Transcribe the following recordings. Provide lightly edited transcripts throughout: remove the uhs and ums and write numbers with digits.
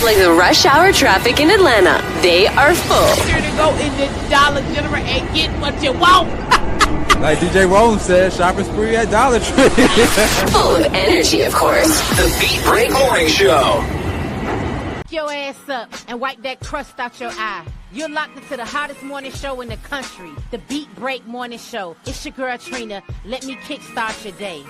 Like the rush hour traffic in Atlanta, they are full. Sure to go in the Dollar General and get what you want. Like DJ Rome said, shopping spree at Dollar Tree. Full of energy, of course. The Beat Break Morning Show. Get your ass up and wipe that crust out your eye. You're locked into the hottest morning show in the country, the Beat Break Morning Show. It's your girl Trina. Let me kickstart your day.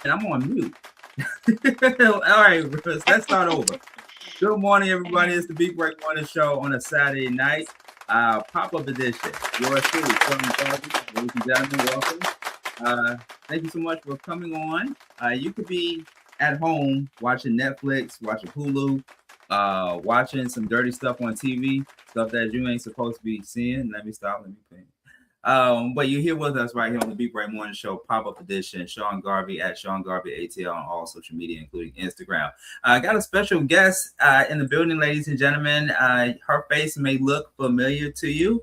And I'm on mute. All right, let's start over. Good morning, everybody. It's the Beat Break Morning Show on a Saturday night. Pop-up edition. Yours truly, ladies and gentlemen, welcome. Thank you so much for coming on. You could be at home watching Netflix, watching Hulu, watching some dirty stuff on TV, stuff that you ain't supposed to be seeing. Let me think. But you're here with us right here on the Beat Break Morning Show pop-up edition. Sean Garvey at Sean Garvey ATL on all social media, including Instagram. I got a special guest in the building, ladies and gentlemen. Her face may look familiar to you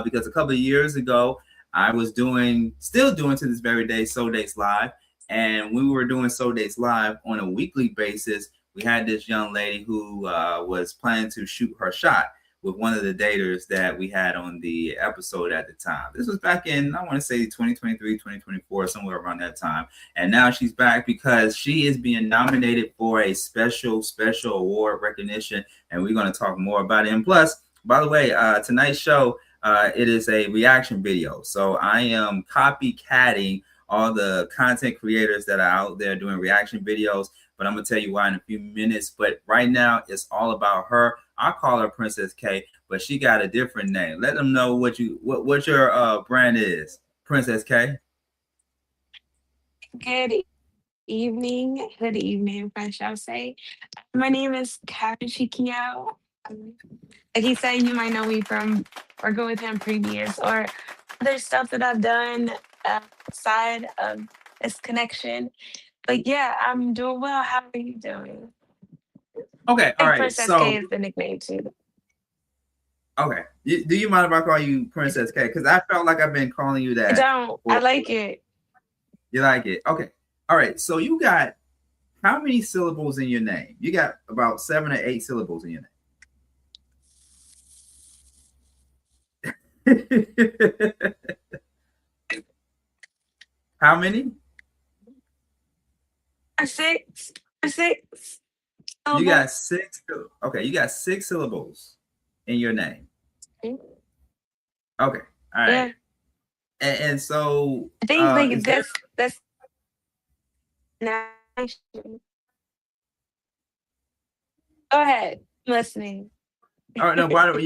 because a couple of years ago, I was still doing to this very day, Soul Dates Live. And when we were doing Soul Dates Live on a weekly basis, we had this young lady who was planning to shoot her shot with one of the daters that we had on the episode at the time. This was back in, I want to say 2023, 2024, somewhere around that time. And now she's back because she is being nominated for a special award recognition. And we're going to talk more about it. And plus, by the way, tonight's show, it is a reaction video. So I am copycatting all the content creators that are out there doing reaction videos. But I'm going to tell you why in a few minutes. But right now, it's all about her. I call her Princess K, but she got a different name. Let them know what your brand is, Princess K. Good evening, I shall say. My name is Kevin Chiquio. Like he said, you might know me from working with him previous or other stuff that I've done outside of this connection. But yeah, I'm doing well. How are you doing? Okay, all right. Princess So, K is the nickname too. Okay. Do you mind if I call you Princess K? Because I felt like I've been calling you that. I don't. I like it. You like it? Okay. All right. So you got how many syllables in your name? You got about 7 or 8 syllables in your name. How many? 6. You got 6. Okay, you got 6 syllables in your name. Okay, all right. Yeah. And so I think like that's nice. Go ahead, I'm listening. All right, no, by the way,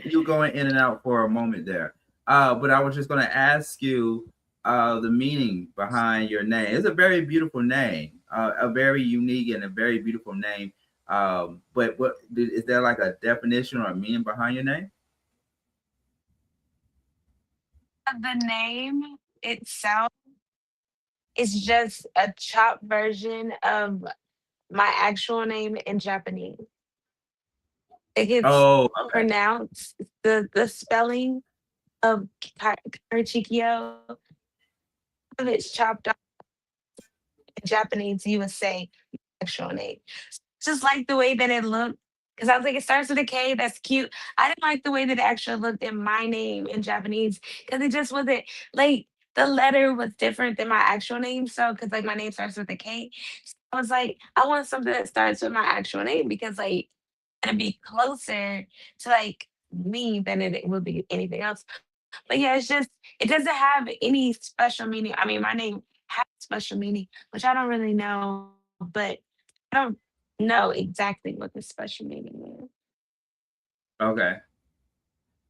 you going in and out for a moment there. But I was just going to ask you the meaning behind your name. It's a very beautiful name, a very unique and a very beautiful name. But what is there like a definition or a meaning behind your name? The name itself is just a chopped version of my actual name in Japanese. It gets pronounced the spelling of Karichikyo. If it's chopped off in Japanese, you would say actual name. Just like the way that it looked, because I was like, it starts with a K. That's cute. I didn't like the way that it actually looked in my name in Japanese because it just wasn't like the letter was different than my actual name. So, because like my name starts with a K, so I was like, I want something that starts with my actual name because like it'd be closer to like me than it would be anything else. But yeah, it's just it doesn't have any special meaning. I mean, my name has special meaning, which I don't really know, but I don't know exactly what the special meaning is. Okay.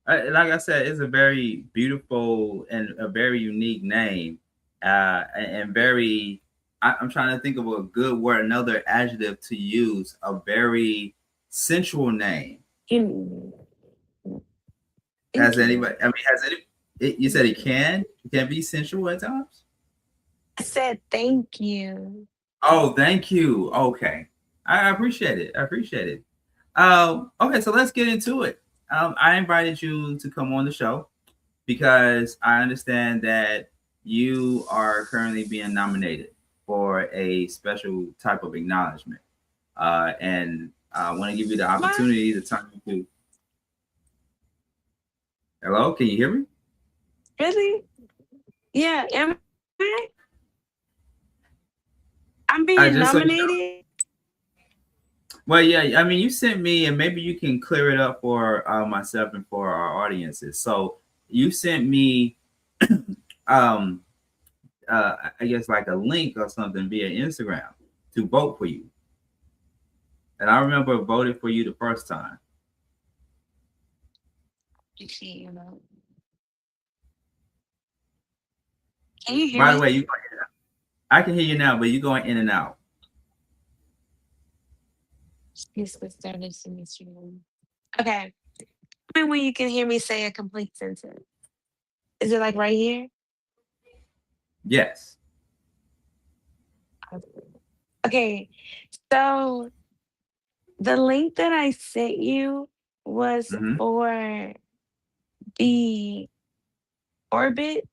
Like I said, it's a very beautiful and a very unique name, and very. I'm trying to think of a good word, another adjective to use. A very sensual name. Has anybody? I mean, You said it can be sensual at times. I said thank you. Oh, thank you. Okay, I appreciate it. I appreciate it. Okay, so let's get into it. I invited you to come on the show because I understand that you are currently being nominated for a special type of acknowledgement. And I want to give you the What? opportunity to turn to. Hello, can you hear me? Really? Yeah. Am I? I'm I being just so you know. nominated. Well, yeah, I mean, you sent me, and maybe you can clear it up for myself and for our audiences. So you sent me, um, I guess like a link or something via Instagram to vote for you, and I remember voting for you the first time. Appreciate you know. Can you hear By the me? way, I can hear you now, but you're going in and out. Please get started to me stream. Okay. Tell me when you can hear me say a complete sentence. Is it like right here? Yes. Okay. So the link that I sent you was Hmm. for the orbit.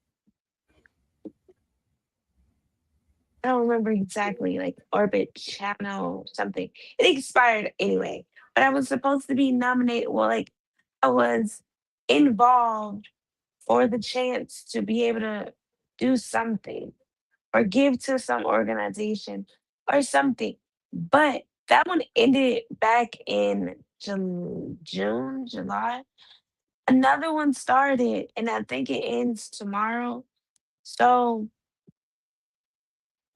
I don't remember exactly, like orbit channel something. It expired anyway, but I was supposed to be nominated. Well, like I was involved for the chance to be able to do something or give to some organization or something. But that one ended back in June, July. Another one started, and I think it ends tomorrow. So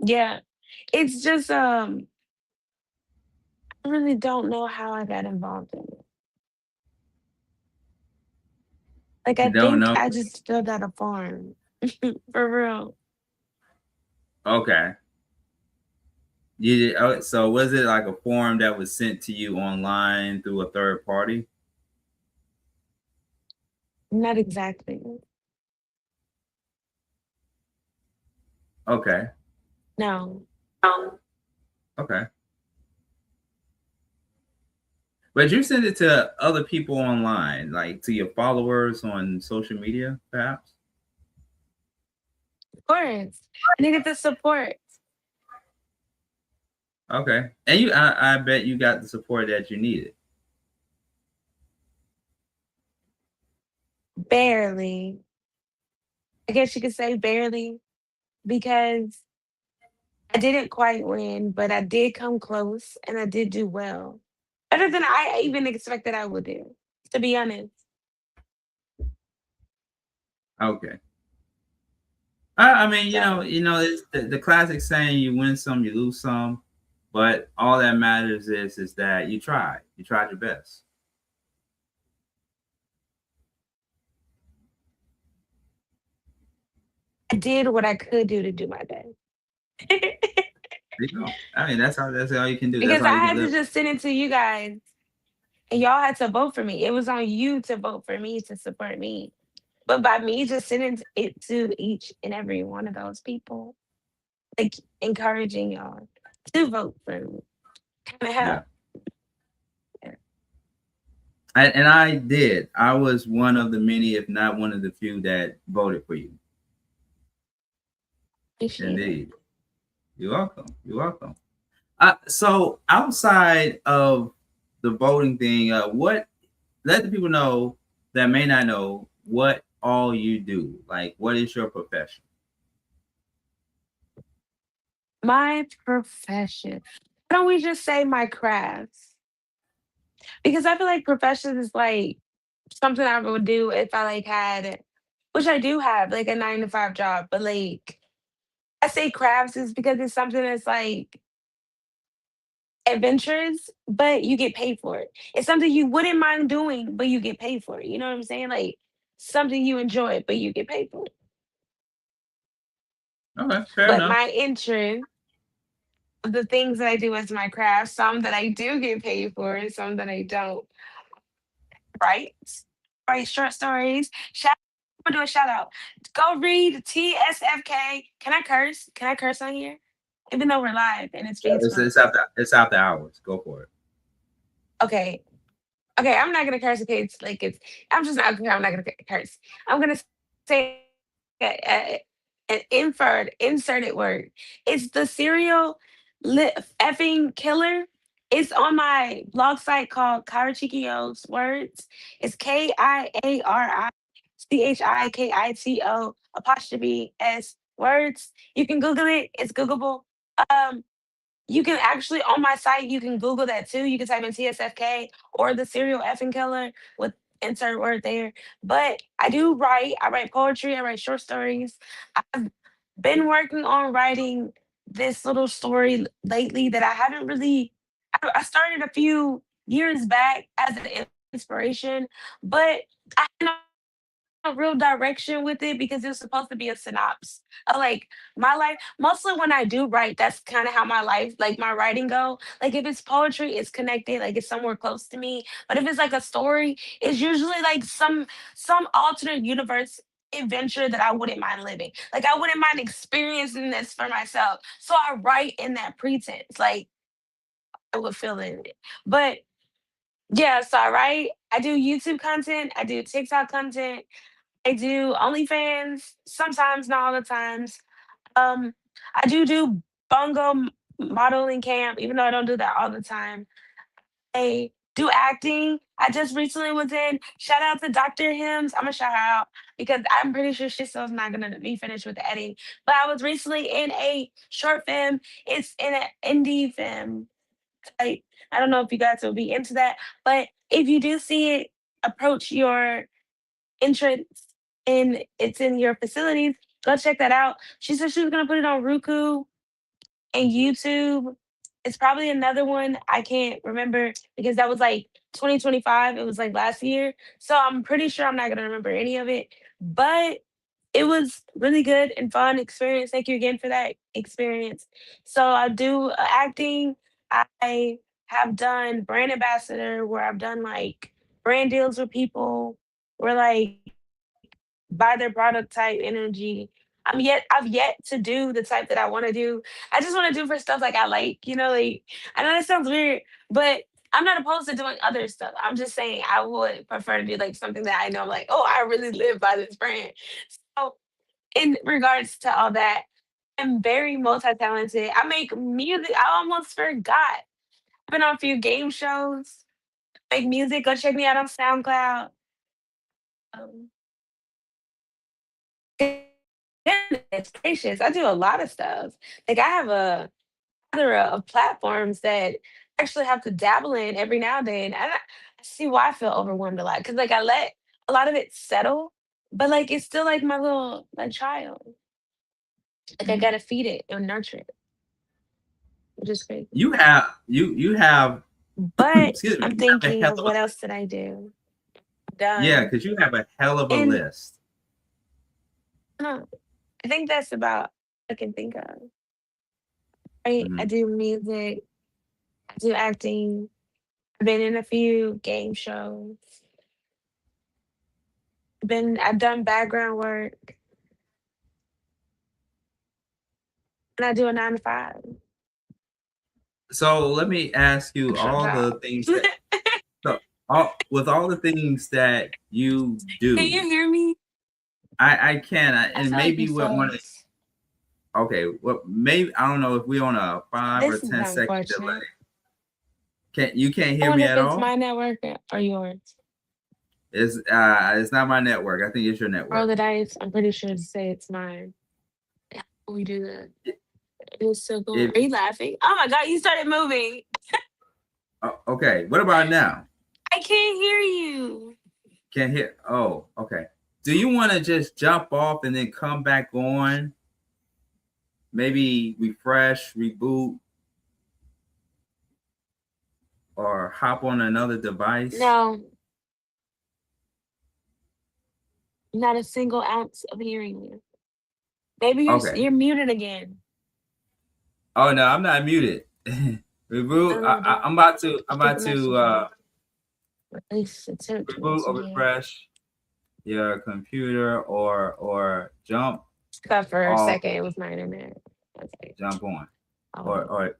yeah, it's just I really don't know how I got involved in it. Like You I don't think know? I just filled out a form for real. Okay. You did, so was it like a form that was sent to you online through a third party? Not exactly. Okay. No. Okay. But you send it to other people online, like to your followers on social media, perhaps? Of course. I needed the support. Okay. And I bet you got the support that you needed. Barely. I guess you could say barely because I didn't quite win, but I did come close and I did do well. Better than I even expected I would do, to be honest. Okay. I mean, So it's the classic saying: you win some, you lose some. But all that matters is that you tried. You tried your best. I did what I could do to do my best. There you go. I mean, that's all you can do. That's Because all I you can had to live. just send it to you guys and y'all had to vote for me. It was on you to vote for me to support me. But by me just sending it to each and every one of those people, like encouraging y'all to vote for me, kind of Yeah. help. Yeah, And I did. I was one of the many, if not one of the few, that voted for you. appreciate it. Indeed. You're welcome. You're welcome. So outside of the voting thing, what let the people know that may not know what all you do. Like, what is your profession? My profession. Why don't we just say my crafts? Because I feel like profession is like something I would do if I like had, which I do have, like a 9 to 5 job. But like I say crafts is because it's something that's like adventurous, but you get paid for it. It's something you wouldn't mind doing, but you get paid for it. You know what I'm saying? Like something you enjoy, but you get paid for it. Okay, fair But enough. my interest, the things that I do as my craft, some that I do get paid for, and some that I don't. Right? Write short stories. gonna do a shout out. Go read TSFK. Can I curse? Can I curse on here? Even though we're live and it's Facebook. It's after hours. Go for it. Okay. Okay, I'm not gonna curse. Okay, I'm just not. I'm not gonna curse. I'm gonna say an inserted word. It's the serial effing killer. It's on my blog site called Karachikio's Words. It's KIARICHIKITO apostrophe S words. You can Google it. It's Googleable. Um, you can actually on my site, you can Google that too. You can type in TSFK or the serial effing killer with insert word there. But I do write. I write poetry. I write short stories. I've been working on writing this little story lately that I haven't really. I started a few years back as an inspiration, but I had no real direction with it because it was supposed to be a synopsis of like my life. Mostly when I do write, that's kind of how my life, like my writing go. Like if it's poetry, it's connected, like it's somewhere close to me. But if it's like a story, it's usually like some alternate universe adventure that I wouldn't mind living. Like I wouldn't mind experiencing this for myself. So I write in that pretense, like I would feel in it. But yeah, so I write, I do YouTube content, I do TikTok content, I do OnlyFans, sometimes, not all the times. Um, I do bongo modeling camp, even though I don't do that all the time. I do acting. I just recently was in. Shout out to Dr. Hims. I'm gonna shout her out because I'm pretty sure she still's not gonna be finished with the editing. But I was recently in a short film. It's in an indie film. I don't know if you guys will be into that, but if you do see it, approach your entrance and it's in your facilities, go check that out. She said she was gonna put it on Roku and YouTube. It's probably another one I can't remember because that was like 2025. It was like last year. So I'm pretty sure I'm not gonna remember any of it. But it was really good and fun experience. Thank you again for that experience. So I do acting. I have done brand ambassador where I've done like brand deals with people. Where like buy their product type energy. I've yet to do the type that I want to do. I just want to do for stuff like I like, like I know that sounds weird, but I'm not opposed to doing other stuff. I'm just saying I would prefer to do like something that I know I'm like, oh, I really live by this brand. So in regards to all that, I'm very multi-talented. I make music. I almost forgot. I've been on a few game shows, make music. Go check me out on SoundCloud. Um, Goodness gracious, I do a lot of stuff. Like I have a plethora of platforms that I actually have to dabble in every now and then. And I see why I feel overwhelmed a lot because like I let a lot of it settle, but like it's still like my child. Like I gotta feed it and nurture it, which is crazy. You have But excuse me, I'm thinking of what else did I do? Done. Yeah, because you have a hell of a list. I think that's about I can think of. Right? I do music, I do acting. I've been in a few game shows. I've done background work. And I do a 9 to 5. So let me ask you all the things that with all the things that you do. Can you hear me? I can, and maybe like we'll want to. Okay, well, maybe I don't know if we're on a 5 or 10 second delay. Can't hear me at all? It's my network or yours? It's not my network. I think it's your network. Roll the dice. I'm pretty sure to say it's mine. We do that. It was so cool. Are you laughing? Oh my god, you started moving. Okay, what about now? I can't hear you. Can't hear. Oh, okay. Do you want to just jump off and then come back on? Maybe refresh, reboot, or hop on another device? No. Not a single ounce of hearing you. Maybe you're muted again. Oh no, I'm not muted. Reboot. I'm about to At least attempt reboot or refresh. your computer or jump Except for a off, second, it was my internet. Okay. jump on, Oh, or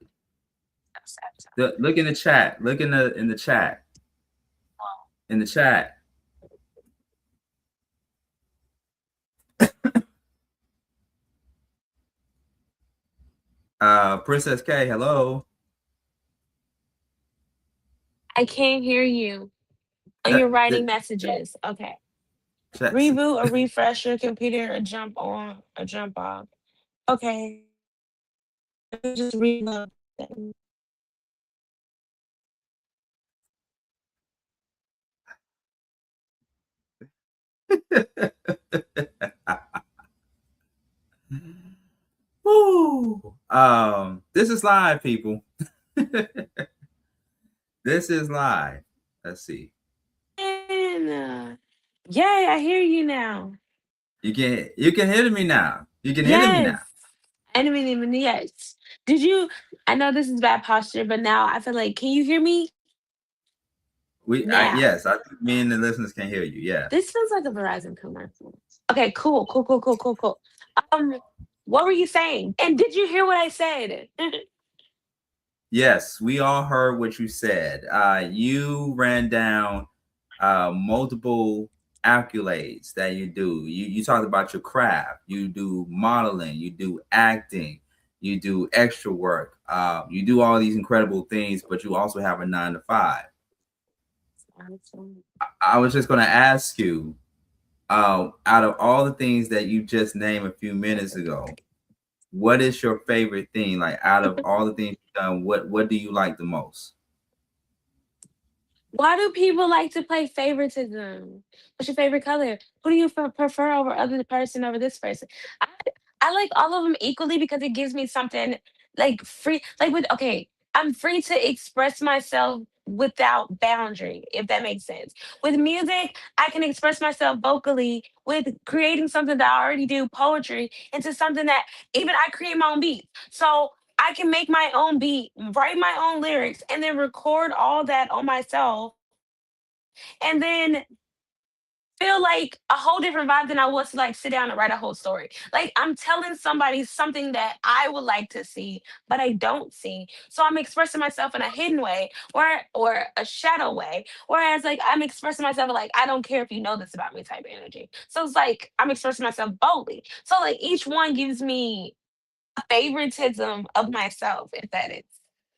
look in the chat. Look in the chat. In the chat. Princess K, hello. I can't hear you. Oh, you're writing messages. Okay. Reboot or refresh your computer or jump on or jump off. Okay. Just reload. Woo. This is live, people. This is live. Let's see. And, yay, I hear you now. You can hear me now. You can hear me now. I didn't even yes. Did you? I know this is bad posture, but now I feel like, can you hear me? Yes, I think me and the listeners can hear you. Yeah. This feels like a Verizon commercial. Okay, cool. What were you saying? And did you hear what I said? Yes, we all heard what you said. You ran down multiple accolades that you do. You talked about your craft. You do modeling. You do acting. You do extra work. You do all these incredible things, but you also have a 9-to-5. I was just going to ask you, out of all the things that you just named a few minutes ago, what is your favorite thing? Like, out of all the things you've done, what do you like the most? Why do people like to play favoritism? What's your favorite color? Who do you prefer over other person over this person? I like all of them equally because it gives me something like free. Like I'm free to express myself without boundary, if that makes sense. With music, I can express myself vocally with creating something that I already do, poetry, into something that even I create my own beat. So I can make my own beat, write my own lyrics, and then record all that on myself. And then feel like a whole different vibe than I was to like sit down and write a whole story. Like I'm telling somebody something that I would like to see, but I don't see. So I'm expressing myself in a hidden way or a shadow way. Whereas like I'm expressing myself like I don't care if you know this about me type of energy. So it's like I'm expressing myself boldly. So like each one gives me a favoritism of myself, if that is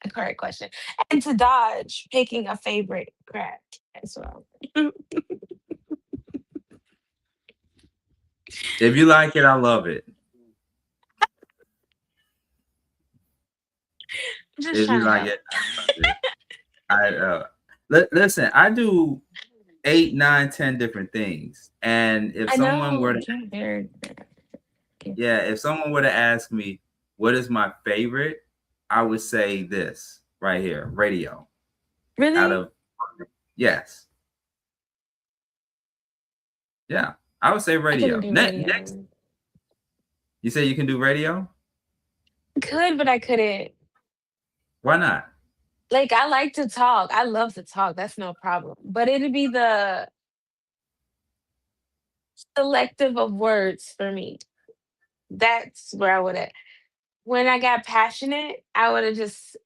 a correct question. And to dodge picking a favorite craft as well. If you like it, I love it. Just if you like it, listen. I do 8, 9, 10 different things, and if someone were to, if someone were to ask me what is my favorite, I would say this right here, radio. Really? Yes. Yeah. I would say radio. Next. You say you can do radio? Could, but I couldn't. Why not? Like, I like to talk. I love to talk. That's no problem. But it'd be the selective of words for me. That's where I would have. When I got passionate, I would have just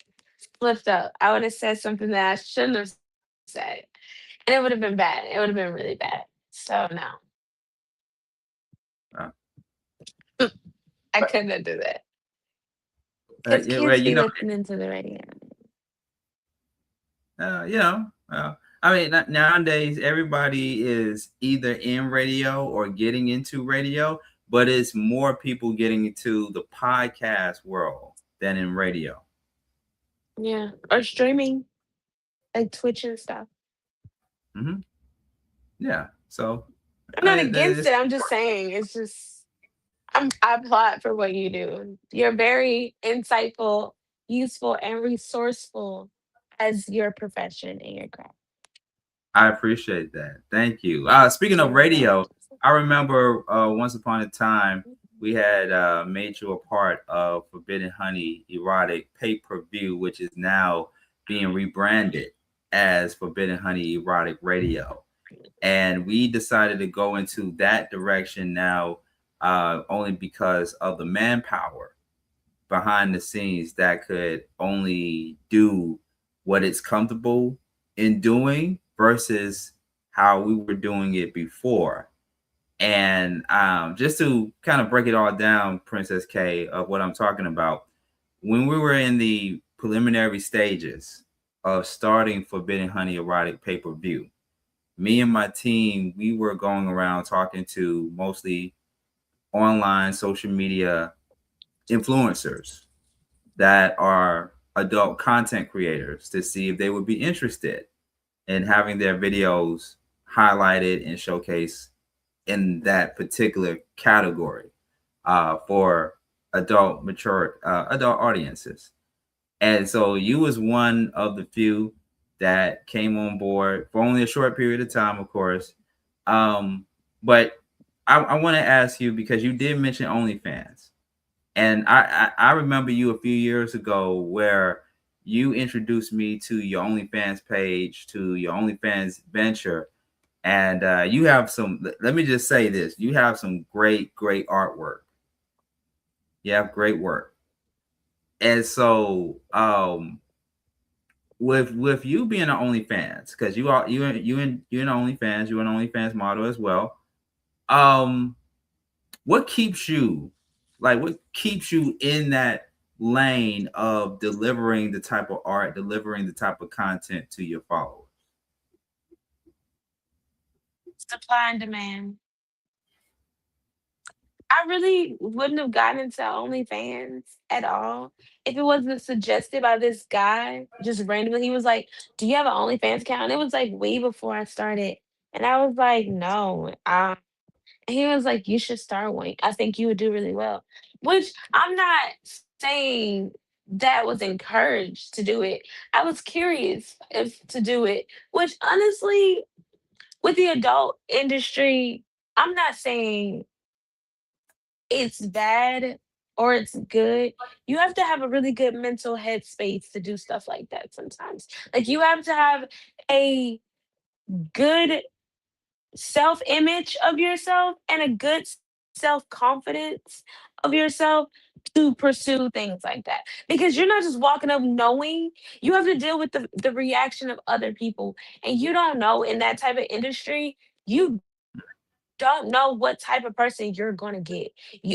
flipped up. I would have said something that I shouldn't have said. And it would have been bad. It would have been really bad. So, no. I couldn't do that. Because kids be listening to the radio. I mean, nowadays everybody is either in radio or getting into radio, but it's more people getting into the podcast world than in radio. Yeah, or streaming, like Twitch and stuff. Mm-hmm. Yeah, so I'm not against it. I'm just saying it's just. I applaud for what you do. You're very insightful, useful, and resourceful as your profession and your craft. I appreciate that. Thank you. Speaking of radio, I remember once upon a time we had made you a part of Forbidden Honey Erotic pay-per-view, which is now being rebranded as Forbidden Honey Erotic Radio. And we decided to go into that direction now, only because of the manpower behind the scenes that could only do what it's comfortable in doing versus how we were doing it before. And just to kind of break it all down, Princess K, of what I'm talking about, when we were in the preliminary stages of starting Forbidden Honey Erotic pay-per-view, me and my team, we were going around talking to mostly online social media influencers that are adult content creators to see if they would be interested in having their videos highlighted and showcased in that particular category for mature adult audiences. And so you was one of the few that came on board for only a short period of time, of course. But I want to ask you, because you did mention OnlyFans, and I remember you a few years ago where you introduced me to your OnlyFans page, to your OnlyFans venture, and you have some. Let me just say this: you have some great artwork. You have great work, and so with you being an OnlyFans, because you're an OnlyFans, you're an OnlyFans model as well. What keeps you in that lane of delivering the type of art, delivering the type of content to your followers? Supply and demand. I really wouldn't have gotten into OnlyFans at all if it wasn't suggested by this guy just randomly. He was like, "Do you have an OnlyFans account?" And it was like way before I started. And I was like, "No." And he was like, "You should start one. I think you would do really well." Which I'm not saying that was encouraged to do it. I was curious if to do it, which honestly, with the adult industry, I'm not saying it's bad or it's good. You have to have a really good mental headspace to do stuff like that sometimes. Like you have to have a good self-image of yourself and a good self-confidence of yourself to pursue things like that. Because you're not just walking up knowing, you have to deal with the reaction of other people. And you don't know in that type of industry, you don't know what type of person you're going to get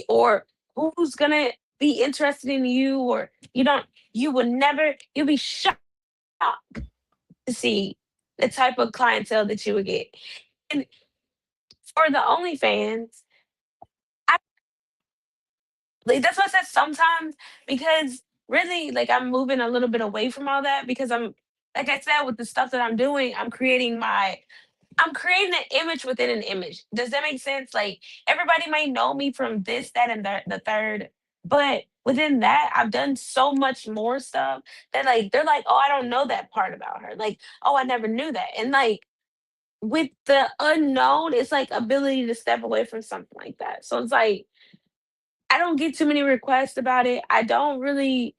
or who's going to be interested in you or you will never you'll be shocked to see the type of clientele that you would get. And for the OnlyFans, I like that's why I said sometimes because really like I'm moving a little bit away from all that because I'm like I said with the stuff that I'm doing, I'm creating an image within an image. Does that make sense? Like everybody may know me from this, that, and the third, but within that, I've done so much more stuff that like they're like, oh, I don't know that part about her. Like, oh, I never knew that. And like with the unknown, it's like ability to step away from something like that. So it's like I don't get too many requests about it. I don't really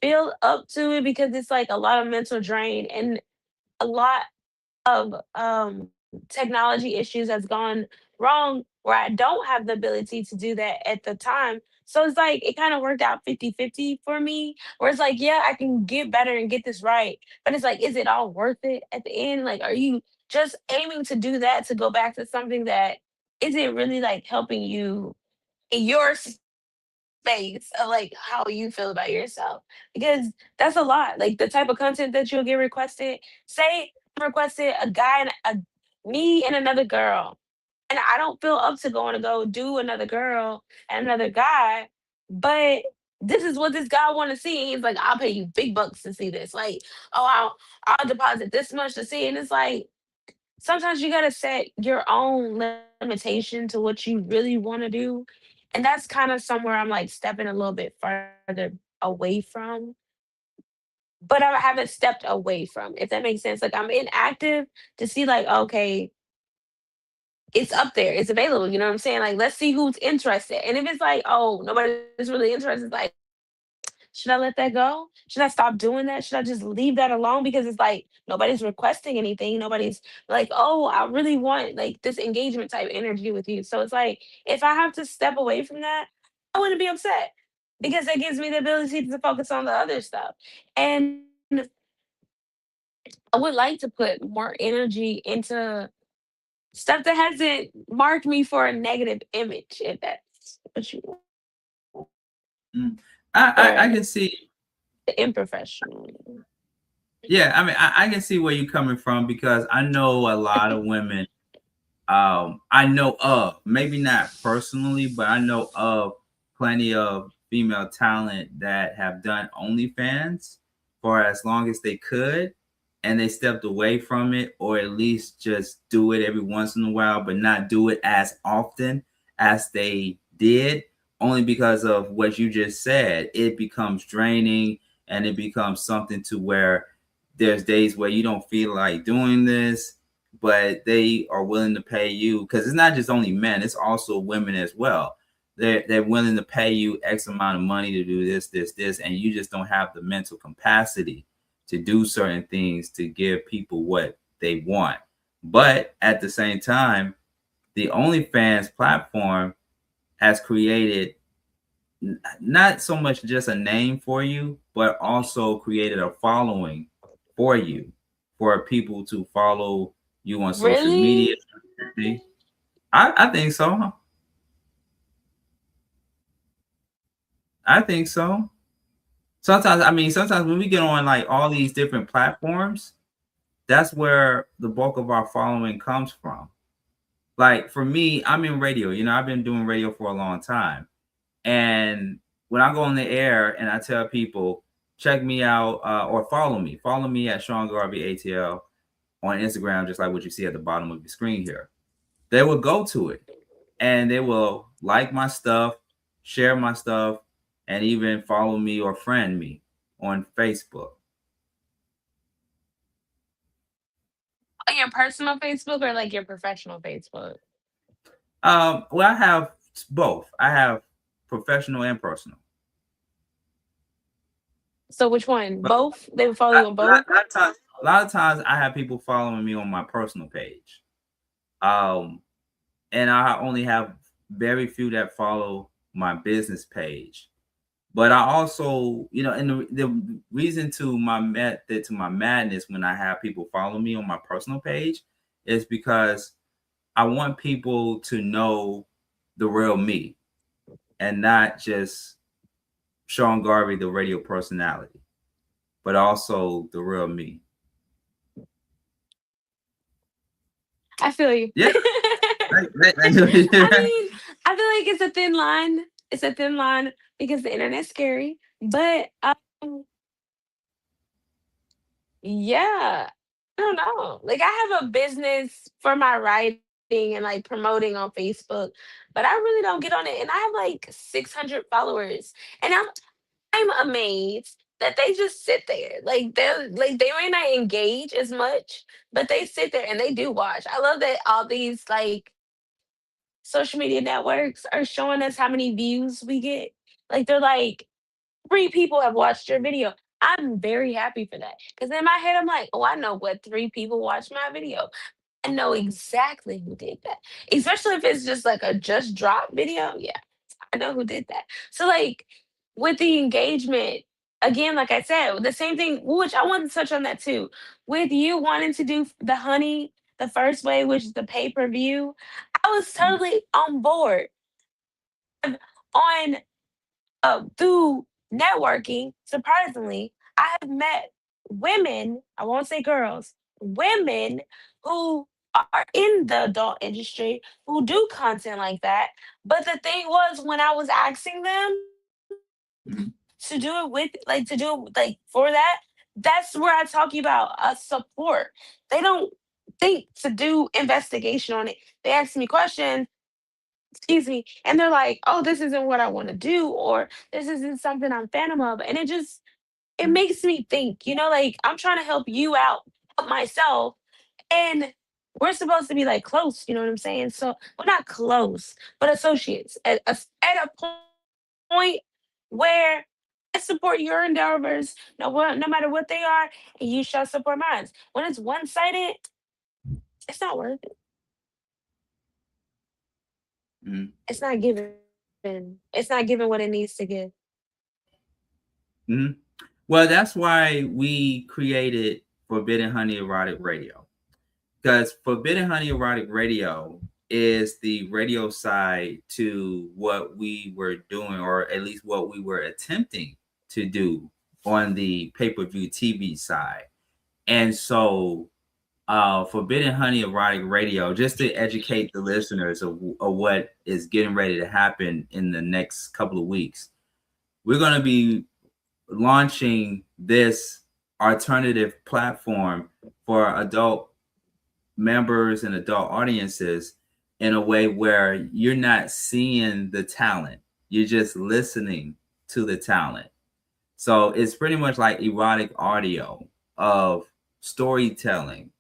feel up to it because it's like a lot of mental drain and a lot of technology issues has gone wrong where I don't have the ability to do that at the time. So it's like it kind of worked out 50-50 for me, where it's like, yeah, I can get better and get this right. But it's like, is it all worth it at the end? Like, are you just aiming to do that to go back to something that isn't really like helping you in your space of like how you feel about yourself? Because that's a lot. Like the type of content that you'll get requested, say requested a guy and me and another girl. And I don't feel up to going to go do another girl and another guy, but this is what this guy want to see. He's like, I'll pay you big bucks to see this. Like, oh, I'll deposit this much to see. And it's like sometimes you gotta set your own limitation to what you really want to do. And that's kind of somewhere I'm like stepping a little bit further away from. But I haven't stepped away from, if that makes sense. Like I'm inactive to see like, okay, it's up there, it's available. You know what I'm saying? Like, let's see who's interested. And if it's like, oh, nobody's really interested, like, Should I let that go? Should I stop doing that? Should I just leave that alone? Because it's like nobody's requesting anything. Nobody's like, oh, I really want like this engagement type energy with you. So it's like if I have to step away from that, I wouldn't be upset because that gives me the ability to focus on the other stuff. And I would like to put more energy into stuff that hasn't marked me for a negative image, if that's what you want, Mm. I or can see. improfessional. Yeah, I mean, I can see where you're coming from because I know a lot of women. I know of, maybe not personally, but I know of plenty of female talent that have done OnlyFans for as long as they could, and they stepped away from it, or at least just do it every once in a while, but not do it as often as they did, only because of what you just said. It becomes draining, and it becomes something to where there's days where you don't feel like doing this, but they are willing to pay you, because it's not just only men, it's also women as well. They're willing to pay you X amount of money to do this, and you just don't have the mental capacity to do certain things to give people what they want. But at the same time, the OnlyFans platform has created not so much just a name for you, but also created a following for you, for people to follow you on social media. Really? I think so. I think so. Sometimes, I mean, sometimes when we get on like all these different platforms, that's where the bulk of our following comes from. Like for me, I'm in radio. I've been doing radio for a long time. And when I go on the air and I tell people, check me out or follow me at Sean Garvey ATL on Instagram, just like what you see at the bottom of your screen here. They will go to it and they will like my stuff, share my stuff, and even follow me or friend me on Facebook. On your personal Facebook or like your professional Facebook? Well, I have both. I have professional and personal. So which one? But Both? They would follow you on both? a lot of times I have people following me on my personal page. And I only have very few that follow my business page. But I also, and the reason to my madness when I have people follow me on my personal page is because I want people to know the real me and not just Sean Garvey, the radio personality, but also the real me. I feel you. Yeah. I mean, I feel like it's a thin line. It's a thin line because the internet's scary. But yeah, I don't know. Like I have a business for my writing and like promoting on Facebook, but I really don't get on it. And I have like 600 followers, and I'm amazed that they just sit there. They may not engage as much, but they sit there and they do watch. I love that all these like social media networks are showing us how many views we get. Like they're like, 3 people have watched your video. I'm very happy for that. Because in my head, I'm like, oh, I know what 3 people watched my video. I know exactly who did that. Especially if it's just like a just drop video. Yeah, I know who did that. So like with the engagement, again, like I said, the same thing, which I want to touch on that too. With you wanting to do the honey the first way, which is the pay-per-view, I was totally on board. On through networking, surprisingly, I have met women, I won't say girls, women who are in the adult industry who do content like that. But the thing was, when I was asking them to do it with, like, to do it, like, for that, that's where I talk about support. They don't think to do investigation on it. They ask me questions, excuse me, and they're like, "Oh, this isn't what I want to do," or "This isn't something I'm fan of," and it makes me think. Like I'm trying to help you out, help myself, and we're supposed to be like close. You know what I'm saying? So we're not close, but associates at a point where I support your endeavors, no matter what they are, and you shall support mine. When it's one sided, it's not worth it. Mhm. It's not giving. It's not giving what it needs to give. Mhm. Well, that's why we created Forbidden Honey Erotic Radio. Because Forbidden Honey Erotic Radio is the radio side to what we were doing, or at least what we were attempting to do on the pay-per-view TV side. And so Forbidden Honey Erotic Radio, just to educate the listeners of what is getting ready to happen in the next couple of weeks, we're going to be launching this alternative platform for adult members and adult audiences in a way where you're not seeing the talent, you're just listening to the talent. So it's pretty much like erotic audio of storytelling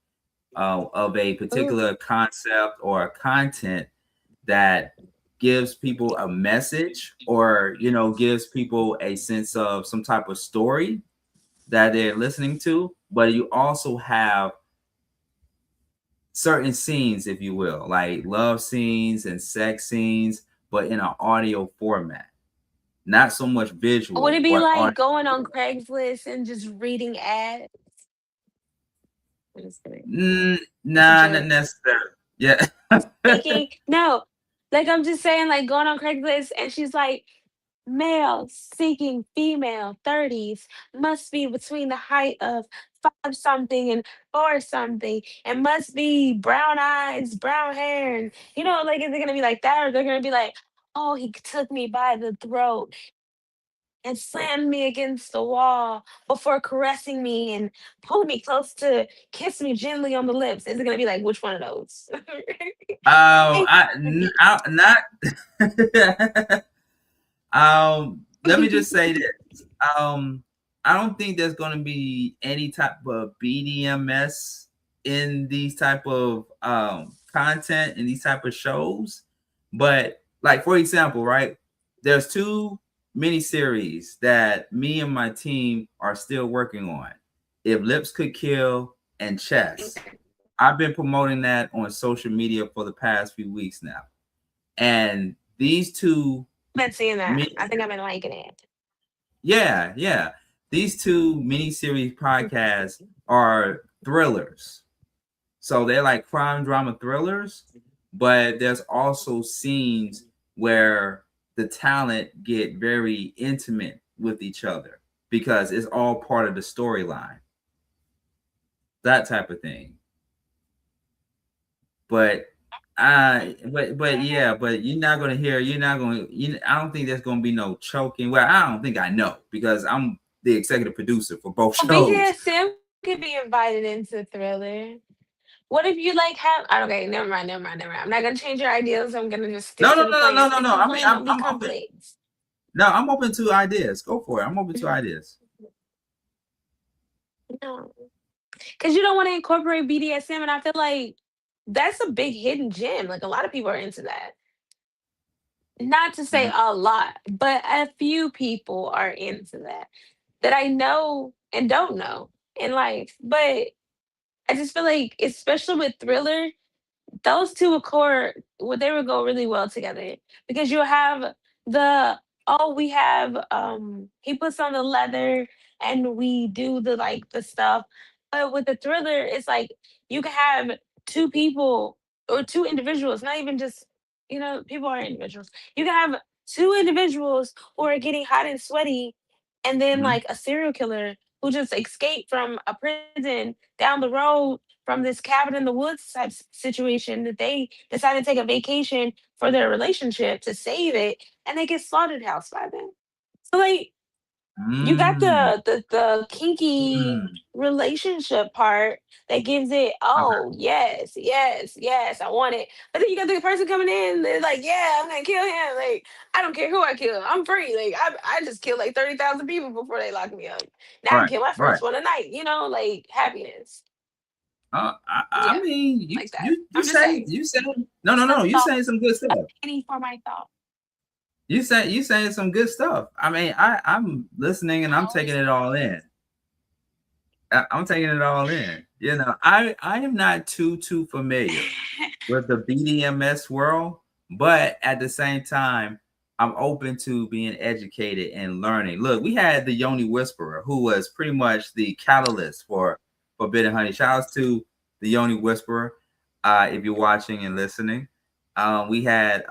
of a particular concept or content that gives people a message, or gives people a sense of some type of story that they're listening to. But you also have certain scenes, if you will, like love scenes and sex scenes, but in an audio format, not so much Would visual, it be but like audio. going on Craigslist and just reading ads? I'm just kidding. It's a Nah, not joke. necessarily. Yeah. Thinking, no, like I'm just saying, like going on Craigslist and she's like, male seeking female 30s must be between the height of 5 something and 4 something and must be brown eyes, brown hair. And, like, is it going to be like that? Or they're going to be like, oh, he took me by the throat and slammed me against the wall before caressing me and pulled me close to kiss me gently on the lips. Is it going to be like, which one of those? Not. Let me just say this. I don't think there's going to be any type of BDMS in these type of content in these type of shows. But like, for example, right, there's 2 miniseries that me and my team are still working on. If Lips Could Kill and Chess. I've been promoting that on social media for the past few weeks now. And these 2 I've been seeing that. I think I've been liking it. Yeah. These 2 miniseries podcasts are thrillers. So they're like crime drama thrillers, but there's also scenes where the talent get very intimate with each other because it's all part of the storyline. That type of thing. But yeah, but you're not gonna hear. I don't think there's gonna be no choking. Well, I don't think I know because I'm the executive producer for both shows. BDSM could be invited into Thriller. What if you like have? Okay, never mind. I'm not gonna change your ideas. I'm gonna just stick No. to the plan. I mean, Plan I'm open. No, I'm open to ideas. Go for it. I'm open to ideas. No, because you don't want to incorporate BDSM, and I feel like that's a big hidden gem. Like a lot of people are into that. Not to say a lot, but a few people are into that I know and don't know in life. But I just feel like, especially with Thriller, those two accord well, they would go really well together because you'll have the we have he puts on the leather and we do the stuff. But with the Thriller, it's like you can have 2 people or 2 individuals, not even just people are individuals. You can have 2 individuals who are getting hot and sweaty, and then Mhm. like a serial killer who just escaped from a prison down the road from this cabin in the woods type situation that they decided to take a vacation for their relationship to save it, and they get slaughtered house by them. So like you got Mm. the kinky Mm. relationship part that gives it, Okay. oh yes, I want it. But then you got the person coming in, they're like, yeah, I'm gonna kill him. Like, I don't care who I kill, I'm free. Like I just killed like 30,000 people before they lock me up. Now I can Right. kill my Right. first one tonight, like happiness. I Yeah, mean, like that. I'm just saying. no. Some You thought saying some good stuff. penny for my thought. You saying some good stuff. I mean, I'm listening and I'm taking it all in. I'm taking it all in. You know, I am not too familiar with the BDMS world, but at the same time, I'm open to being educated and learning. Look, we had the Yoni Whisperer, who was pretty much the catalyst for Forbidden Honey. Shout out to the Yoni Whisperer. If you're watching and listening, we had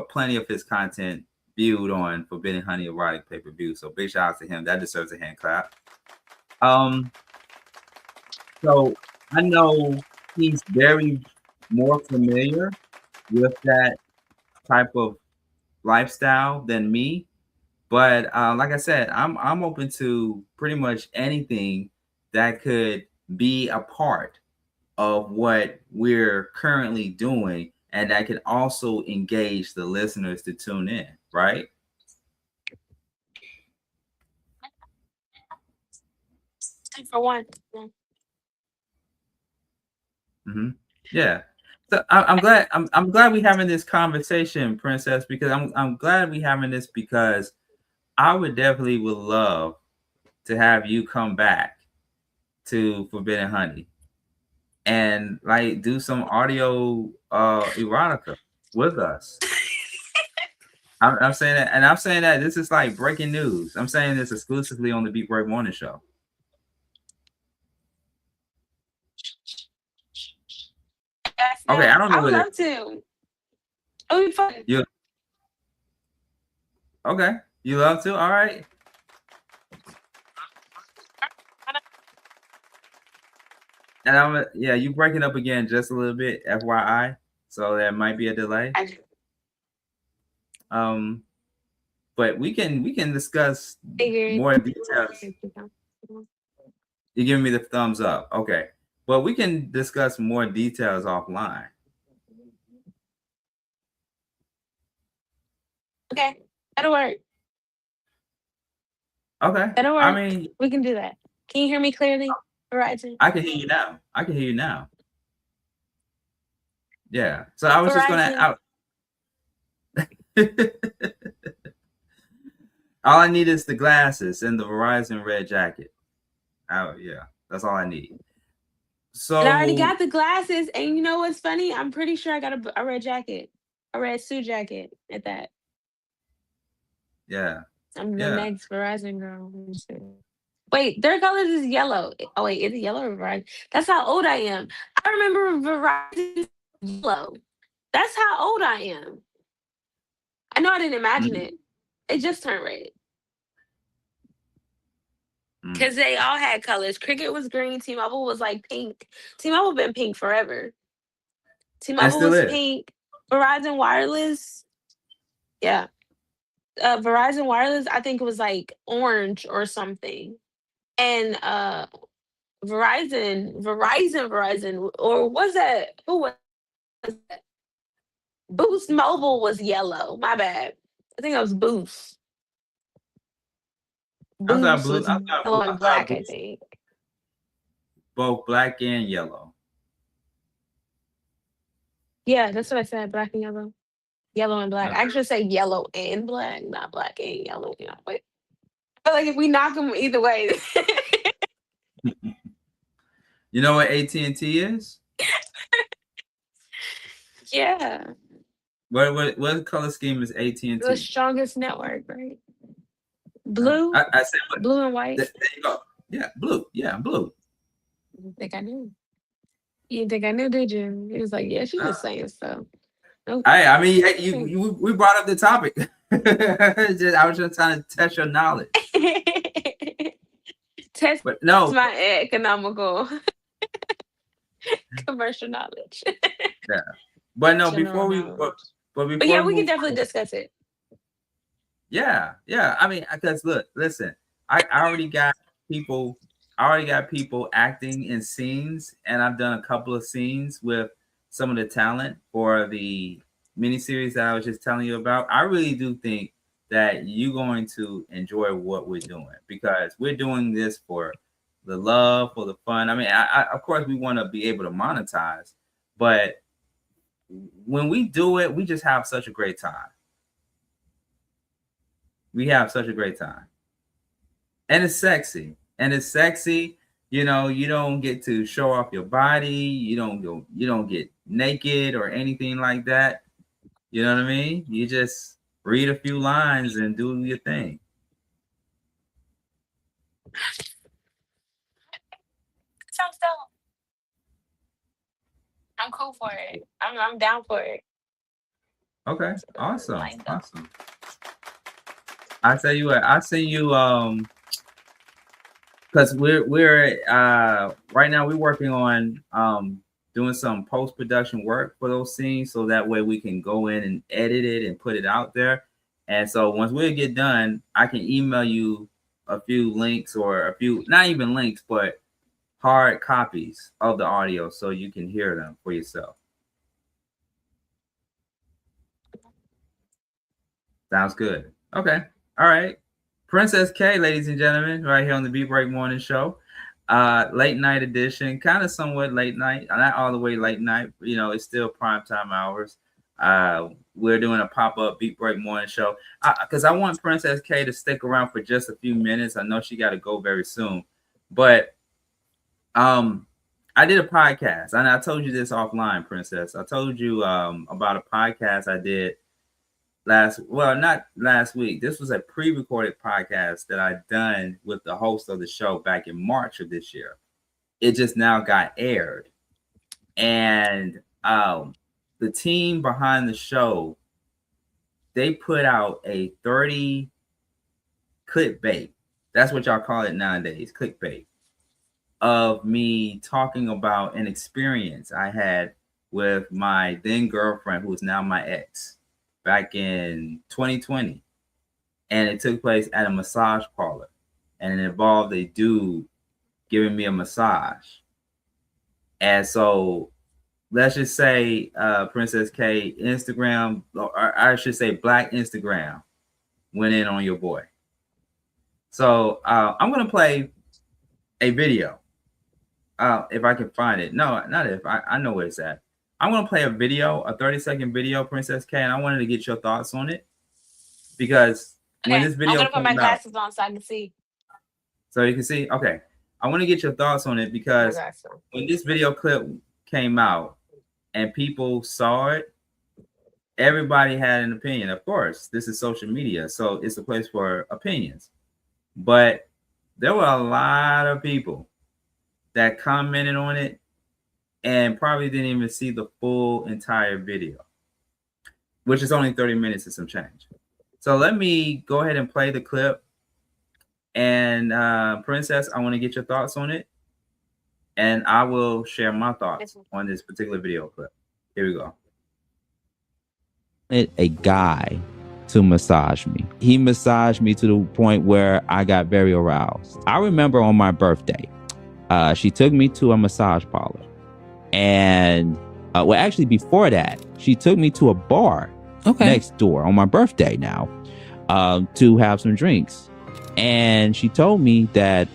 plenty of his content viewed on Forbidden Honey Erotic Pay-Per-View. So big shout out to him. That deserves a hand clap. So I know he's very more familiar with that type of lifestyle than me, but like I said, I'm open to pretty much anything that could be a part of what we're currently doing, and that could also engage the listeners to tune in, right? For one. Mm-hmm. Yeah. So I'm glad I'm glad we're having this conversation, Princess, because I'm glad we're having this because I would love to have you come back to Forbidden Honey and like do some audio erotica with us. I'm saying that, and I'm saying that this is like breaking news. I'm saying this exclusively on the Beat Break Morning Show. Okay, I don't know. I would love to. It would be fun. Okay, you love to? All right. And you breaking up again just a little bit, FYI. So there might be a delay. But we can discuss more details. You're giving me the thumbs up. Okay. Well, we can discuss more details offline. Okay, that'll work. Okay. That'll work. I mean, we can do that. Can you hear me clearly, Verizon? I can hear you now. Yeah. So I was Verizon. just gonna all I need is the glasses and the Verizon red jacket. Oh yeah, that's all I need. So and I already got the glasses, and you know what's funny? I'm pretty sure I got a red jacket, a red suit jacket at that. Yeah. I'm the next Verizon girl. Wait, their colors is yellow. Oh wait, is it yellow or Verizon? That's how old I am. I remember Verizon yellow. That's how old I am. I know I didn't imagine it. It just turned red. Because they all had colors. Cricket was green. T-Mobile was like pink. T-Mobile been pink forever. T-Mobile was pink. Verizon Wireless. Yeah. Verizon Wireless, I think it was like orange or something. And Verizon, or was that? Who was that? Boost Mobile was yellow. My bad. I think it was Boost. Boost was yellow and black, I think. Both black and yellow. Yeah, that's what I said. Black and yellow. Yellow and black. I should say yellow and black, not black and yellow. You know, but I feel like if we knock them either way. You know what AT&T is? Yeah. What color scheme is AT&T? The strongest network, right? Blue. I said what? Blue and white. There you go. Yeah, blue. Yeah, blue. I didn't think I knew. You didn't think I knew, did you? He was like, yeah, she's just saying stuff. Nope. I mean, we brought up the topic. I was just trying to test your knowledge. Test no. my economical commercial knowledge. Yeah. But no, General before but yeah, we can definitely discuss it. Yeah. I mean, because listen, I already got people acting in scenes, and I've done a couple of scenes with some of the talent for the miniseries that I was just telling you about. I really do think that you're going to enjoy what we're doing, because we're doing this for the love, for the fun. I mean, I of course we want to be able to monetize, but when we do it, we just have such a great time. We have such a great time. And it's sexy. You know, you don't get to show off your body. You don't get naked or anything like that. You know what I mean? You just read a few lines and do your thing. Sounds dope. I'm cool for it. I'm down for it. Okay, awesome, Lined up. awesome. I tell you what, I see you because we're right now we're working on doing some post-production work for those scenes, so that way we can go in and edit it and put it out there. And so once we get done, I can email you a few links, or a few, not even links, but hard copies of the audio so you can hear them for yourself. Sounds good. Okay. All right. Princess K, ladies and gentlemen, right here on the Beat Break Morning Show. Late night edition, kind of somewhat late night, not all the way late night. You know, it's still prime time hours. We're doing a pop-up Beat Break Morning Show because I want Princess K to stick around for just a few minutes. I know she got to go very soon, but I did a podcast, and I told you this offline, Princess. I told you about a podcast I did not last week. This was a pre-recorded podcast that I done with the host of the show back in March of this year. It just now got aired, and the team behind the show, they put out a 30 clickbait. That's what y'all call it nowadays, clickbait, of me talking about an experience I had with my then girlfriend, who is now my ex, back in 2020. And it took place at a massage parlor, and it involved a dude giving me a massage. And so let's just say Princess K, Instagram, or I should say Black Instagram, went in on your boy. So I'm going to play a video. If I can find it. No, not if. I know where it's at. I'm going to play a video, a 30-second video, Princess K, and I wanted to get your thoughts on it. Because when this video I'm going to put my came out, glasses on so I can see. so you can see? Okay. I want to get your thoughts on it because when this video clip came out and people saw it, everybody had an opinion. Of course, this is social media, so it's a place for opinions. But there were a lot of people that commented on it and probably didn't even see the full entire video, which is only 30 minutes and some change. So let me go ahead and play the clip. And Princess, I want to get your thoughts on it. And I will share my thoughts on this particular video clip. Here we go. A guy to massage me. He massaged me to the point where I got very aroused. I remember on my birthday, she took me to a massage parlor. And well, actually before that, she took me to a bar next door on my birthday now to have some drinks. And she told me that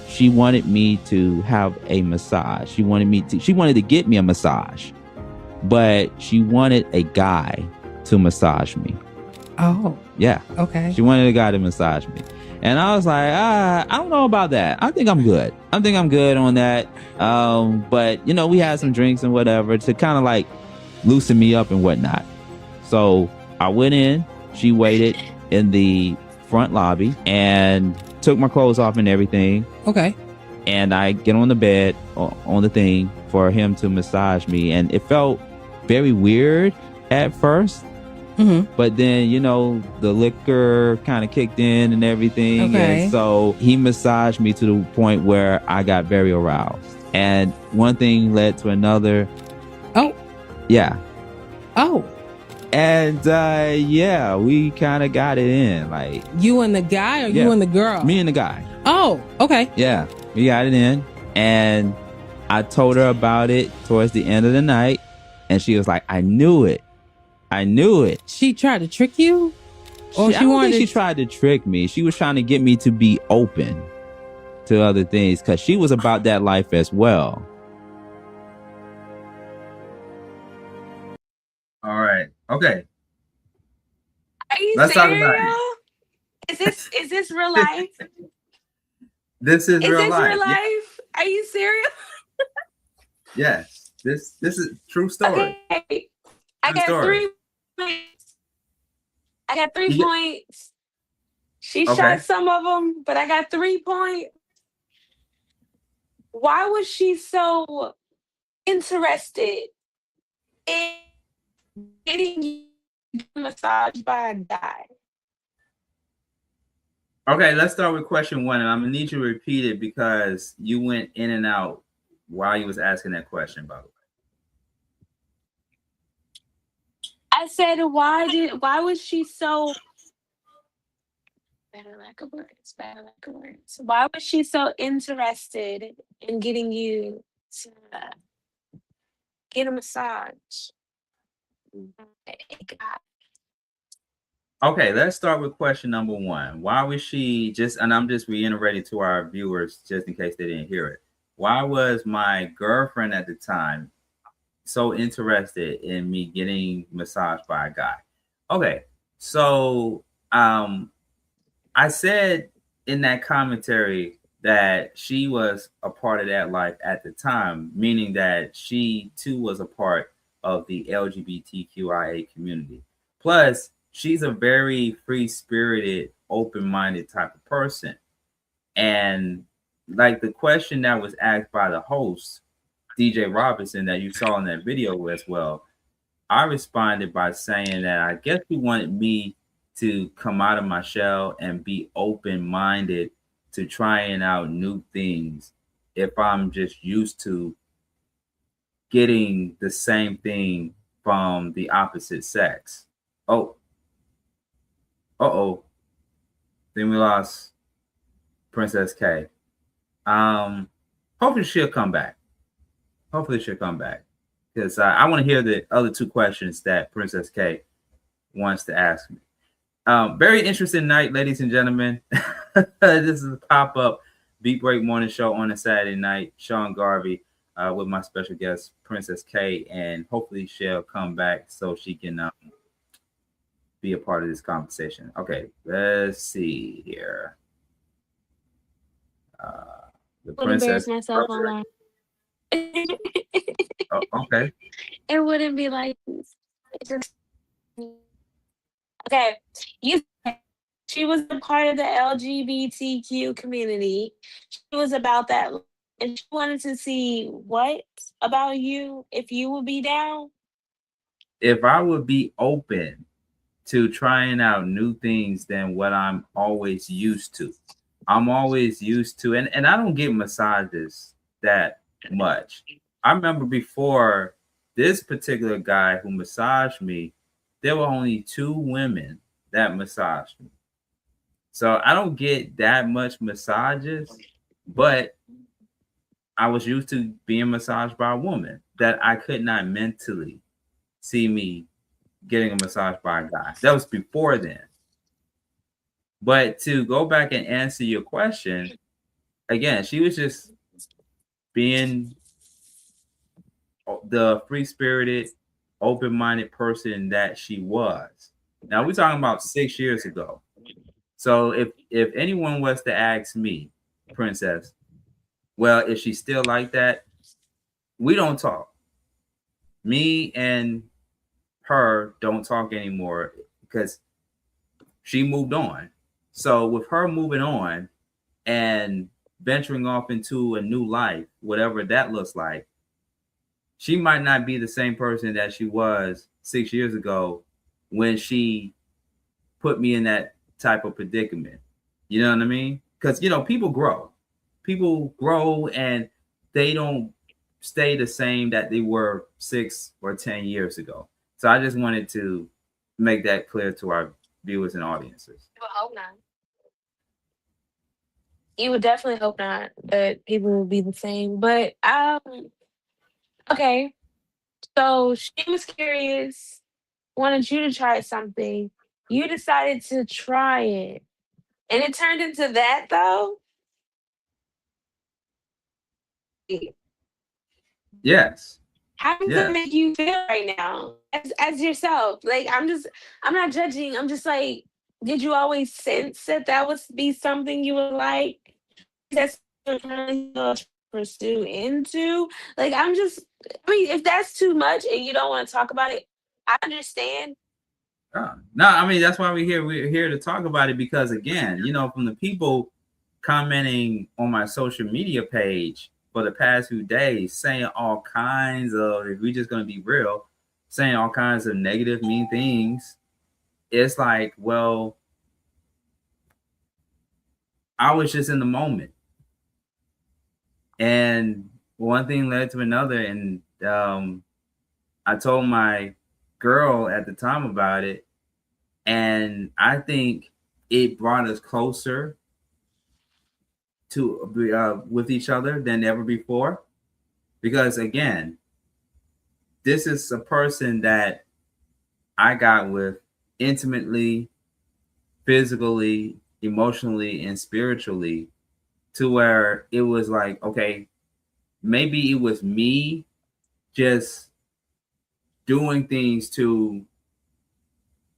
she wanted me to have a massage. She wanted to get me a massage, but she wanted a guy to massage me. Oh, yeah. Okay. She wanted a guy to massage me. And I was like, I don't know about that. I think I'm good. I think I'm good on that. But, you know, we had some drinks and whatever to kind of like loosen me up and whatnot. So I went in. She waited in the front lobby and took my clothes off and everything. Okay. And I get on the bed, on the thing, for him to massage me. And it felt very weird at first. Mm-hmm. But then, you know, the liquor kind of kicked in and everything. Okay. And so he massaged me to the point where I got very aroused. And one thing led to another. Oh. Yeah. Oh. And yeah, we kind of got it in. Like, you and the guy, or you and the girl? Me and the guy. Oh, okay. Yeah, we got it in. And I told her about it towards the end of the night. And she was like, I knew it. I knew it. She tried to trick you? Or I don't think she tried to trick me. She was trying to get me to be open to other things because she was about that life as well. All right. Okay. Are you Let's serious? talk about it. Is this real life? This is real this life. real life? Are you serious? Yes. This is true story. Okay. I got story. 3 points. I got 3 You get- points. She Okay. shot some of them, but I got 3 points. Why was she so interested in getting massaged by a guy? Okay, let's start with question 1, and I'm gonna need you to repeat it because you went in and out while you was asking that question, by the way. I said, why was she so better lack of words, better lack of words. Why was she so interested in getting you to get a massage? Okay, let's start with question number 1. Why was she and I'm just reiterating to our viewers just in case they didn't hear it. Why was my girlfriend at the time so interested in me getting massaged by a guy? Okay, so I said in that commentary that she was a part of that life at the time, meaning that she too was a part of the LGBTQIA community. Plus, she's a very free-spirited, open-minded type of person. And like the question that was asked by the host, DJ Robinson, that you saw in that video as well, I responded by saying that I guess he wanted me to come out of my shell and be open-minded to trying out new things if I'm just used to getting the same thing from the opposite sex. Oh. Uh-oh. Then we lost Princess K. Hopefully she'll come back. Because I want to hear the other 2 questions that Princess K wants to ask me. Very interesting night, ladies and gentlemen. This is a pop-up Beat Break Morning Show on a Saturday night. Sean Garvey with my special guest, Princess K, and hopefully she'll come back so she can be a part of this conversation. Okay, let's see here. The Princess. Myself online. Oh, okay. It wouldn't be like this. Okay, she was a part of the LGBTQ community. She was about that, and she wanted to see what about you if you would be down. If I would be open to trying out new things than what I'm always used to. I'm always used to, and I don't get massages that much. I remember before this particular guy who massaged me, there were only 2 women that massaged me. So I don't get that much massages, but I was used to being massaged by a woman that I could not mentally see me getting a massage by a guy. That was before then. But to go back and answer your question, again, she was just being the free-spirited, open-minded person that she was. Now we're talking about 6 years ago. So if anyone was to ask me, Princess, well, is she still like that? We don't talk. Me and her don't talk anymore because she moved on. So with her moving on and venturing off into a new life, whatever that looks like, she might not be the same person that she was 6 years ago when she put me in that type of predicament. You know what I mean? Because, people grow and they don't stay the same that they were 6 or 10 years ago. So I just wanted to make that clear to our viewers and audiences. I hope not. You would definitely hope not that people will be the same. But okay. So she was curious, wanted you to try something. You decided to try it. And it turned into that though? Yes. How does it make you feel right now as yourself? Like I'm not judging. I'm just like, did you always sense that would be something you would like? That's what you're trying to pursue into? Like, I mean, if that's too much and you don't want to talk about it, I understand. No, I mean, that's why we're here to talk about it, because again, from the people commenting on my social media page for the past few days, saying all kinds of, if we're just going to be real, saying all kinds of negative, mean things. It's like, well, I was just in the moment. And one thing led to another. And I told my girl at the time about it. And I think it brought us closer to with each other than ever before. Because again, this is a person that I got with intimately, physically, emotionally, and spiritually, to where it was like, okay, maybe it was me just doing things to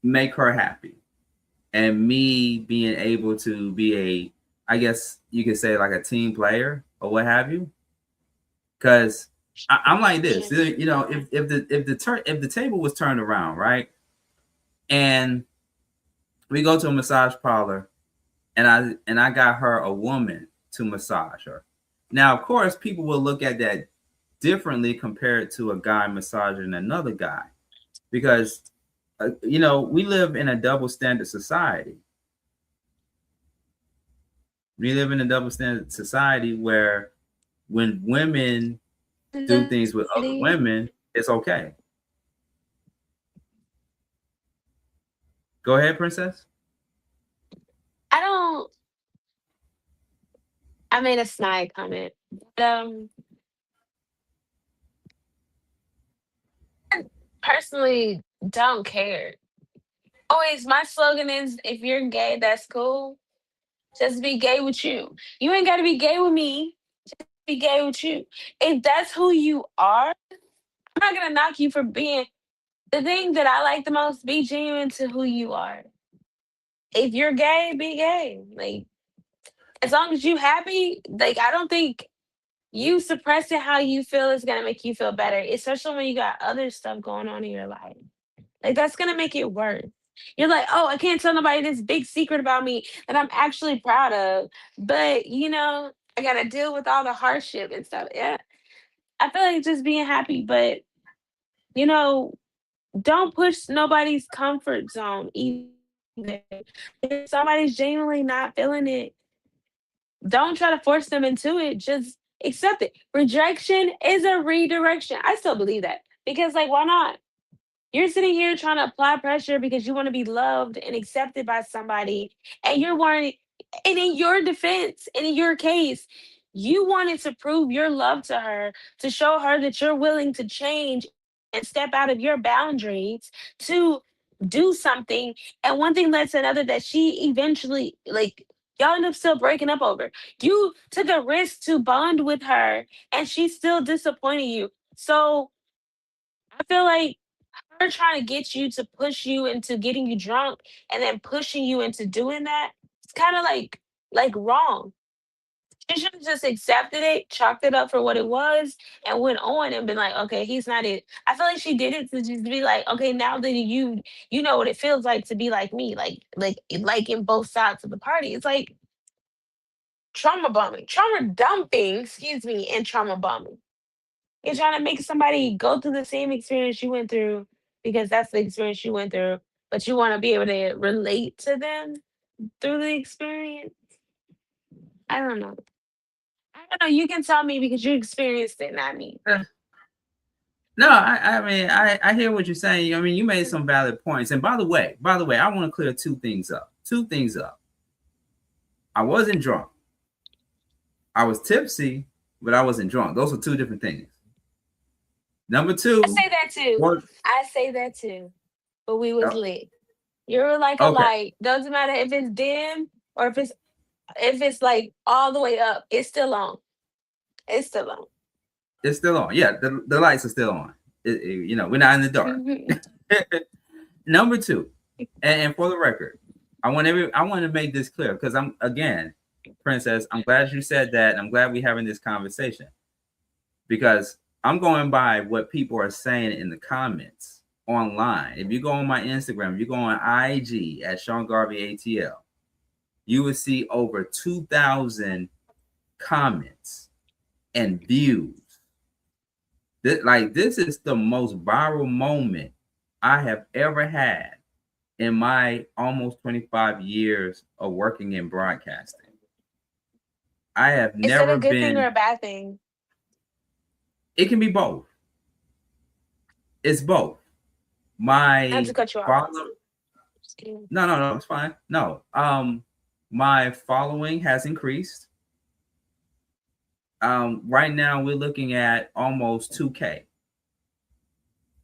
make her happy, and me being able to be I guess you could say, like a team player or what have you. Because I'm like this, if the table was turned around, right, and we go to a massage parlor, and I got her a woman to massage her. Now, of course, people will look at that differently compared to a guy massaging another guy, because we live in a double standard society. We live in a double standard society where when women do things with other women, it's okay. Go ahead, Princess. I made a snide comment. I personally don't care. Always, my slogan is, if you're gay, that's cool. Just be gay with you. You ain't got to be gay with me. Just be gay with you. If that's who you are, I'm not going to knock you for being the thing that I like the most. Be genuine to who you are. If you're gay, be gay. Like, as long as you happy, like, I don't think you suppressing how you feel is going to make you feel better, especially when you got other stuff going on in your life. Like, that's going to make it worse. You're like, oh, I can't tell nobody this big secret about me that I'm actually proud of. But, I got to deal with all the hardship and stuff. Yeah. I feel like just being happy, but, don't push nobody's comfort zone either. If somebody's genuinely not feeling it, don't try to force them into it. Just accept it. Rejection is a redirection. I still believe that, because, like, why not? You're sitting here trying to apply pressure because you want to be loved and accepted by somebody, and you're wanting, and in your defense, and in your case, you wanted to prove your love to her, to show her that you're willing to change and step out of your boundaries to do something. And one thing led to another, that she eventually, like, y'all end up still breaking up over. You took a risk to bond with her, and she still disappointed you. So I feel like her trying to get you to push you into getting you drunk and then pushing you into doing that, it's kind of like wrong. She should have just accepted it, chalked it up for what it was, and went on and been like, okay, he's not it. I feel like she did it to just be like, okay, now that you know what it feels like to be like me, like in both sides of the party. It's like trauma dumping, excuse me, and trauma bombing. You're trying to make somebody go through the same experience you went through because that's the experience you went through, but you want to be able to relate to them through the experience. I don't know. You can tell me because you experienced it, not me. No, I mean, I hear what you're saying. I mean, you made some valid points. And by the way, I want to clear two things up. I wasn't drunk. I was tipsy, but I wasn't drunk. Those are two different things. Number two. I say that too. But we was lit. You're like a light. Doesn't matter if it's dim or if it's like all the way up. It's still on. It's still on. Yeah, the lights are still on. We're not in the dark. Mm-hmm. Number two, and for the record, I want to make this clear because Princess, I'm glad you said that. And I'm glad we're having this conversation because I'm going by what people are saying in the comments online. If you go on my Instagram, you go on IG at Sean Garvey ATL, you will see over 2,000 comments and views. This is the most viral moment I have ever had in my almost 25 years of working in broadcasting. I have never been. Is it a good thing or a bad thing? It can be both. It's both. My Not to cut you off. No, it's fine. No, my following has increased. Right now we're looking at almost 2K.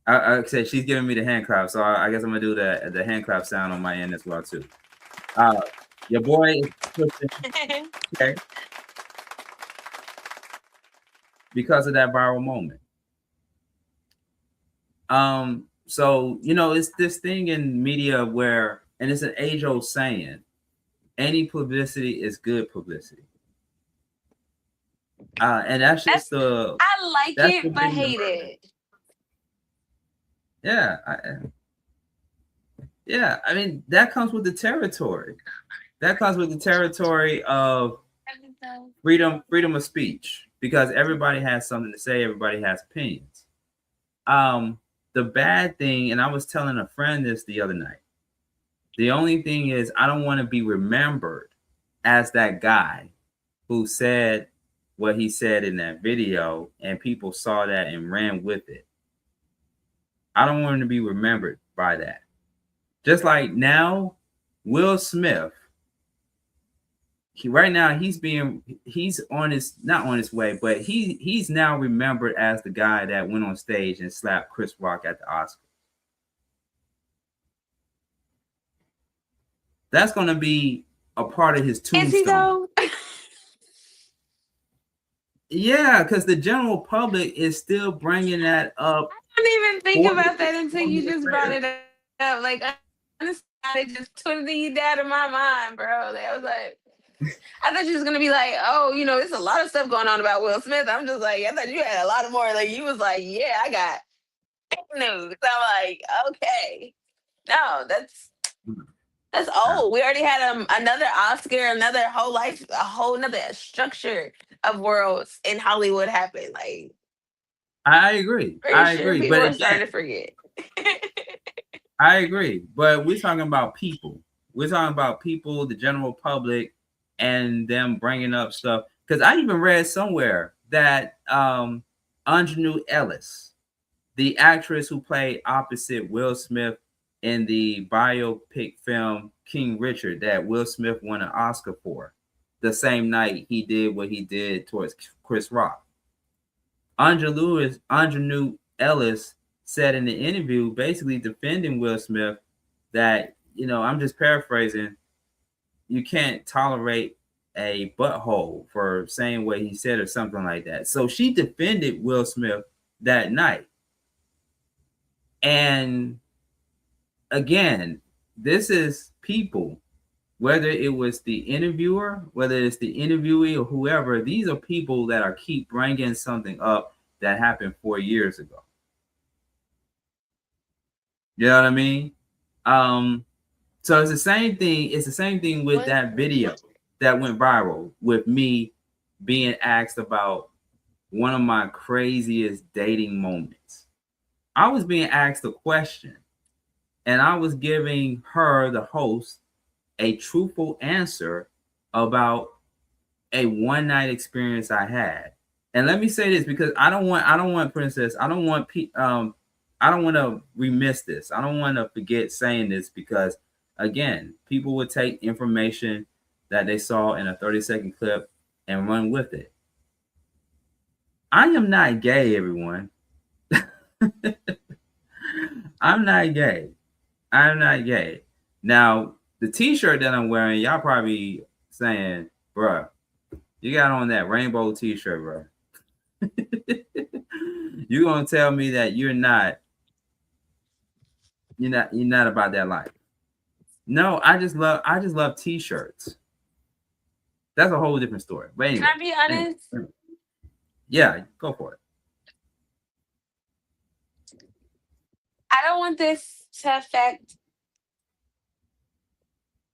I said she's giving me the hand clap, so I guess I'm gonna do the hand clap sound on my end as well too. Your boy is pushing, okay, because of that viral moment. So it's this thing in media where, and it's an age-old saying, any publicity is good publicity. And that's just I like it, but hate it. Yeah, I mean that comes with the territory. That comes with the territory of freedom of speech, because everybody has something to say. Everybody has opinions. The bad thing, and I was telling a friend this the other night. The only thing is, I don't want to be remembered as that guy who said what he said in that video, and people saw that and ran with it. I don't want him to be remembered by that. Just like now, Will Smith, he's on his, not on his way, but he's now remembered as the guy that went on stage and slapped Chris Rock at the Oscars. That's going to be a part of his tombstone. Is he though? Yeah, because the general public is still bringing that up. I didn't even think about that until you just brought it up. Like, honestly, it just twisted you down in my mind, bro. I was like, I thought you was gonna be like, oh, there's a lot of stuff going on about Will Smith. I'm just like, I thought you had a lot of more. Like, you was like, yeah, I got fake news. I'm like, okay, no, that's old. We already had another Oscar, another whole life, a whole another structure of worlds in Hollywood happen. Like, I agree. I agree. But I'm starting to forget. I agree. But we're talking about people. We're talking about people, the general public, and them bringing up stuff. Because I even read somewhere that Aunjanue Ellis, the actress who played opposite Will Smith in the biopic film King Richard, that Will Smith won an Oscar for, the same night he did what he did towards Chris Rock. Aunjanue Ellis said in the interview, basically defending Will Smith, that, I'm just paraphrasing, you can't tolerate a butthole for saying what he said or something like that. So she defended Will Smith that night. And again, this is people, whether it was the interviewer, whether it's the interviewee or whoever, these are people that keep bringing something up that happened 4 years ago. You know what I mean? So it's the same thing. It's the same thing with that video that went viral with me being asked about one of my craziest dating moments. I was being asked a question, and I was giving her, the host, a truthful answer about a one-night experience I had. And let me say this, because I don't want Princess, I don't want to remiss this. I don't want to forget saying this, because again, people would take information that they saw in a 30-second clip and run with it. I am not gay, everyone. I'm not gay. I'm not gay. Now, the t-shirt that I'm wearing, y'all probably saying, bruh, you got on that rainbow t-shirt, bruh. You're gonna tell me that you're not about that life. No, I just love t-shirts. That's a whole different story. But anyway. Can I be honest? Yeah, go for it. I don't want this to affect.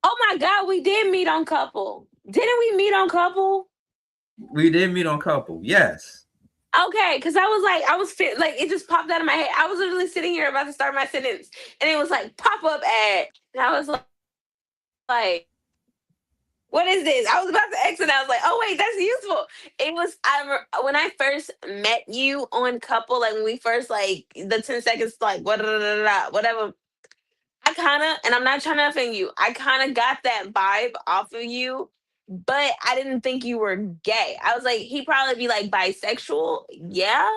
Oh my God, we did meet on Couple. Didn't we meet on Couple? We did meet on Couple, yes. Okay, because I was like, it just popped out of my head. I was literally sitting here about to start my sentence, and it was like pop-up ad, and I was like, what is this? I was about to exit, and I was like, oh wait, that's useful. It was when I first met you on Couple, like when we first like the 10 seconds, like whatever. I kind of, and I'm not trying to offend you, I kind of got that vibe off of you, but I didn't think you were gay. I was like, he'd probably be like bisexual, yeah,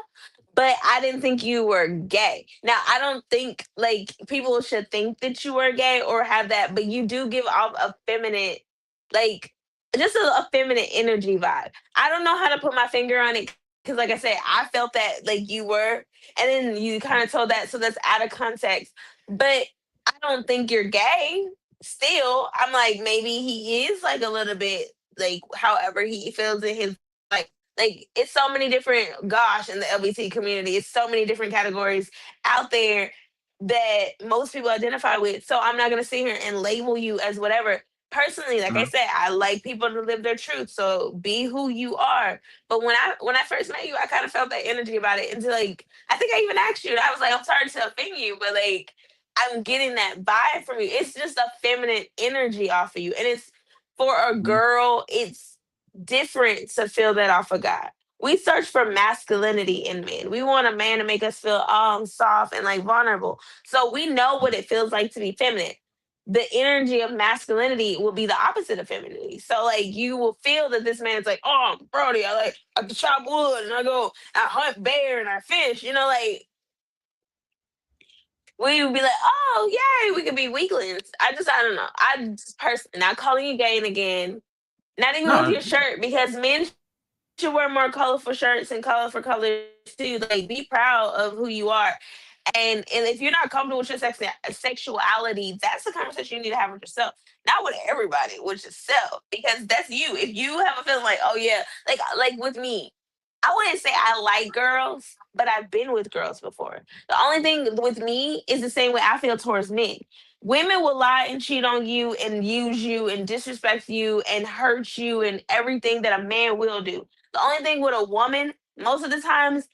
but I didn't think you were gay. Now, I don't think like people should think that you are gay or have that, but you do give off a feminine, like just a feminine energy vibe. I don't know how to put my finger on it because, like I said, I felt that like you were, and then you kind of told that, so that's out of context. But I don't think you're gay. Still, I'm like maybe he is like a little bit like however he feels in his like it's so many different gosh in the LBT community. It's so many different categories out there that most people identify with. So I'm not gonna sit here and label you as whatever. Personally, like I said, I like people to live their truth. So be who you are. But when I first met you, I kind of felt that energy about it until like I think I even asked you, and I was like, I'm sorry to offend you, but like I'm getting that vibe from you. It's just a feminine energy off of you. And it's for a girl, it's different to feel that off a guy. We search for masculinity in men. We want a man to make us feel soft and like vulnerable. So we know what it feels like to be feminine. The energy of masculinity will be the opposite of femininity. So like you will feel that this man is like, oh Brody, I can chop wood and I hunt bear and I fish, like we would be like, oh yay, we could be weaklings. I don't know. I just personally not calling you gay and again, not even with your shirt, because men should wear more colorful shirts and colorful colors too. Like be proud of who you are. And if you're not comfortable with your sexuality, that's the conversation you need to have with yourself, not with everybody, with yourself, because that's you. If you have a feeling like, oh yeah, like with me, I wouldn't say I like girls, but I've been with girls before. The only thing with me is the same way I feel towards men. Women will lie and cheat on you and use you and disrespect you and hurt you and everything that a man will do. The only thing with a woman, most of the times,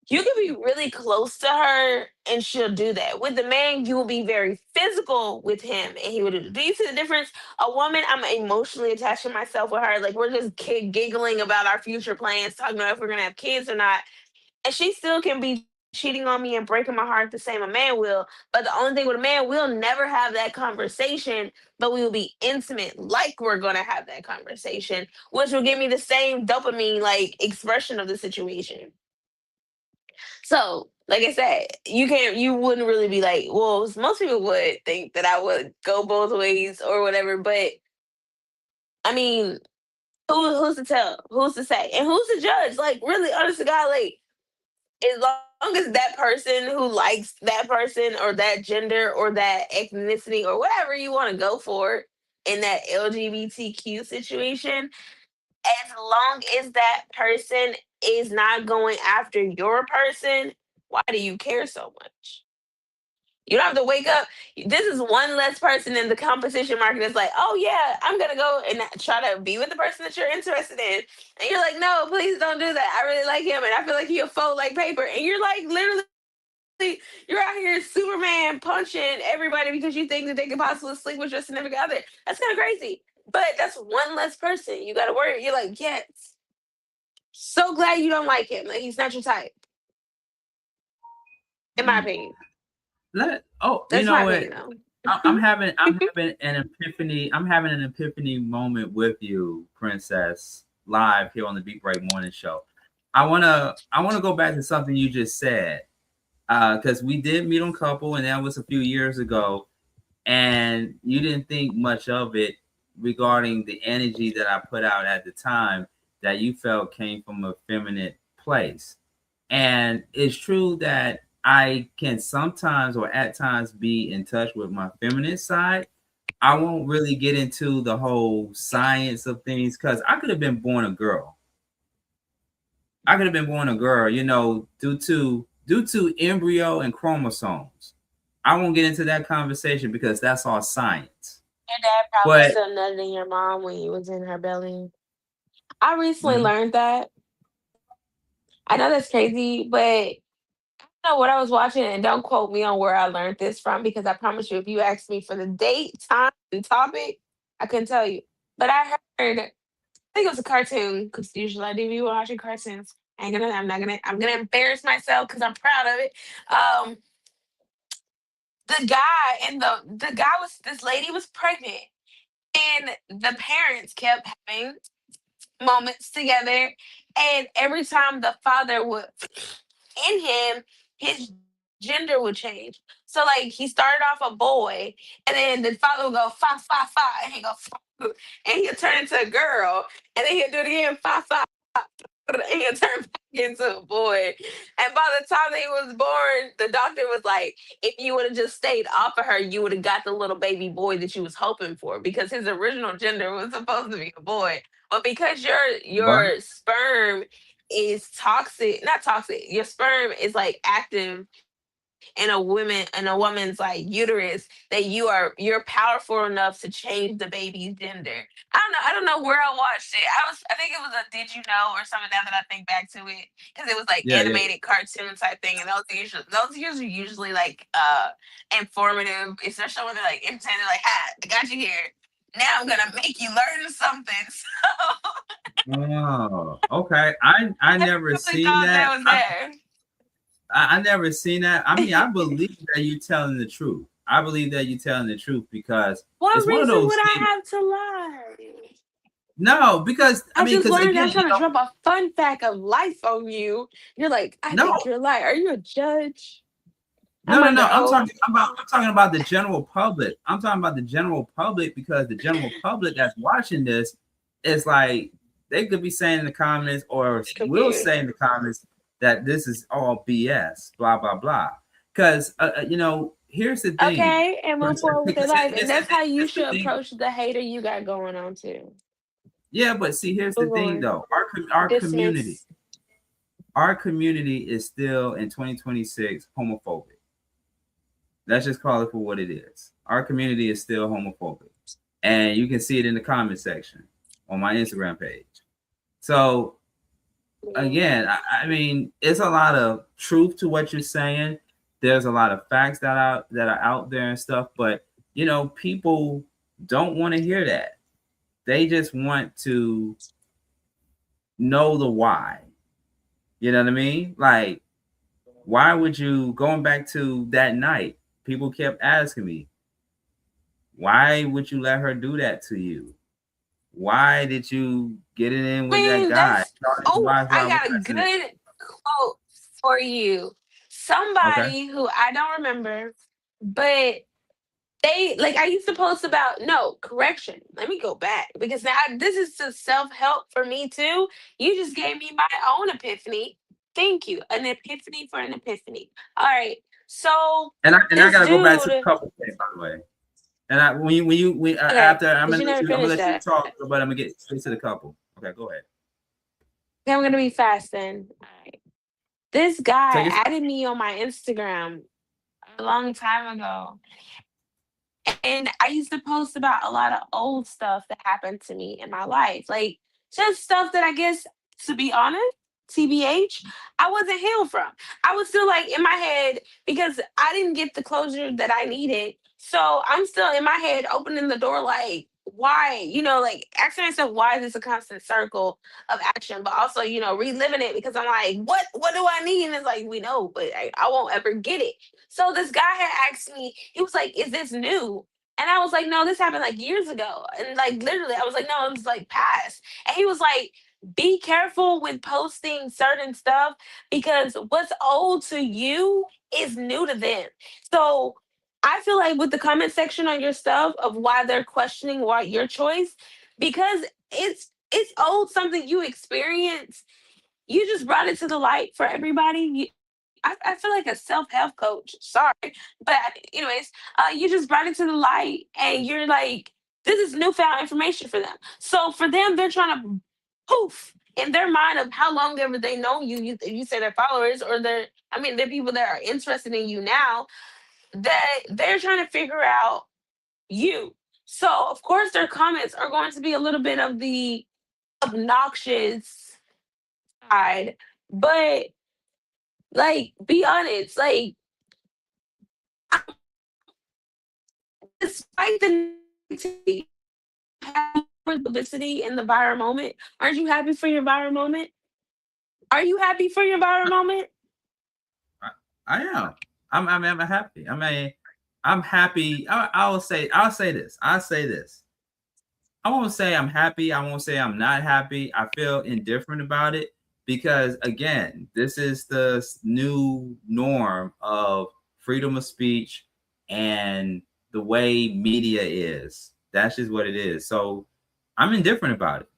you can be really close to her and she'll do that. With the man, you will be very physical with him and he will do. Do you see the difference? A woman, I'm emotionally attached to myself with her. Like we're just giggling about our future plans, talking about if we're gonna have kids or not. And she still can be cheating on me and breaking my heart the same a man will. But the only thing with a man, we'll never have that conversation, but we will be intimate like we're gonna have that conversation, which will give me the same dopamine like expression of the situation. So, like I said, you wouldn't really be like, well, most people would think that I would go both ways or whatever, but I mean, who's to tell? Who's to say? And who's to judge? Like, really, honest to God, like, as long as that person who likes that person or that gender or that ethnicity or whatever you want to go for in that LGBTQ situation, as long as that person is not going after your person, why do you care so much? You don't have to wake up. This is one less person in the competition market that's like, oh yeah, I'm gonna go and try to be with the person that you're interested in. And you're like, no, please don't do that. I really like him and I feel like he'll fold like paper. And you're like literally you're out here Superman punching everybody because you think that they could possibly sleep with your significant other. That's kind of crazy. But that's one less person you got to worry. You're like, yes. So glad you don't like him. Like he's not your type. In my opinion. That's you know what? I'm having an epiphany. I'm having an epiphany moment with you, Princess, live here on the Beat Break Morning Show. I wanna go back to something you just said. Because we did meet on Couple, and that was a few years ago, and you didn't think much of it regarding the energy that I put out at the time that you felt came from a feminine place. And it's true that I can sometimes or at times be in touch with my feminine side, I won't really get into the whole science of things because I could have been born a girl. I could have been born a girl, you know, due to embryo and chromosomes. I won't get into that conversation because that's all science. Your dad probably But still nutting your mom when you was in her belly. I recently Mhm. learned that. I know that's crazy, but I don't know what I was watching, and don't quote me on where I learned this from because I promise you, if you asked me for the date, time, and topic, I couldn't tell you. But I heard, I think it was a cartoon because usually I do be watching cartoons. I'm gonna embarrass myself because I'm proud of it. The guy and the guy was this lady was pregnant, and the parents kept having moments together, and every time the father would in him, his gender would change. So like he started off a boy, and then the father would go fa fa fa, and he go fa, and he'll turn into a girl, and then he'll do it again fa fa, and he'll turn back into a boy. And by the time he was born, the doctor was like, if you would have just stayed off of her, you would have got the little baby boy that you was hoping for because his original gender was supposed to be a boy. But because what? your sperm is toxic, not toxic, your sperm is like active in a woman's like uterus that you're powerful enough to change the baby's gender. I don't know where I watched it. I think it was a Did You Know or something now that I think back to it. Because it was like Yeah, yeah. animated cartoon type thing. And those are usually like informative, especially when they're like entertaining, like, ha, I got you here. Now I'm gonna make you learn something. So Oh, okay. I I never really seen thought that. that was there. I never seen that. I mean, I believe that you're telling the truth. I believe that you're telling the truth because What it's one of reason those would I things. have to lie? No, because I I mean, just because learned again, I'm trying to drop a fun fact of life on you. You're like, I no, think you're lying. Are you a judge? no, I'm no, under no. oath. I'm talking about the general public. I'm talking about the general public because the general public that's watching this is like they could be saying in the comments or will Confused. say in the comments that this is all BS, blah blah blah. Because you know, here's the thing. Okay, and move forward with their Because life. And here's the that's thing. how you Here's the should thing. approach the hater you got going on too. Yeah, but see, here's the Move thing on. though. Dismiss. Our community is still in 2026 homophobic. Let's just call it for what it is. Our community is still homophobic. And you can see it in the comment section on my Instagram page. So again, I mean, it's a lot of truth to what you're saying. There's a lot of facts that are out there and stuff, but you know, people don't want to hear that. They just want to know the why. You know what I mean? Like, why would you going back to that night? People kept asking me, why would you let her do that to you? Why did you get it in with that Man, guy? I got a good quote for you. Okay. Somebody who I don't remember, but they like I used to post about no correction. Let me go back because now this is the self-help for me too. You just gave me my own epiphany. Thank you. An epiphany for an epiphany. All right. So And I this gotta go back to the dude, couple thing, by the way. And I when okay, after because you never I'm gonna finished let you that. talk, but I'm gonna get straight to the couple. Okay, go ahead. Okay, I'm gonna be fast then. All right. This guy Take it. added me on my Instagram a long time ago. And I used to post about a lot of old stuff that happened to me in my life. Like just stuff that I guess, to be honest, TBH, I wasn't healed from. I was still like in my head because I didn't get the closure that I needed. So I'm still in my head opening the door like, why? You know, like asking myself, why is this a constant circle of action? But also, you know, reliving it because I'm like, what do I need? And it's like, we know, but I won't ever get it. So this guy had asked me, he was like, is this new? And I was like, no, this happened like years ago. And like literally, I was like, no, it was like past. And he was like, be careful with posting certain stuff because what's old to you is new to them. So I feel like with the comment section on your stuff of why they're questioning why your choice, because it's old, something you experienced, you just brought it to the light for everybody. I feel like a self-help coach. Sorry. But anyways, you just brought it to the light and you're like, this is newfound information for them. So for them, they're trying to poof in their mind of how long ever they know you say they're followers or they're people that are interested in you now, that they're trying to figure out you. So of course their comments are going to be a little bit of the obnoxious side, but like be honest, like despite the negativity, happy for the publicity and the viral moment. Aren't you happy for your viral moment? Are you happy for your viral moment? I am. I'm happy. I mean, I'm happy. I'll say this. I'll say this. I won't say I'm happy. I won't say I'm not happy. I feel indifferent about it because, again, this is the new norm of freedom of speech and the way media is. That's just what it is. So I'm indifferent about it.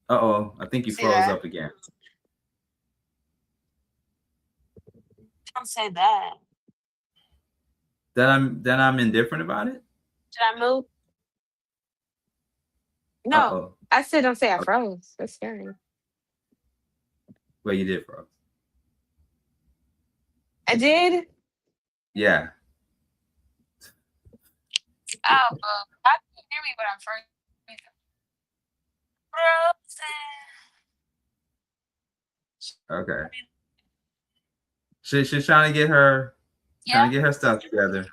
Uh-oh, I think you froze up again. Don't say that. That I'm indifferent about it? Did I move? No. Uh-oh. I said don't say I froze. That's scary. Well, you did froze. I did? Yeah. Oh, well, I can hear me, but I'm frozen. Okay. She's trying to get her stuff together.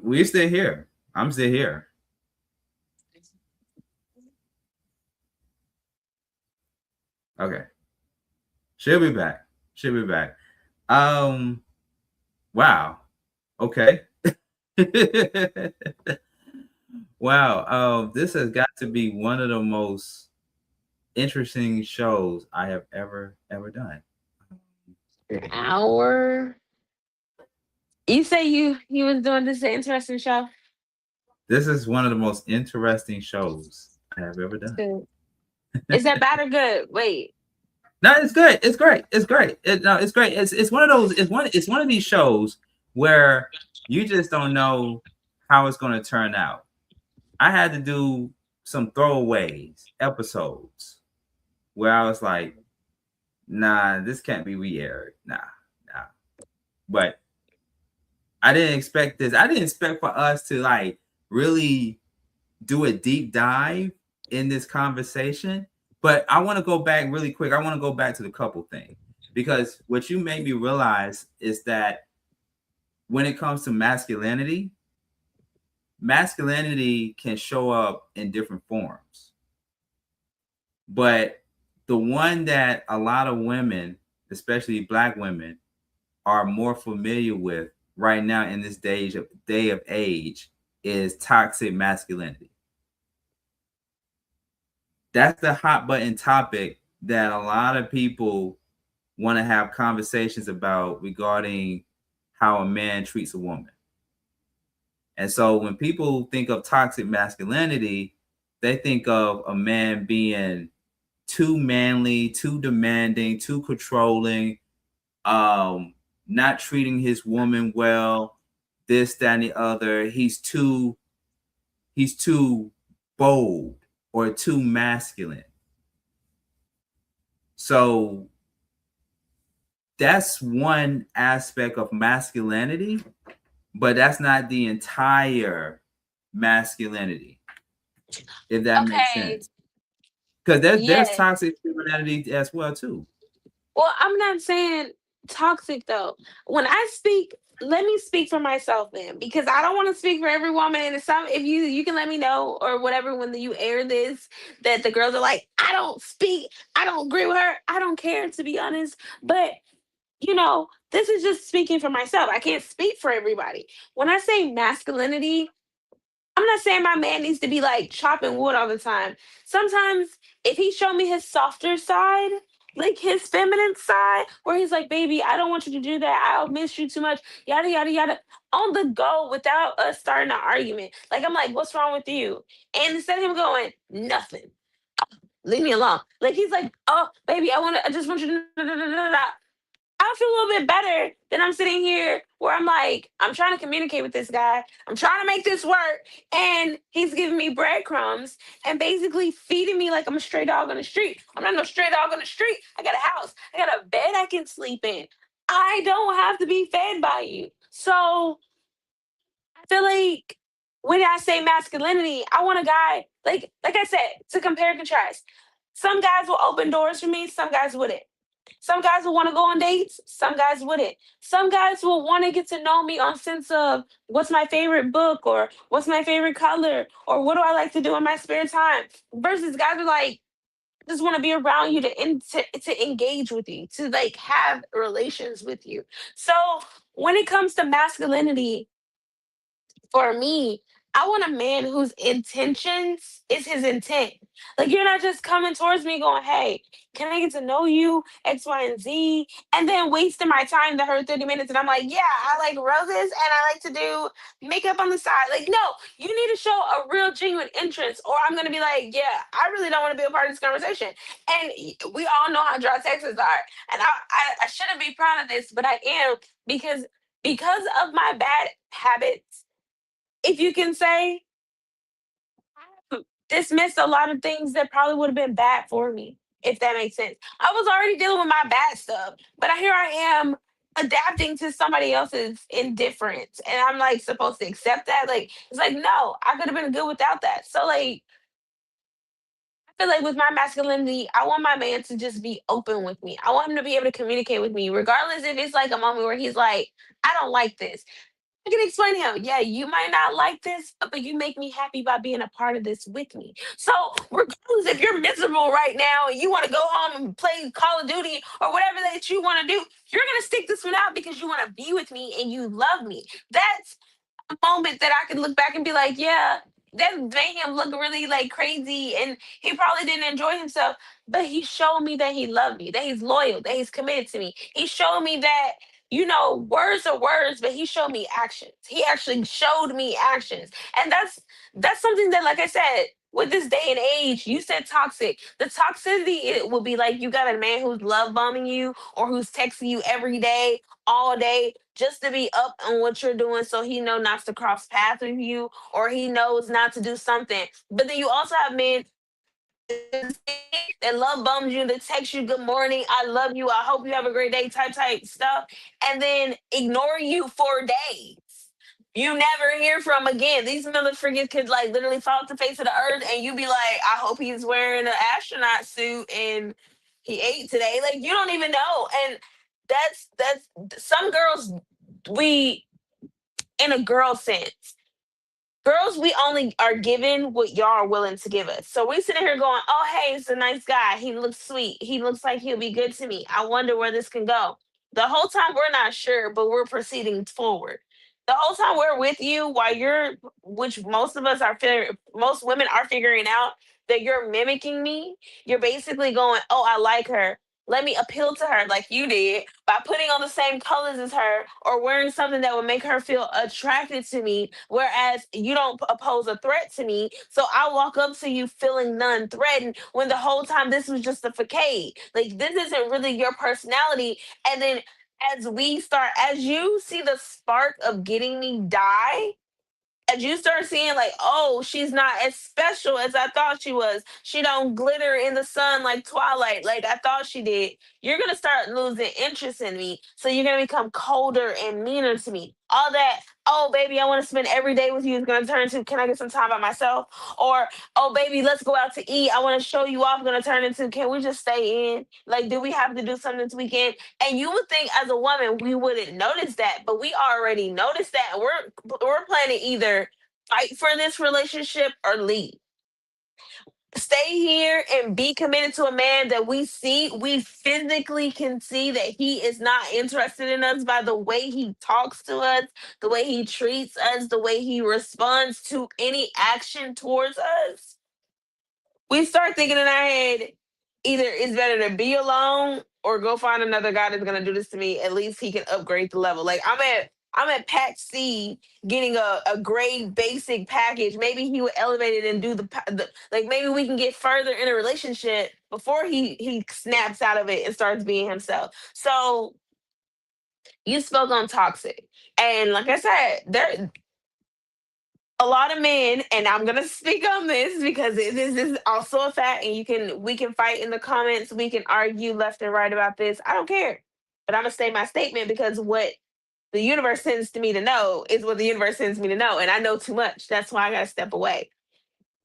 We're still here. I'm still here. Okay. She'll be back. Wow. Okay. Wow. This has got to be one of the most interesting shows I have ever done. An hour. You say you was doing this an interesting show? This is one of the most interesting shows I have ever done. Is that bad or good? Wait. No, it's good. It's great. It's great. It's great. It's one of those. It's one of these shows where you just don't know how it's going to turn out. I had to do some throwaways episodes where I was like, nah, this can't be re-aired. Nah. But I didn't expect this. I didn't expect for us to like really do a deep dive in this conversation. But I want to go back really quick. I want to go back to the couple thing, because what you made me realize is that when it comes to masculinity can show up in different forms. But the one that a lot of women, especially Black women, are more familiar with right now in this day of age is toxic masculinity. That's the hot button topic that a lot of people want to have conversations about regarding how a man treats a woman. And so when people think of toxic masculinity, they think of a man being too manly, too demanding, too controlling, not treating his woman well, this, that, and the other. He's too bold or too masculine. So that's one aspect of masculinity, but that's not the entire masculinity, if that makes sense. Because there's toxic masculinity as well too. Well, I'm not saying toxic though. When I speak, let me speak for myself then, because I don't want to speak for every woman. And if you can let me know or whatever when you air this, that the girls are like, I don't agree with her. I don't care, to be honest. But this is just speaking for myself. I can't speak for everybody. When I say masculinity, I'm not saying my man needs to be like chopping wood all the time. Sometimes if he showed me his softer side, like his feminine side, where he's like, baby, I don't want you to do that. I'll miss you too much. Yada yada yada. On the go without us starting an argument. Like I'm like, what's wrong with you? And instead of him going, nothing. Leave me alone. Like he's like, oh baby, I just want you to da, da, da, da, da. I feel a little bit better than I'm sitting here where I'm like, I'm trying to communicate with this guy. I'm trying to make this work. And he's giving me breadcrumbs and basically feeding me like I'm a stray dog on the street. I'm not no stray dog on the street. I got a house. I got a bed I can sleep in. I don't have to be fed by you. So I feel like when I say masculinity, I want a guy, like I said, to compare and contrast. Some guys will open doors for me, some guys wouldn't. Some guys will want to go on dates. Some guys wouldn't. Some guys will want to get to know me on sense of what's my favorite book or what's my favorite color or what do I like to do in my spare time. Versus guys are like, just want to be around you to engage with you, to like have relations with you. So when it comes to masculinity, for me, I want a man whose intentions is his intent. Like you're not just coming towards me going, "Hey, can I get to know you? X, Y, and Z," and then wasting my time to her 30 minutes, and I'm like, "Yeah, I like roses and I like to do makeup on the side." Like, no, you need to show a real genuine interest, or I'm gonna be like, "Yeah, I really don't want to be a part of this conversation." And we all know how dry Texas are, and I shouldn't be proud of this, but I am because of my bad habits, if you can say, dismissed a lot of things that probably would have been bad for me, if that makes sense. I was already dealing with my bad stuff, but here I am adapting to somebody else's indifference. And I'm like supposed to accept that. Like, it's like, no, I could have been good without that. So, like, I feel like with my masculinity, I want my man to just be open with me. I want him to be able to communicate with me, regardless if it's like a moment where he's like, I don't like this. I can explain to him, yeah, you might not like this, but you make me happy by being a part of this with me. So, regardless if you're miserable right now and you want to go home and play Call of Duty or whatever that you want to do, you're going to stick this one out because you want to be with me and you love me. That's a moment that I could look back and be like, yeah, that made him look really like crazy and he probably didn't enjoy himself, but he showed me that he loved me, that he's loyal, that he's committed to me. He showed me that, words are words, but he showed me actions. He actually showed me actions. And that's something that, like I said, with this day and age, you said toxic. The toxicity, it will be like you got a man who's love bombing you or who's texting you every day, all day, just to be up on what you're doing so he know not to cross paths with you or he knows not to do something. But then you also have men that love bums you, that text you good morning, I love you, I hope you have a great day, type stuff, and then ignore you for days. You never hear from again. These motherfuckers could like literally fall off the face of the earth, and you be like, I hope he's wearing an astronaut suit and he ate today. Like you don't even know, and that's some girls. We, in a girl sense, girls, we only are given what y'all are willing to give us. So we sitting here going, oh, hey, it's a nice guy. He looks sweet. He looks like he'll be good to me. I wonder where this can go. The whole time we're not sure, but we're proceeding forward. The whole time we're with you, which most of us most women are figuring out that you're mimicking me. You're basically going, oh, I like her. Let me appeal to her like you did by putting on the same colors as her or wearing something that would make her feel attracted to me. Whereas you don't pose a threat to me. So I walk up to you feeling none threatened when the whole time this was just a facade. Like this isn't really your personality. And then as you see the spark of getting me die, as you start seeing like, oh, she's not as special as I thought she was. She don't glitter in the sun like Twilight, like I thought she did. You're gonna start losing interest in me. So you're gonna become colder and meaner to me. All that, oh baby, I want to spend every day with you is gonna turn to, can I get some time by myself? Or, oh baby, let's go out to eat. I want to show you off, gonna turn into, can we just stay in? Like, do we have to do something this weekend? And you would think as a woman we wouldn't notice that, but we already noticed that. We're planning either fight for this relationship or leave. Stay here and be committed to a man that we physically can see that he is not interested in us by the way he talks to us, the way he treats us, the way he responds to any action towards us. We start thinking in our head, either it's better to be alone or go find another guy that's gonna do this to me. At least he can upgrade the level. Like I'm at Pack C getting a great basic package. Maybe he would elevate it and do the like maybe we can get further in a relationship before he snaps out of it and starts being himself. So you spoke on toxic. And like I said, there a lot of men, and I'm gonna speak on this because this is also a fact, and we can fight in the comments, we can argue left and right about this. I don't care. But I'm gonna say my statement because what the universe sends to me to know is what the universe sends me to know. And I know too much. That's why I gotta step away.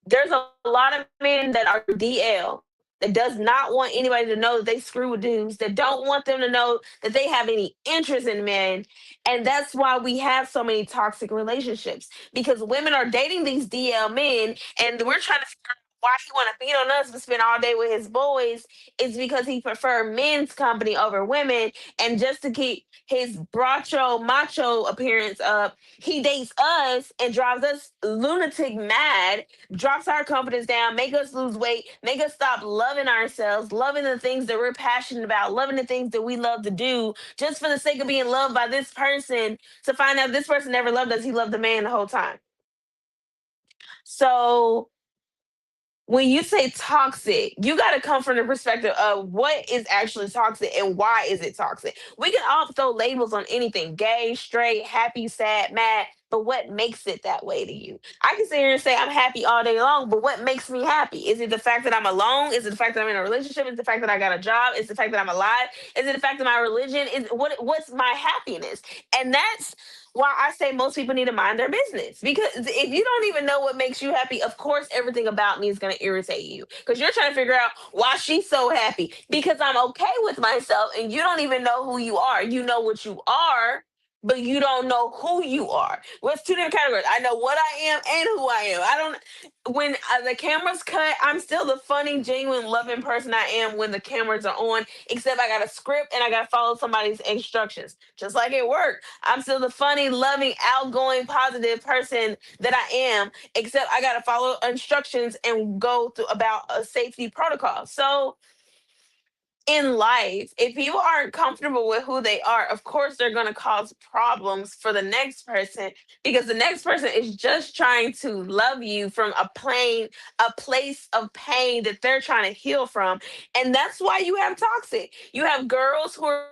There's a lot of men that are DL that does not want anybody to know that they screw with dudes, that don't want them to know that they have any interest in men. And that's why we have so many toxic relationships because women are dating these DL men and we're trying to figure out why he want to beat on us but spend all day with his boys is because he prefer men's company over women. And just to keep his macho appearance up, he dates us and drives us lunatic mad, drops our confidence down, make us lose weight, make us stop loving ourselves, loving the things that we're passionate about, loving the things that we love to do, just for the sake of being loved by this person, to find out this person never loved us. He loved the man the whole time. So when you say toxic, you got to come from the perspective of what is actually toxic and why is it toxic. We can all throw labels on anything: gay, straight, happy, sad, mad. But what makes it that way to you? I can sit here and say I'm happy all day long, but what makes me happy? Is it the fact that I'm alone? Is it the fact that I'm in a relationship? Is it the fact that I got a job? Is it the fact that I'm alive? Is it the fact that my religion is what's my happiness? And that's why I say most people need to mind their business. Because if you don't even know what makes you happy, of course everything about me is going to irritate you. Because you're trying to figure out why she's so happy. Because I'm okay with myself and you don't even know who you are. You know what you are, but you don't know who you are. Well, it's two different categories. I know what I am and who I am. I don't. When the cameras cut, I'm still the funny, genuine, loving person I am when the cameras are on. Except I got a script and I got to follow somebody's instructions. Just like at work, I'm still the funny, loving, outgoing, positive person that I am. Except I got to follow instructions and go through about a safety protocol. So in life, if people aren't comfortable with who they are, of course they're going to cause problems for the next person because the next person is just trying to love you from a place of pain that they're trying to heal from. And that's why you have toxic. You have girls who are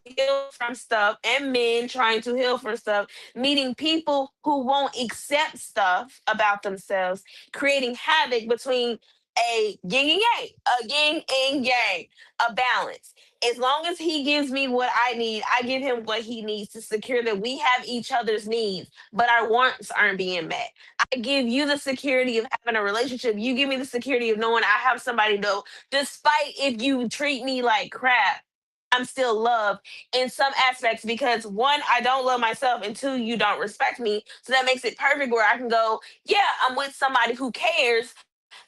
heal from stuff and men trying to heal from stuff, meeting people who won't accept stuff about themselves, creating havoc between a yin and yang, a yin and yang, a balance. As long as he gives me what I need, I give him what he needs to secure that we have each other's needs, but our wants aren't being met. I give you the security of having a relationship. You give me the security of knowing I have somebody though, despite if you treat me like crap. I'm still loved in some aspects because one, I don't love myself, and two, you don't respect me. So that makes it perfect where I can go, yeah, I'm with somebody who cares,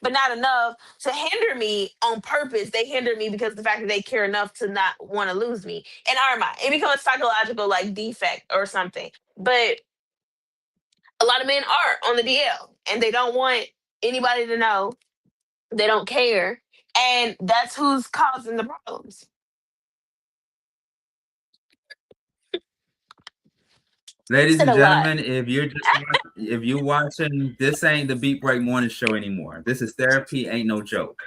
but not enough to hinder me on purpose. They hinder me because of the fact that they care enough to not want to lose me. In our mind, it becomes psychological like defect or something. But a lot of men are on the DL and they don't want anybody to know. They don't care. And that's who's causing the problems. Ladies Said and a lot. gentlemen, if you're watching, this ain't the Beat Break Morning Show anymore. This is therapy, ain't no joke.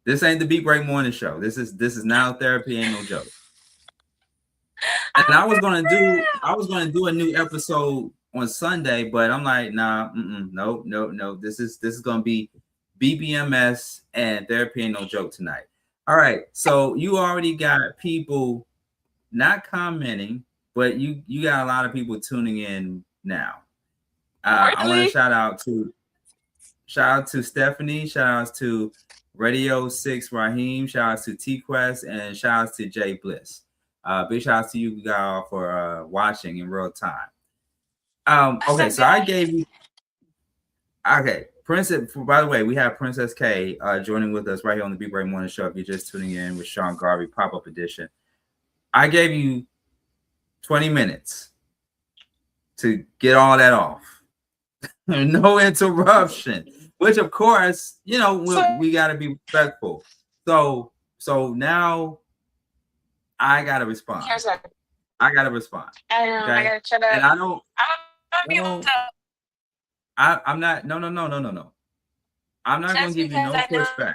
This ain't the Beat Break Morning Show. This is now therapy, ain't no joke. And I was gonna do a new episode on Sunday, but I'm like, nah, no. This is gonna be BBMS and therapy ain't no joke tonight. All right, so you already got people not commenting, but you got a lot of people tuning in now. I want to shout out to Stephanie, shout out to Radio 6 Raheem, shout out to T-Quest, and shout out to Jay Bliss. Big shout out to you guys for watching in real time. Okay, so I gave you Princess. By the way, we have Princess K joining with us right here on the Beat Break Morning Show. If you're just tuning in with Sean Garvey pop-up edition, I gave you 20 minutes to get all that off. No interruption. which of course, you know, we got to be respectful. So now I got to respond. Here's what I got to respond. I know. Okay? I gotta try to. And I don't. I'm I'm not. No. I'm not going to give you no pushback.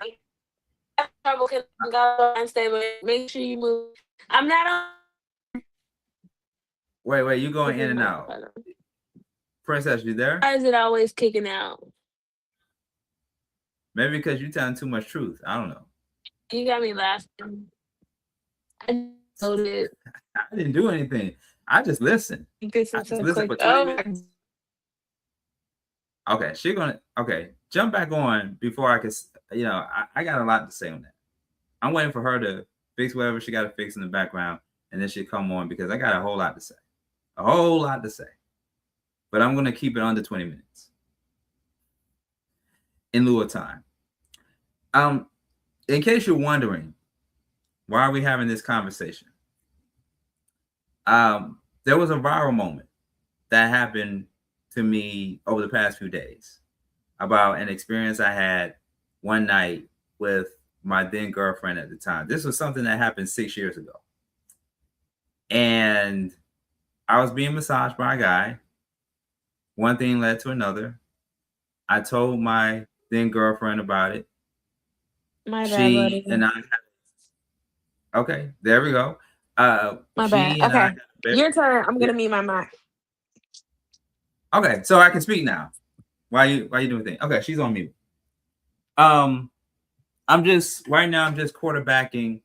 trouble because I'm going unstable. Make sure you move. I'm not on. Wait. You going in and out. Princess, you there? Why is it always kicking out? Maybe because you telling too much truth. I don't know. You got me laughing. I told it. I didn't do anything. I just listened. This I is just so listened quick. for 20 Oh, minutes. Okay, jump back on before I can. You know, I got a lot to say on that. I'm waiting for her to fix whatever she got to fix in the background, and then she'll come on because I got a whole lot to say. But I'm going to keep it under 20 minutes in lieu of time. In case you're wondering, why are we having this conversation? There was a viral moment that happened to me over the past few days about an experience I had one night with my then girlfriend at the time. This was something that happened 6 years ago. And I was being massaged by a guy. One thing led to another. I told my then girlfriend about it. my bad, buddy. Okay, there we go. My bad. Okay, your turn. I'm gonna mute my mic. Okay, so I can speak now. Why you doing things? Okay, she's on mute. I'm just quarterbacking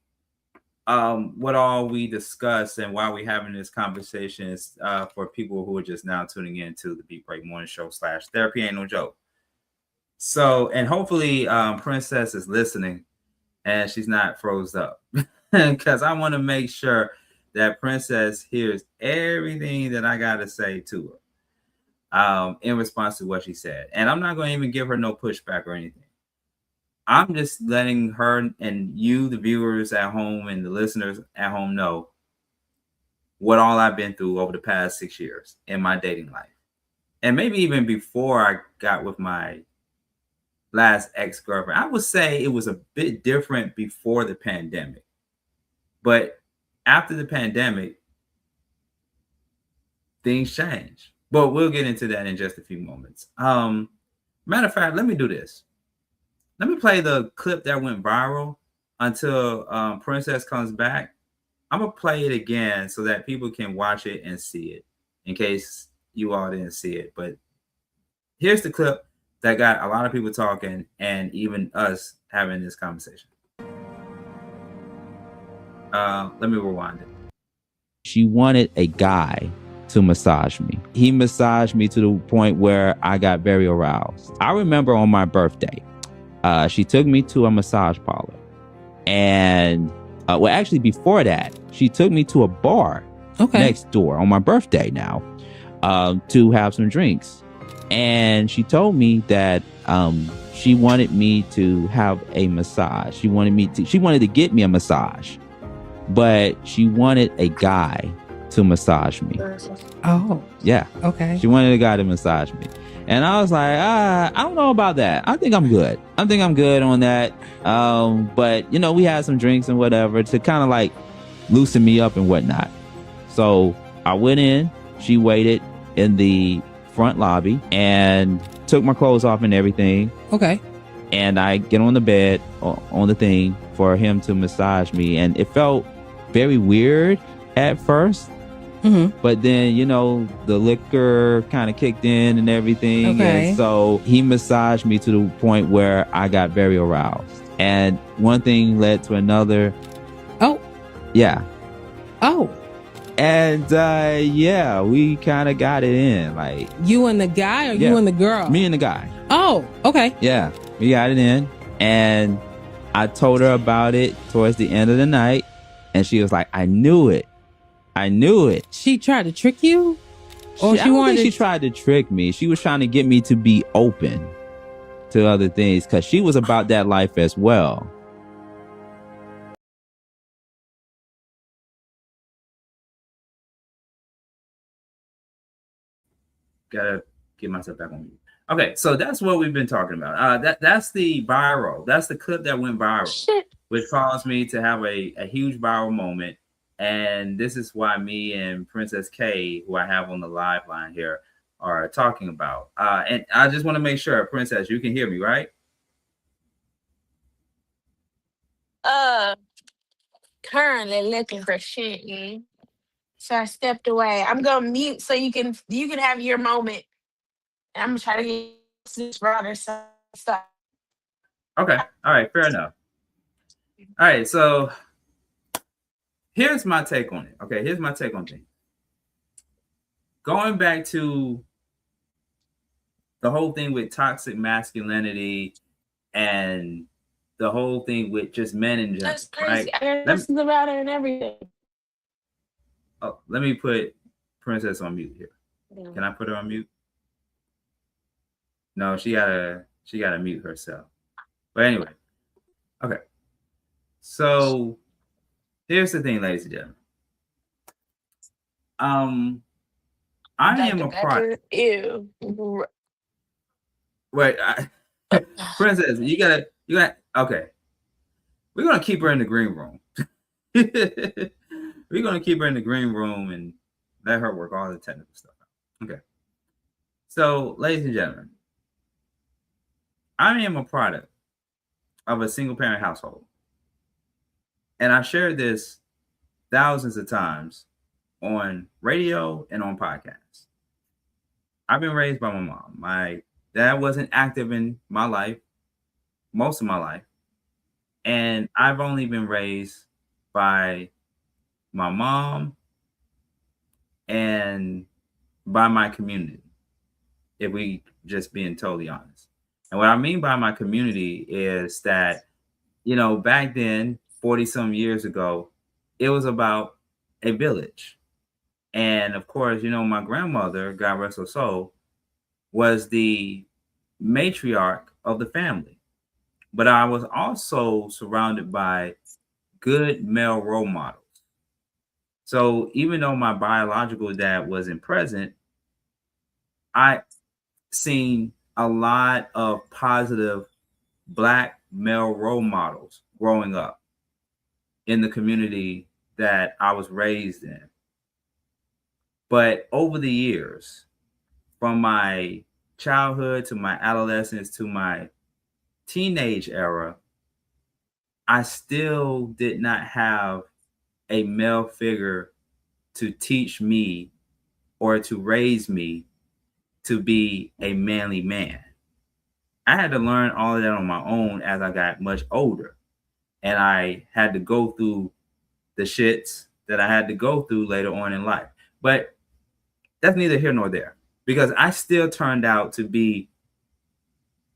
what all we discussed and why we having this conversation is for people who are just now tuning in to the Beat Break Morning Show / Therapy Ain't No Joke. So, and hopefully Princess is listening and she's not froze up because I want to make sure that Princess hears everything that I got to say to her in response to what she said. And I'm not going to even give her no pushback or anything. I'm just letting her and you, the viewers at home and the listeners at home, know what all I've been through over the past 6 years in my dating life. And maybe even before I got with my last ex-girlfriend. I would say it was a bit different before the pandemic. But after the pandemic, things change. But we'll get into that in just a few moments. Matter of fact, let me do this. Let me play the clip that went viral until Princess comes back. I'm going to play it again so that people can watch it and see it in case you all didn't see it. But here's the clip that got a lot of people talking and even us having this conversation. Let me rewind it. She wanted a guy to massage me. He massaged me to the point where I got very aroused. I remember on my birthday, she took me to a massage parlor. And well, actually before that, she took me to a bar next door on my birthday now to have some drinks. And she told me that she wanted me to have a massage. She wanted to get me a massage, but she wanted a guy to massage me. Oh, yeah. Okay. She wanted a guy to massage me. And I was like, I don't know about that. I think I'm good. I think I'm good on that. But, you know, we had some drinks and whatever to kind of like loosen me up and whatnot. So I went in. She waited in the front lobby and took my clothes off and everything. Okay. And I get on the bed, on the thing for him to massage me. And it felt very weird at first. Mm-hmm. But then, you know, the liquor kind of kicked in and everything. Okay. And so he massaged me to the point where I got very aroused. And one thing led to another. Oh. Yeah. Oh. And yeah, we kind of got it in. Like, you and the guy or you and the girl? Me and the guy. Oh, okay. Yeah, we got it in. And I told her about it towards the end of the night. And she was like, I knew it. I knew it. She tried to trick you? Or I don't think she tried to trick me. She was trying to get me to be open to other things because she was about that life as well. Gotta get myself back on mute. Okay, so that's what we've been talking about. That's the viral. That's the clip that went viral, which caused me to have a huge viral moment. And this is why me and Princess K, who I have on the live line here, are talking about. And I just want to make sure, Princess, you can hear me, right? Currently looking for shit. So I stepped away. I'm gonna mute so you can have your moment. And I'm gonna try to get this router stuff. Okay. All right. Fair enough. All right. So here's my take on it. Okay. Here's my take on things. Going back to the whole thing with toxic masculinity and the whole thing with just men in general. That's crazy. Right? This is the router and everything. Oh, let me put Princess on mute here. Yeah. Can I put her on mute? No, she gotta mute herself. But anyway, okay. So here's the thing, ladies and gentlemen. I am a product. Ew. Wait, Princess, you gotta. Okay, we're gonna keep her in the green room. We're gonna keep her in the green room and let her work all the technical stuff out. Okay. So, ladies and gentlemen, I am a product of a single parent household. And I shared this thousands of times on radio and on podcasts. I've been raised by my mom. My dad wasn't active in my life, most of my life. And I've only been raised by my mom and by my community, if we just being totally honest. And what I mean by my community is that, back then, 40 some years ago, it was about a village. And of course, my grandmother, God rest her soul, was the matriarch of the family. But I was also surrounded by good male role models. So even though my biological dad wasn't present, I seen a lot of positive Black male role models growing up in the community that I was raised in. But over the years, from my childhood to my adolescence to my teenage era, I still did not have a male figure to teach me or to raise me to be a manly man. I had to learn all of that on my own as I got much older. And I had to go through the shits that I had to go through later on in life. But that's neither here nor there, because I still turned out to be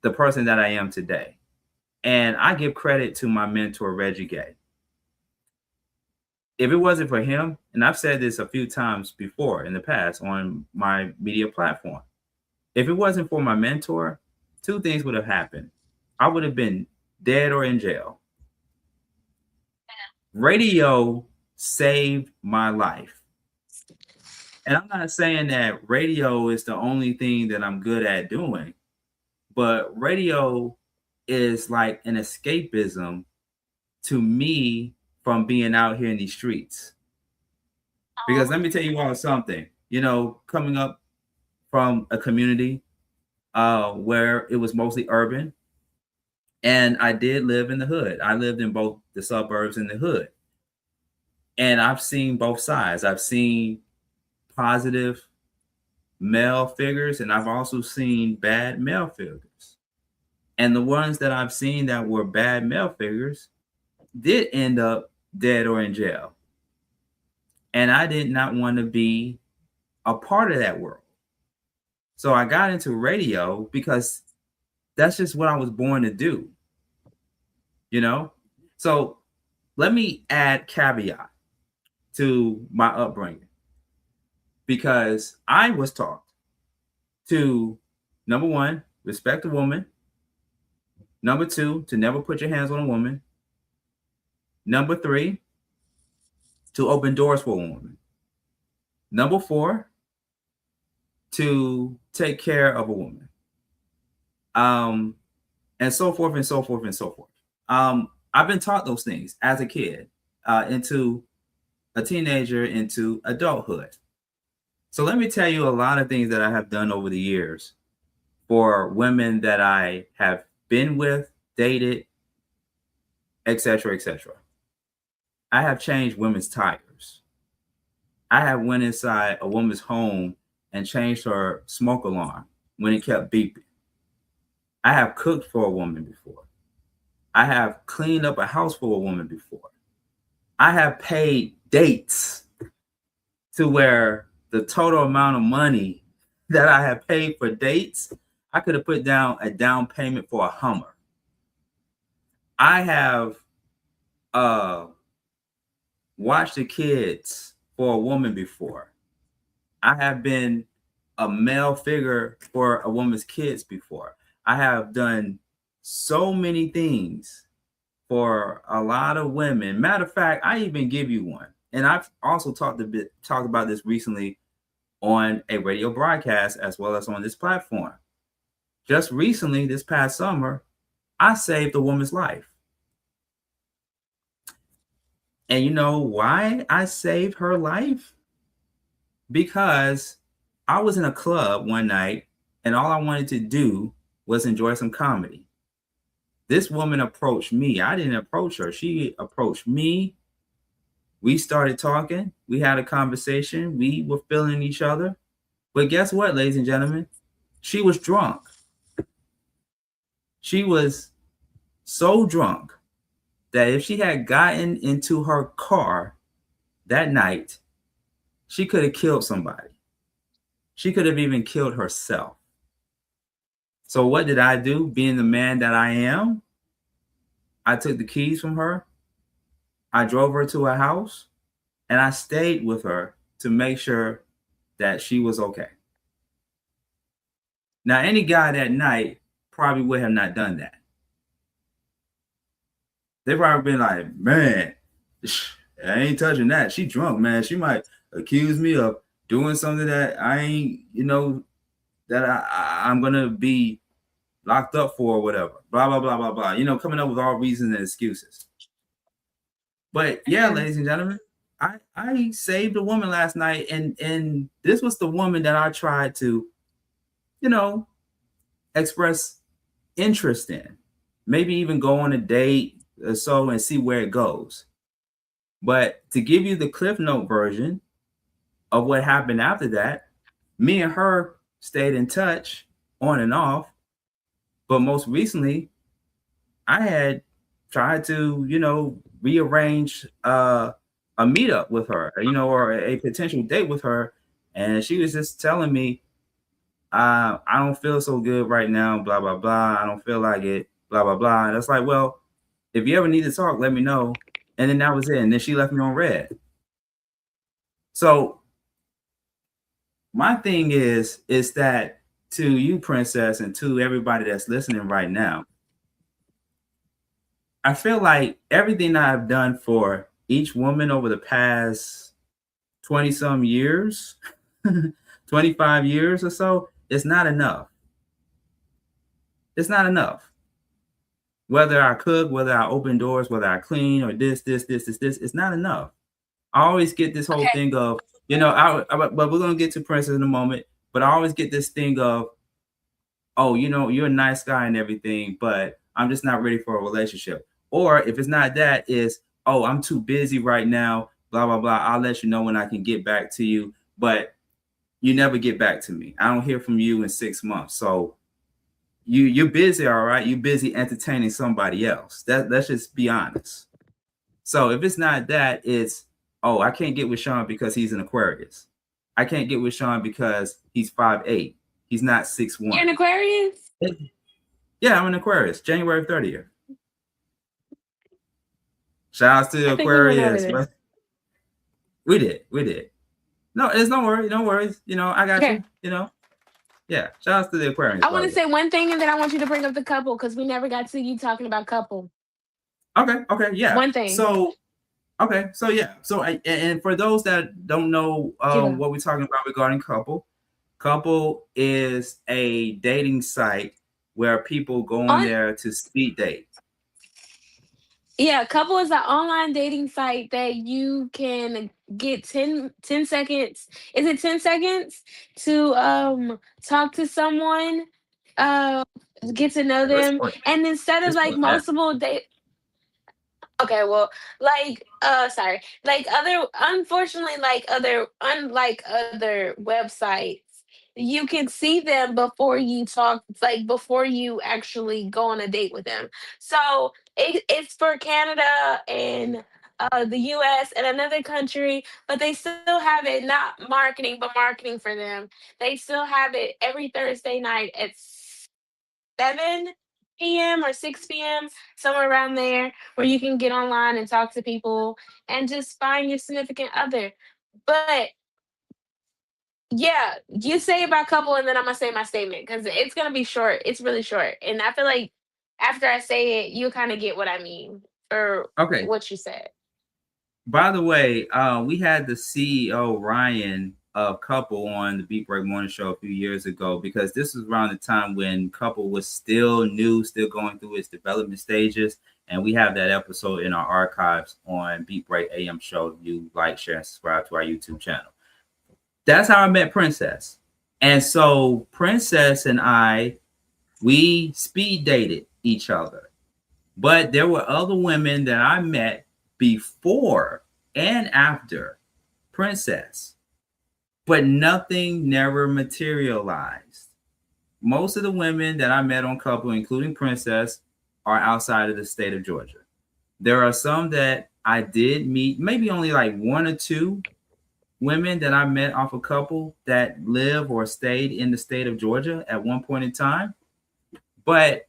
the person that I am today. And I give credit to my mentor, Reggie Gay. If it wasn't for him, and I've said this a few times before in the past on my media platform, if it wasn't for my mentor, two things would have happened. I would have been dead or in jail. Radio saved my life. And I'm not saying that radio is the only thing that I'm good at doing, but radio is like an escapism to me from being out here in these streets. Because let me tell you all something, coming up from a community where it was mostly urban, and I did live in the hood. I lived in both the suburbs and the hood. And I've seen both sides. I've seen positive male figures, and I've also seen bad male figures. And the ones that I've seen that were bad male figures did end up dead or in jail. And I did not want to be a part of that world. So I got into radio because that's just what I was born to do. So let me add caveat to my upbringing, because I was taught to, number one, respect a woman. Number two, to never put your hands on a woman. Number three, to open doors for a woman. Number four, to take care of a woman. And so forth and so forth and so forth. I've been taught those things as a kid, into a teenager, into adulthood. So let me tell you a lot of things that I have done over the years for women that I have been with, dated, etc., etc. I have changed women's tires. I have went inside a woman's home and changed her smoke alarm when it kept beeping. I have cooked for a woman before. I have cleaned up a house for a woman before. I have paid dates to where the total amount of money that I have paid for dates, I could have put down a down payment for a Hummer. I have watched the kids for a woman before. I have been a male figure for a woman's kids before. I have done so many things for a lot of women. Matter of fact, I even give you one. And I've also talked about this recently on a radio broadcast as well as on this platform. Just recently, this past summer, I saved a woman's life. And you know why I saved her life? Because I was in a club one night and all I wanted to do was enjoy some comedy. This woman approached me. I didn't approach her. She approached me. We started talking. We had a conversation. We were feeling each other. But guess what, ladies and gentlemen? She was drunk. She was so drunk that if she had gotten into her car that night, she could have killed somebody. She could have even killed herself. So what did I do? Being the man that I am, I took the keys from her. I drove her to her house and I stayed with her to make sure that she was okay. Now, any guy that night probably would have not done that. They probably been like, man, I ain't touching that. She drunk, man. She might accuse me of doing something that I ain't, that I'm going to be locked up for or whatever. Blah, blah, blah, blah, blah. Coming up with all reasons and excuses. But yeah, ladies and gentlemen, I saved a woman last night. And this was the woman that I tried to, express interest in. Maybe even go on a date or so and see where it goes. But to give you the Cliff Note version of what happened after that, me and her stayed in touch on and off. But most recently, I had tried to, rearrange a meetup with her, or a potential date with her. And she was just telling me, I don't feel so good right now, blah, blah, blah. I don't feel like it, blah, blah, blah. And it's like, well, if you ever need to talk, let me know. And then that was it. And then she left me on red. So my thing is that to you, Princess, and to everybody that's listening right now, I feel like everything I've done for each woman over the past 20 some years, 25 years or so, it's not enough. It's not enough. Whether I cook, whether I open doors, whether I clean, or this, it's not enough. I always get this whole thing of, but we're going to get to Princess in a moment, but I always get this thing of, oh, you're a nice guy and everything, but I'm just not ready for a relationship. Or if it's not that, is, oh, I'm too busy right now, blah, blah, blah. I'll let you know when I can get back to you. But you never get back to me. I don't hear from you in 6 months. So you're busy, all right? You're busy entertaining somebody else. Let's just be honest. So if it's not that, it's, oh, I can't get with Sean because he's an Aquarius. I can't get with Sean because he's 5'8". He's not 6'1". You're an Aquarius? Yeah, I'm an Aquarius. January 30th. Shout out to Aquarius. We did. No, it's no worries. I got you. Yeah. Shout out to the Aquarius. I want to say one thing, and then I want you to bring up the couple because we never got to you talking about couple. Okay, yeah. One thing. So yeah. So and for those that don't know what we're talking about regarding couple Couple is a dating site where people go on there to speed date. Yeah, Couple is an online dating site that you can get 10 seconds. Is it 10 seconds to talk to someone, uh, get to know them, and instead of like multiple date. Okay, well, sorry, like other, unfortunately, unlike other websites, you can see them before you talk, like before you actually go on a date with them. So it's for Canada and the US and another country, but they still have it, not marketing, but marketing for them. They still have it every Thursday night at 7 p.m. or 6 p.m., somewhere around there, where you can get online and talk to people and just find your significant other. But yeah, you say about Couple, and then I'm gonna say my statement because it's gonna be short. It's really short, and I feel like after I say it, you kind of get what I mean or what you said. By the way, we had the CEO Ryan of Couple on the Beat Break Morning Show a few years ago, because this was around the time when Couple was still new, still going through its development stages. And we have that episode in our archives on Beat Break AM Show. You like, share, and subscribe to our YouTube channel. That's how I met Princess. And so Princess and I, we speed dated each other. But there were other women that I met before and after Princess, but nothing never materialized. Most of the women that I met on Couple, including Princess, are outside of the state of Georgia. There are some that I did meet, maybe only like one or two women that I met off a Couple that live or stayed in the state of Georgia at one point in time. But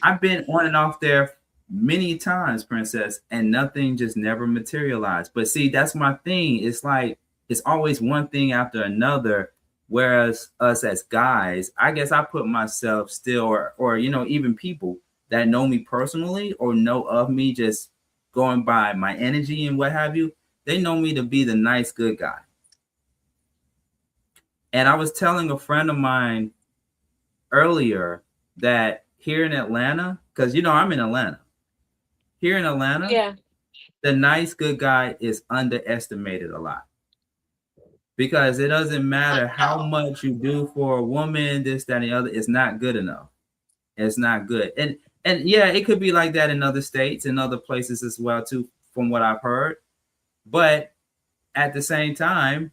I've been on and off there many times, Princess, and nothing just never materialized. But see, that's my thing. It's like, it's always one thing after another. Whereas us as guys, I guess I put myself still, or even people that know me personally or know of me just going by my energy and what have you, they know me to be the nice, good guy. And I was telling a friend of mine earlier that here in Atlanta, because I'm in Atlanta. Here in Atlanta, the nice, good guy is underestimated a lot. Because it doesn't matter how much you do for a woman, this, that, and the other, it's not good enough. It's not good. And yeah, it could be like that in other states and other places as well, too, from what I've heard. But at the same time,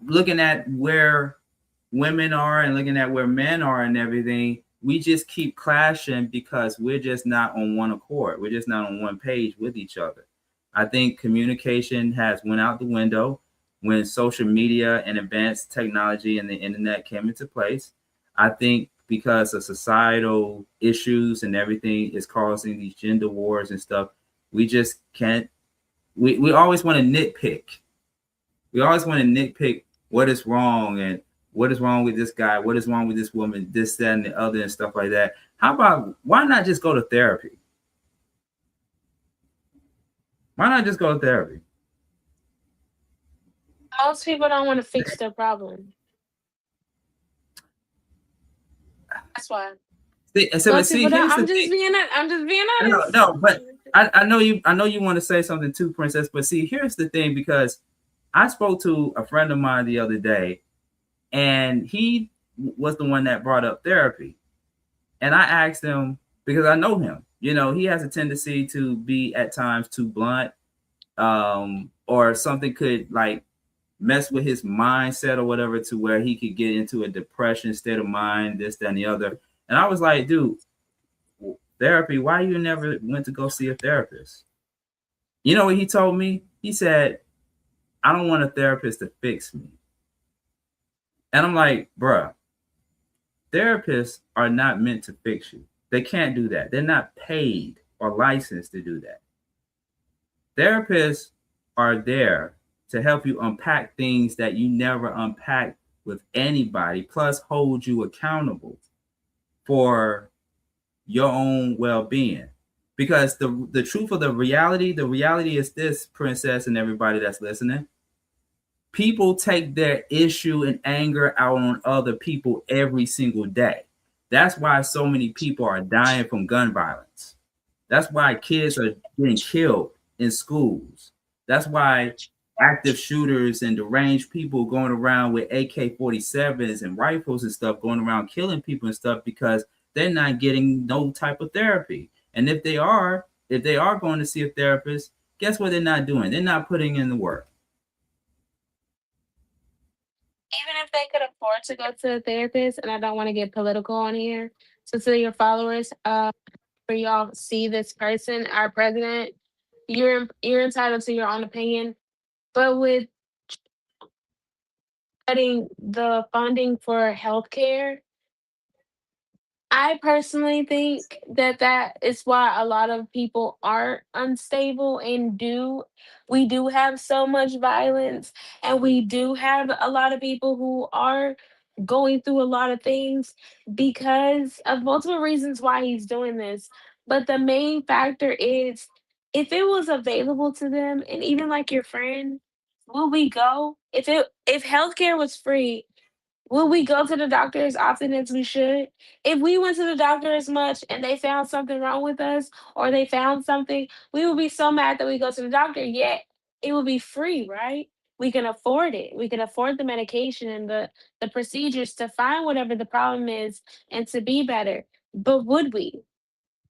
looking at where women are and looking at where men are and everything, we just keep clashing because we're just not on one accord. We're just not on one page with each other. I think communication has went out the window when social media and advanced technology and the internet came into place. I think because of societal issues and everything is causing these gender wars and stuff, we just can't, we always want to nitpick. We always want to nitpick what is wrong and what is wrong with this guy, what is wrong with this woman, this, that, and the other, and stuff like that. How about, why not just go to therapy? Why not just go to therapy? Most people don't want to fix their problem. That's why. I'm just being honest. No, but I know you want to say something too, Princess. But see, here's the thing, because I spoke to a friend of mine the other day, and he was the one that brought up therapy. And I asked him, because I know him, he has a tendency to be at times too blunt, or something could like mess with his mindset or whatever, to where he could get into a depression state of mind, this, that, and the other. And I was like, dude, therapy, why you never went to go see a therapist? You know what he told me? He said, I don't want a therapist to fix me. And I'm like, bruh, therapists are not meant to fix you. They can't do that. They're not paid or licensed to do that. Therapists are there to help you unpack things that you never unpack with anybody, plus hold you accountable for your own well-being. Because the truth of the reality is this, Princess, and everybody that's listening, People take their issue and anger out on other people every single day. That's why so many people are dying from gun violence. That's why kids are getting killed in schools. That's why active shooters and deranged people going around with AK-47s and rifles and stuff, going around killing people and stuff, because they're not getting no type of therapy. And if they are going to see a therapist, guess what they're not doing? They're not putting in the work. Even if they could afford to go to a therapist, and I don't want to get political on here, so to your followers, for y'all see this person, our president, you're entitled to your own opinion, but with cutting the funding for healthcare, I personally think that that is why a lot of people are unstable and we do have so much violence, and we do have a lot of people who are going through a lot of things because of multiple reasons why he's doing this. But the main factor is, if it was available to them, and even like your friend, will we go? If healthcare was free, will we go to the doctor as often as we should? If we went to the doctor as much and they found something wrong with us, or they found something, we would be so mad that we go to the doctor, yet it would be free, right? We can afford it. We can afford the medication and the procedures to find whatever the problem is and to be better. But would we?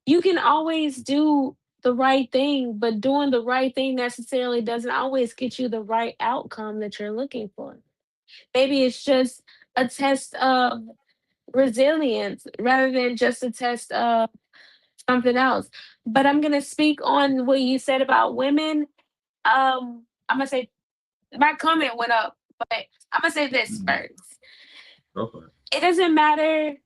You can always do the right thing, but doing the right thing necessarily doesn't always get you the right outcome that you're looking for. Maybe it's just a test of resilience rather than just a test of something else. But I'm gonna speak on what you said about women. I'm gonna say my comment went up, but I'm gonna say this first. Go for it. It doesn't matter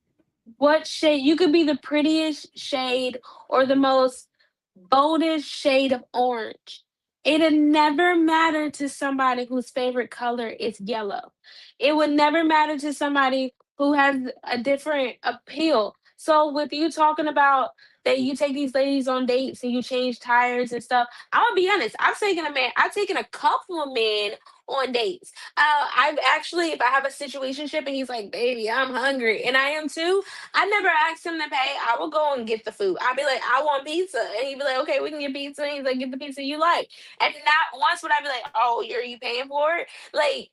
what shade, you could be the prettiest shade or the most boldest shade of orange. It'd never matter to somebody whose favorite color is yellow. It would never matter to somebody who has a different appeal. So with you talking about that you take these ladies on dates and you change tires and stuff, I'm gonna be honest. I've taken a couple of men on dates. I've actually, if I have a situationship and he's like, "Baby, I'm hungry," and I am too, I never asked him to pay. I will go and get the food. I'll be like, "I want pizza," and he'd be like, "Okay, we can get pizza." And he's like, "Get the pizza you like." And not once would I be like, "Oh, are you paying for it?" Like,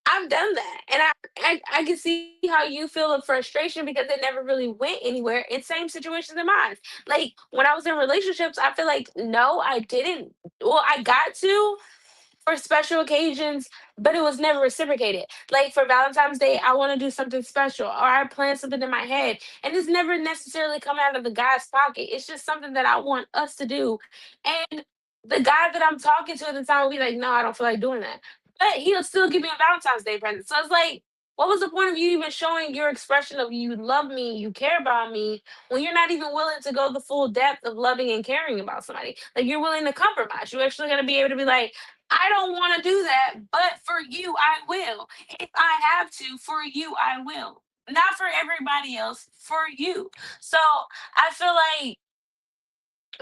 I've done that, and I can see how you feel of frustration because it never really went anywhere. In same situations in mine. Like when I was in relationships, I feel like no, I didn't. Well, I got to for special occasions, but it was never reciprocated. Like for Valentine's Day, I want to do something special, or I plan something in my head, and it's never necessarily coming out of the guy's pocket. It's just something that I want us to do, and the guy that I'm talking to at the time will be like, "No, I don't feel like doing that," but he'll still give me a Valentine's Day present. So it's like, what was the point of you even showing your expression of you love me, you care about me, when you're not even willing to go the full depth of loving and caring about somebody? Like you're willing to compromise. You're actually gonna be able to be like, I don't want to do that, but for you, I will. If I have to, for you, I will. Not for everybody else, for you. So I feel like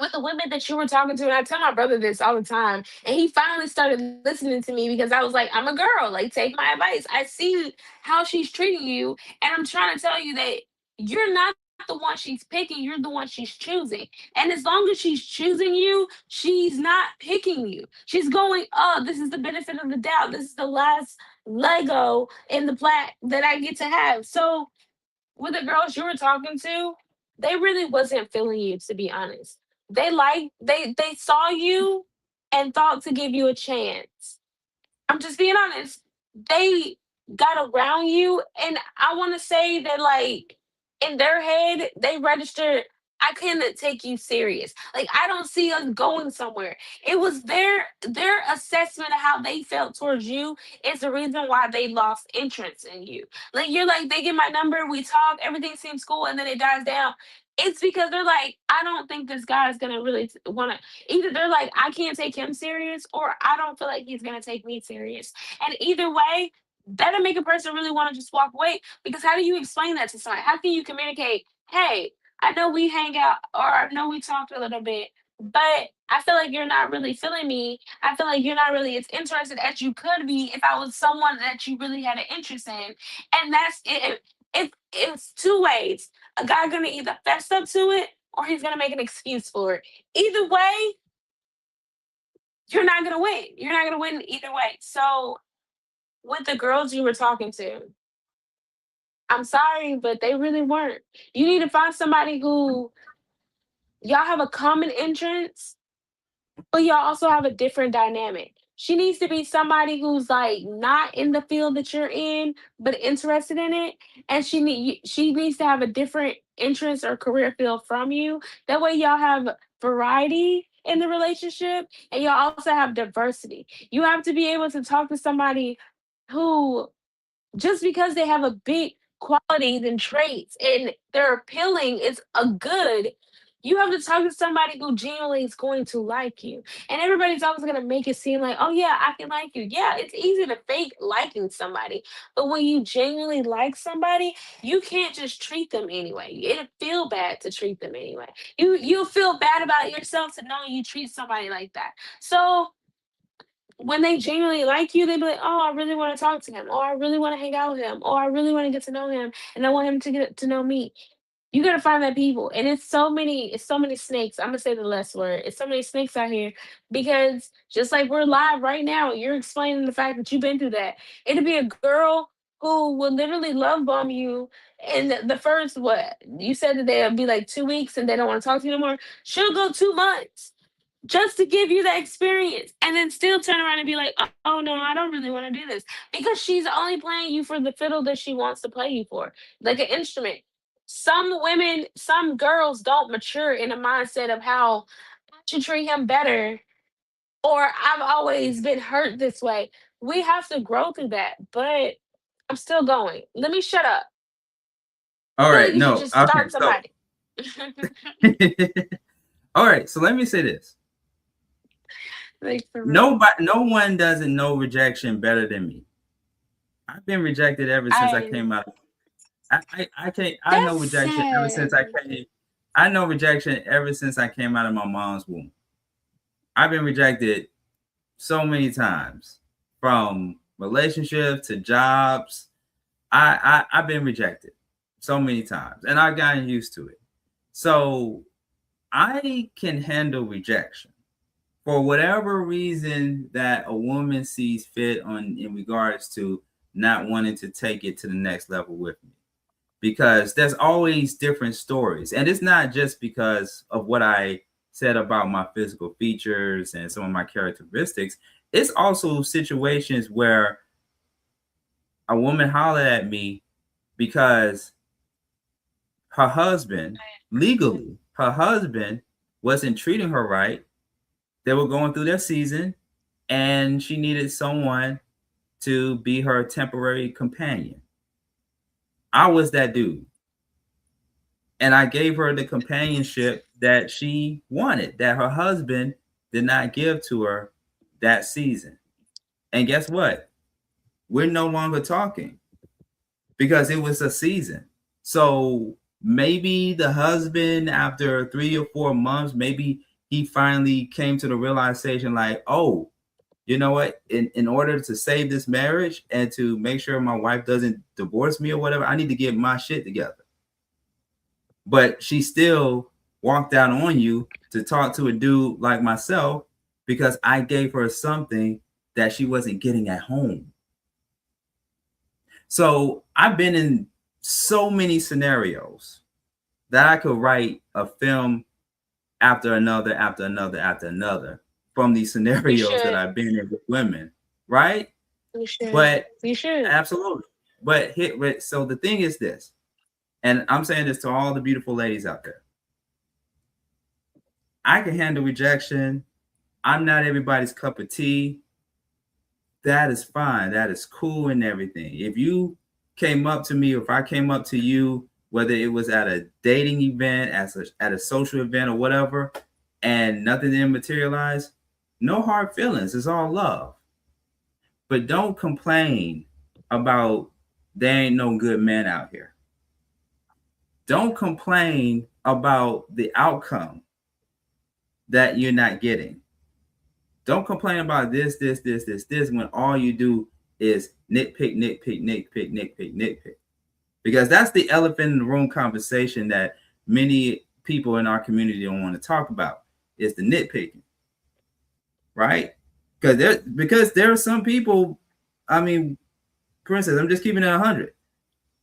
with the women that you were talking to, and I tell my brother this all the time, and he finally started listening to me because I was like, I'm a girl, like take my advice. I see how she's treating you, and I'm trying to tell you that you're not the one she's picking, you're the one she's choosing. And as long as she's choosing you, she's not picking you. She's going, oh, this is the benefit of the doubt. This is the last Lego in the plat that I get to have. So with the girls you were talking to, they really wasn't feeling you, to be honest. They saw you and thought to give you a chance. I'm just being honest. They got around you, and I want to say that, like, in their head, they registered, I couldn't take you serious. Like, I don't see us going somewhere. It was their assessment of how they felt towards you is the reason why they lost interest in you. Like, you're like, they get my number, we talk, everything seems cool, and then it dies down. It's because they're like, I don't think this guy is gonna really want to. Either they're like, I can't take him serious, or I don't feel like he's gonna take me serious. And either way, that'll make a person really want to just walk away. Because how do you explain that to somebody? How can you communicate, hey, I know we hang out, or I know we talked a little bit, but I feel like you're not really feeling me. I feel like you're not really as interested as you could be if I was someone that you really had an interest in. And that's it. It's two ways. A guy gonna either fess up to it or he's gonna make an excuse for it. Either way, you're not gonna win. You're not gonna win either way. So with the girls you were talking to, I'm sorry, but they really weren't. You need to find somebody who y'all have a common interest, but y'all also have a different dynamic. She needs to be somebody who's like not in the field that you're in, but interested in it, and she needs to have a different interest or career field from you. That way, y'all have variety in the relationship, and y'all also have diversity. You have to be able to talk to somebody who just because they have a big qualities and traits and they're appealing is a good. You have to talk to somebody who genuinely is going to like you. And everybody's always going to make it seem like, oh, yeah, I can like you. Yeah, it's easy to fake liking somebody. But when you genuinely like somebody, you can't just treat them anyway. It'll feel bad to treat them anyway. You'll feel bad about yourself to know you treat somebody like that. So when they genuinely like you, they be like, "Oh, I really want to talk to him, or I really want to hang out with him, or I really want to get to know him, and I want him to get to know me." You gotta find that people, and it's so many snakes. I'm gonna say the less word. It's so many snakes out here because just like we're live right now, you're explaining the fact that you've been through that. It'll be a girl who will literally love bomb you, and the first what you said that they'll be like 2 weeks and they don't want to talk to you no more. She'll go 2 months just to give you that experience and then still turn around and be like, oh no, I don't really want to do this because she's only playing you for the fiddle that she wants to play you for, like an instrument. Some women, some girls don't mature in a mindset of how I should treat him better or I've always been hurt this way. We have to grow through that, but I'm still going. Let me shut up. All I feel right, like you no, should just okay, start somebody. all right, so let me say this. Like, for real. Nobody, no one doesn't know rejection better than me. I've been rejected ever since I came out. I can't. I know That's rejection ever since I sad. came. I know rejection ever since I came out of my mom's womb. I've been rejected so many times, from relationships to jobs. I've been rejected so many times, and I've gotten used to it. So I can handle rejection for whatever reason that a woman sees fit on in regards to not wanting to take it to the next level with me, because there's always different stories, and it's not just because of what I said about my physical features and some of my characteristics. It's also situations where a woman hollered at me because her husband, legally, her husband wasn't treating her right. They were going through their season, and she needed someone to be her temporary companion. I was that dude. And I gave her the companionship that she wanted, that her husband did not give to her that season. And guess what? We're no longer talking because it was a season. So maybe the husband, after 3 or 4 months, maybe he finally came to the realization like, oh, you know what? In order to save this marriage and to make sure my wife doesn't divorce me or whatever, I need to get my shit together. But she still walked out on you to talk to a dude like myself because I gave her something that she wasn't getting at home. So I've been in so many scenarios that I could write a film after another, after another, after another from these scenarios that I've been in with women, right? You should. But You should. absolutely. But so the thing is this, and I'm saying this to all the beautiful ladies out there. I can handle rejection. I'm not everybody's cup of tea. That is fine. That is cool and everything. If you came up to me, or if I came up to you, whether it was at a dating event, at a social event or whatever, and nothing didn't materialize, no hard feelings. It's all love. But don't complain about there ain't no good men out here. Don't complain about the outcome that you're not getting. Don't complain about this when all you do is nitpick. Because that's the elephant in the room conversation that many people in our community don't want to talk about, is the nitpicking. Right? Because there are some people, I mean, Princess, I'm just keeping it 100.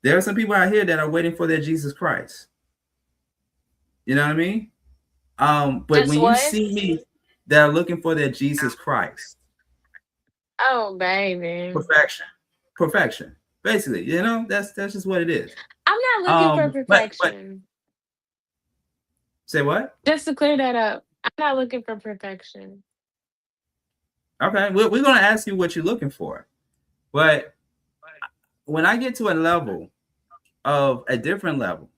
There are some people out here that are waiting for their Jesus Christ. You know what I mean? But Just when what? you see me, that are looking for their Jesus Christ. Oh, baby. Perfection. Basically, you know, that's just what it is. I'm not looking for perfection. Say what? Just to clear that up, I'm not looking for perfection. Okay, we're going to ask you what you're looking for. But when I get to a different level,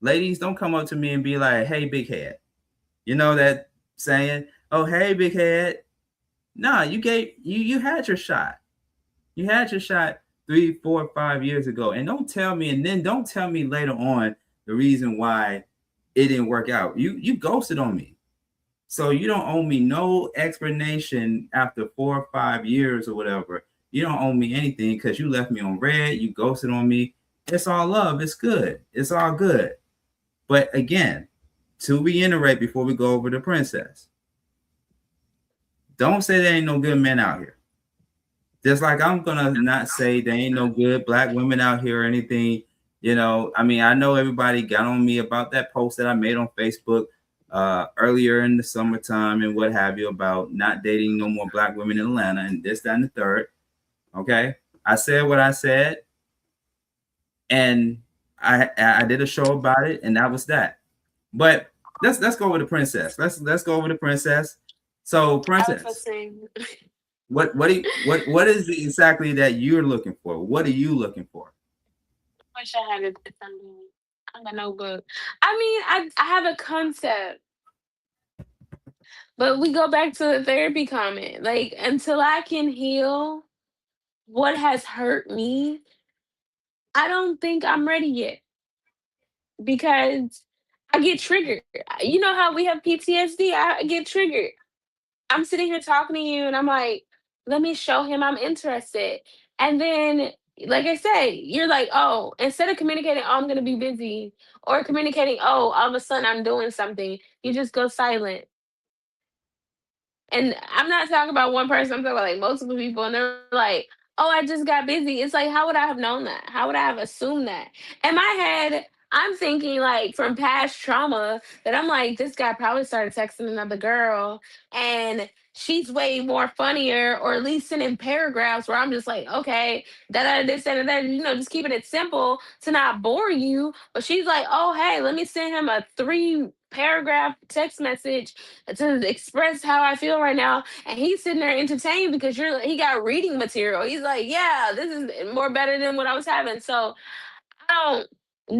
ladies, don't come up to me and be like, hey, big head. You know that saying, oh, hey, big head. No, you had your shot. You had your shot 3, 4, 5 years ago. And don't tell me later on the reason why it didn't work out. You ghosted on me. So you don't owe me no explanation after 4 or 5 years or whatever. You don't owe me anything because you left me on red. You ghosted on me. It's all love. It's good. It's all good. But again, to reiterate before we go over to Princess, don't say there ain't no good men out here. Just like I'm gonna not say there ain't no good black women out here or anything. You know, I mean, I know everybody got on me about that post that I made on Facebook earlier in the summertime and what have you about not dating no more black women in Atlanta and this, that, and the third. Okay, I said what I said, and I did a show about it, and that was that. But let's go over to Princess. Let's go over to Princess. So Princess, what is it exactly that you're looking for? What are you looking for? I wish I had it on the notebook. I mean, I have a concept, but we go back to the therapy comment. Like, until I can heal what has hurt me, I don't think I'm ready yet, because I get triggered. You know how we have PTSD? I get triggered. I'm sitting here talking to you and I'm like, let me show him I'm interested. And then, like I say, you're like, oh, instead of communicating, oh, I'm going to be busy, or communicating, oh, all of a sudden I'm doing something, you just go silent. And I'm not talking about one person, I'm talking about like multiple people. And they're like, oh, I just got busy. It's like, how would I have known that? How would I have assumed that? In my head, I'm thinking like from past trauma that I'm like, this guy probably started texting another girl and she's way more funnier, or at least sending paragraphs where I'm just like, okay, that, this, and that, you know, just keeping it simple to not bore you. But she's like, oh, hey, let me send him a 3-paragraph text message to express how I feel right now. And he's sitting there entertained because he got reading material. He's like, yeah, this is more better than what I was having. So I don't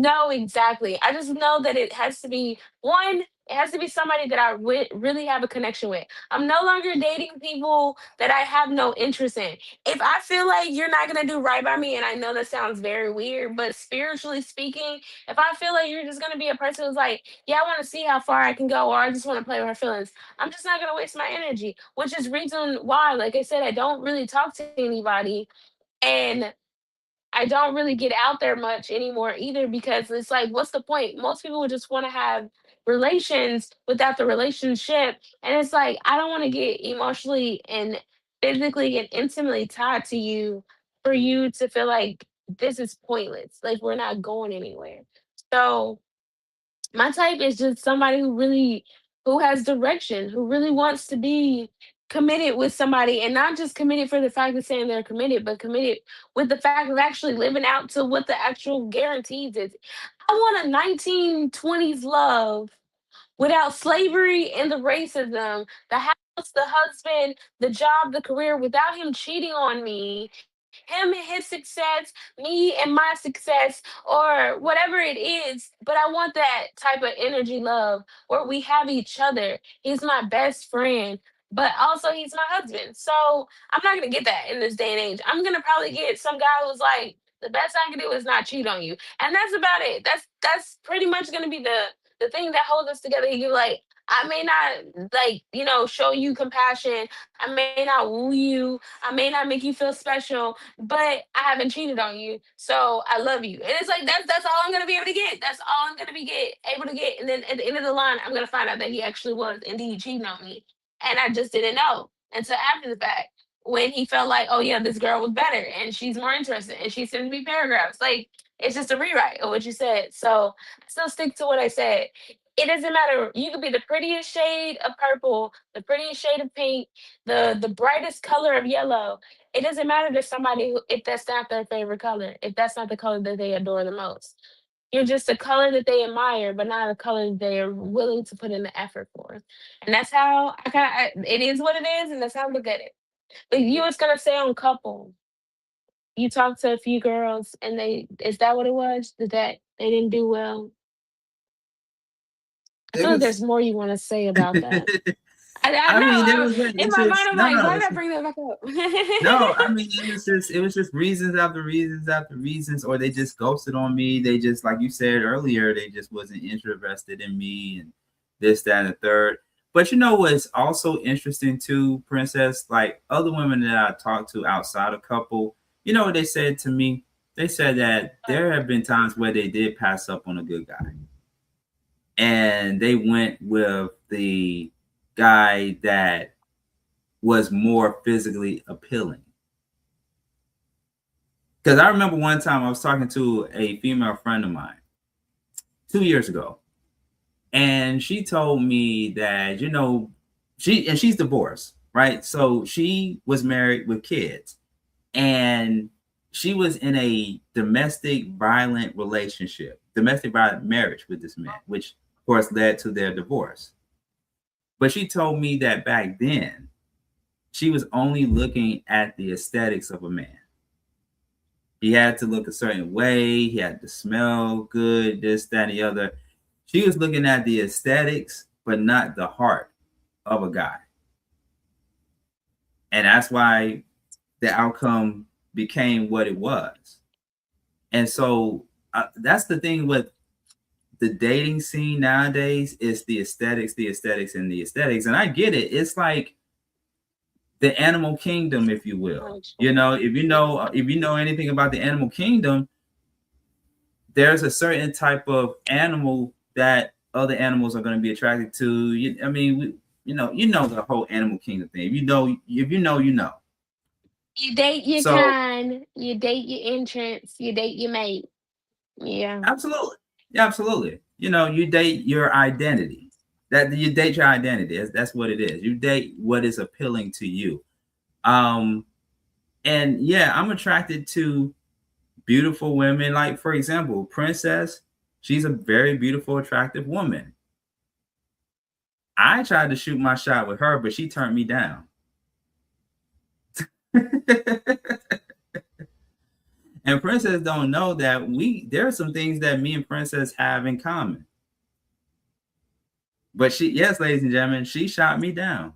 know exactly. I just know that it has to be one. It has to be somebody that I really have a connection with. I'm no longer dating people that I have no interest in. If I feel like you're not gonna do right by me, and I know that sounds very weird, but spiritually speaking, if I feel like you're just gonna be a person who's like, yeah, I want to see how far I can go, or I just want to play with her feelings, I'm just not gonna waste my energy. Which is reason why, like I said, I don't really talk to anybody, and I don't really get out there much anymore either, because it's like, what's the point? Most people would just want to have relations without the relationship. And it's like, I don't want to get emotionally and physically and intimately tied to you for you to feel like this is pointless. Like, we're not going anywhere. So my type is just somebody who has direction, who really wants to be committed with somebody, and not just committed for the fact of saying they're committed, but committed with the fact of actually living out to what the actual guarantees is. I want a 1920s love without slavery and the racism, the house, the husband, the job, the career, without him cheating on me, him and his success, me and my success, or whatever it is. But I want that type of energy love where we have each other. He's my best friend, but also he's my husband. So I'm not gonna get that in this day and age. I'm gonna probably get some guy who's like, the best I can do is not cheat on you. And that's about it. That's pretty much gonna be the thing that holds us together. You're like, I may not like, show you compassion. I may not woo you. I may not make you feel special, but I haven't cheated on you. So I love you. And it's like that's all I'm gonna be able to get. That's all I'm gonna be able to get. And then at the end of the line, I'm gonna find out that he actually was indeed cheating on me. And I just didn't know until after the fact when he felt like, oh yeah, this girl was better and she's more interested and she sends me paragraphs. Like it's just a rewrite of what you said. So I still stick to what I said. It doesn't matter. You could be the prettiest shade of purple, the prettiest shade of pink, the brightest color of yellow. It doesn't matter to somebody if that's not their favorite color, if that's not the color that they adore the most. You're just a color that they admire, but not a color that they are willing to put in the effort for. And that's how it is what it is, and that's how I look at it. But you was gonna say on couple, you talked to a few girls, and is that what it was? That they didn't do well? I It feel like there's was. more you want to say about that. I I know. mean, it was. In It's my mind, just I'm no, like, no. why did I bring that back up? No, I mean it was just reasons after reasons after reasons, or they just ghosted on me. They just, like you said earlier, they just wasn't interested in me and this, that, and the third. But you know what's also interesting too, Princess? Like other women that I talked to outside of couple, you know what they said to me? They said that there have been times where they did pass up on a good guy. And they went with the guy that was more physically appealing. Because I remember one time I was talking to a female friend of mine 2 years ago, and she told me that she's divorced, right? So she was married with kids, and she was in a domestic violent marriage with this man, which of course led to their divorce. But she told me that back then she was only looking at the aesthetics of a man. He had to look a certain way. He had to smell good, this, that, and the other. She was looking at the aesthetics, but not the heart of a guy. And that's why the outcome became what it was. And so that's the thing with the dating scene nowadays is the aesthetics, and the aesthetics. And I get it. It's like the animal kingdom, if you will. If you know anything about the animal kingdom, there's a certain type of animal that other animals are going to be attracted to. You know the whole animal kingdom thing. If you know, you know. You date your kind, you date your entrance, you date your mate. Yeah. Absolutely. You date your identity. That you date your identity. That's what it is. You date what is appealing to you. And yeah, I'm attracted to beautiful women. Like, for example, Princess, she's a very beautiful, attractive woman. I tried to shoot my shot with her, but she turned me down. And Princess don't know that there are some things that me and Princess have in common. But yes, ladies and gentlemen, she shot me down.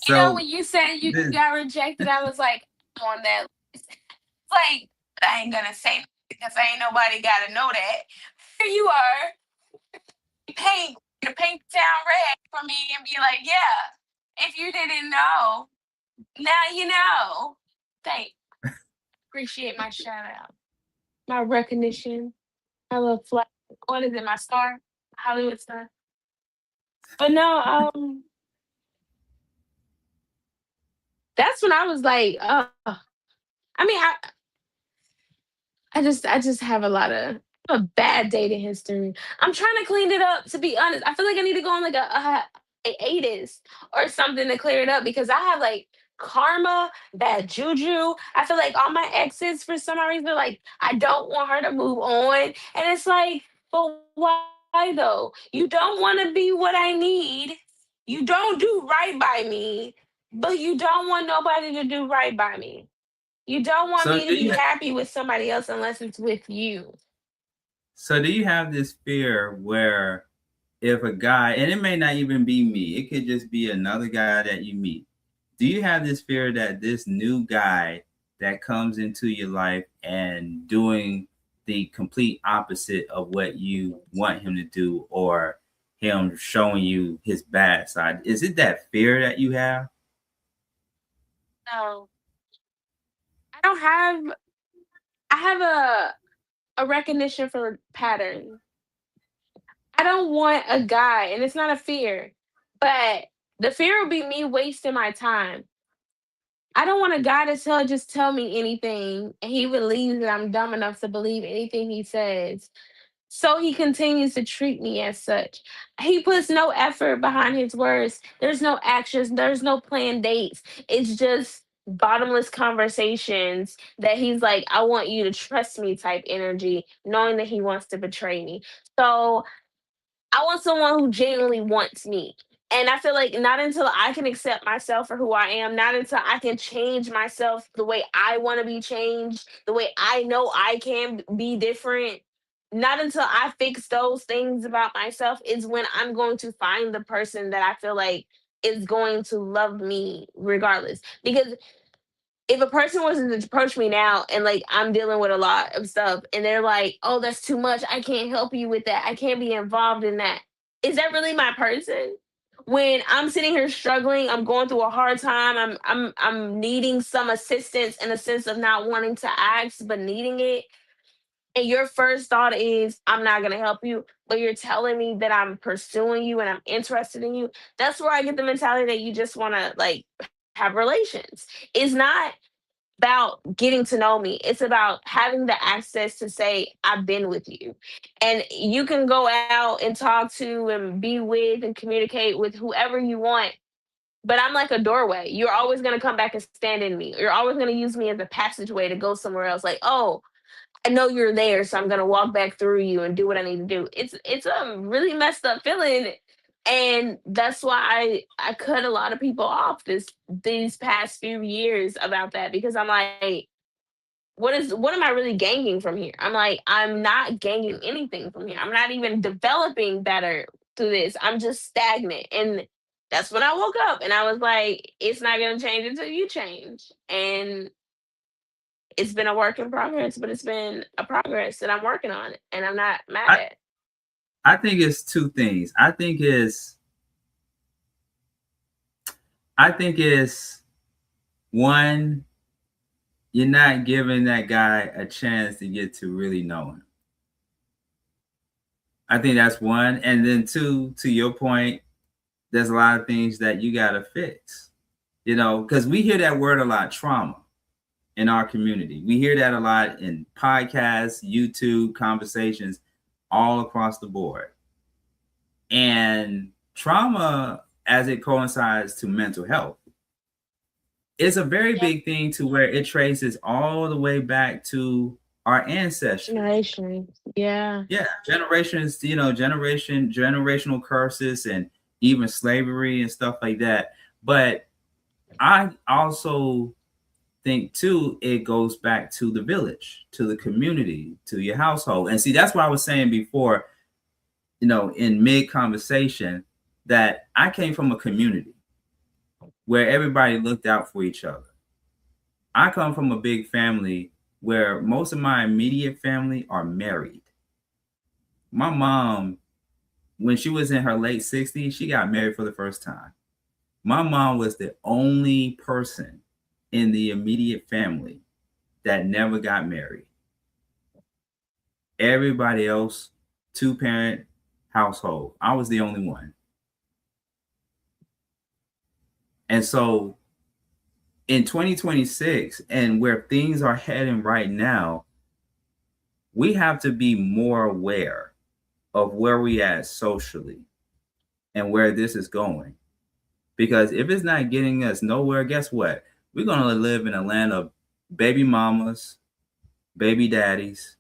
When you said you got rejected, I was like, on that list. It's like, I ain't gonna say because ain't nobody gotta know that. Here you are, paint town red for me and be like, yeah, if you didn't know, now you know. Thanks. Appreciate my shout out, my recognition, my little flag. What is it? My star, Hollywood star. But no, that's when I was like, I mean, I just have a bad dating history. I'm trying to clean it up, to be honest. I feel like I need to go on like a hiatus or something to clear it up because I have like karma, bad juju. I feel like all my exes, for some reason, like I don't want her to move on. And it's like, but why though? You don't want to be what I need. You don't do right by me, but you don't want nobody to do right by me. You don't want me to be happy with somebody else unless it's with you. So do you have this fear where if a guy, and it may not even be me, it could just be another guy that you meet. Do you have this fear that this new guy that comes into your life and doing the complete opposite of what you want him to do, or him showing you his bad side? Is it that fear that you have? No, I don't have. I have a recognition for pattern. I don't want a guy, and it's not a fear, but the fear will be me wasting my time. I don't want a guy to just tell me anything, and he believes that I'm dumb enough to believe anything he says. So he continues to treat me as such. He puts no effort behind his words. There's no actions. There's no planned dates. It's just bottomless conversations that he's like, I want you to trust me type energy, knowing that he wants to betray me. So I want someone who genuinely wants me. And I feel like not until I can accept myself for who I am, not until I can change myself the way I want to be changed, the way I know I can be different, not until I fix those things about myself is when I'm going to find the person that I feel like is going to love me regardless. Because if a person was to approach me now and like I'm dealing with a lot of stuff and they're like, oh, that's too much. I can't help you with that. I can't be involved in that. Is that really my person? When I'm sitting here struggling, I'm going through a hard time. I'm needing some assistance in a sense of not wanting to ask, but needing it. And your first thought is, I'm not gonna help you, but you're telling me that I'm pursuing you and I'm interested in you. That's where I get the mentality that you just wanna like have relations. It's not about getting to know me. It's about having the access to say, I've been with you. And you can go out and talk to and be with and communicate with whoever you want. But I'm like a doorway. You're always going to come back and stand in me. You're always going to use me as a passageway to go somewhere else. Like, oh, I know you're there, so I'm gonna walk back through you and do what I need to do. It's a really messed up feeling, and that's why I cut a lot of people off these past few years about that because I'm like, what am I really gaining from here? I'm like, I'm not gaining anything from here. I'm not even developing better through this. I'm just stagnant, and that's when I woke up and I was like, it's not gonna change until you change, and it's been a work in progress, but it's been a progress that I'm working on, and I'm not mad I, at. I think it's two things. I think it's one, you're not giving that guy a chance to get to really know him. I think that's one. And then two, to your point, there's a lot of things that you got to fix, because we hear that word a lot, trauma, in our community. We hear that a lot in podcasts, YouTube, conversations, all across the board. And trauma, as it coincides to mental health, is a very big thing to where it traces all the way back to our ancestors. Generations. Yeah. Yeah, generations, generational curses and even slavery and stuff like that. But I also think too, it goes back to the village, to the community, to your household. And see, that's what I was saying before, in mid conversation, that I came from a community where everybody looked out for each other. I come from a big family where most of my immediate family are married. My mom, when she was in her late 60s, she got married for the first time. My mom was the only person in the immediate family that never got married. Everybody else, 2-parent household. I was the only one. And so in 2026, and where things are heading right now, we have to be more aware of where we at socially and where this is going. Because if it's not getting us nowhere, guess what? We're going to live in a land of baby mamas, baby daddies,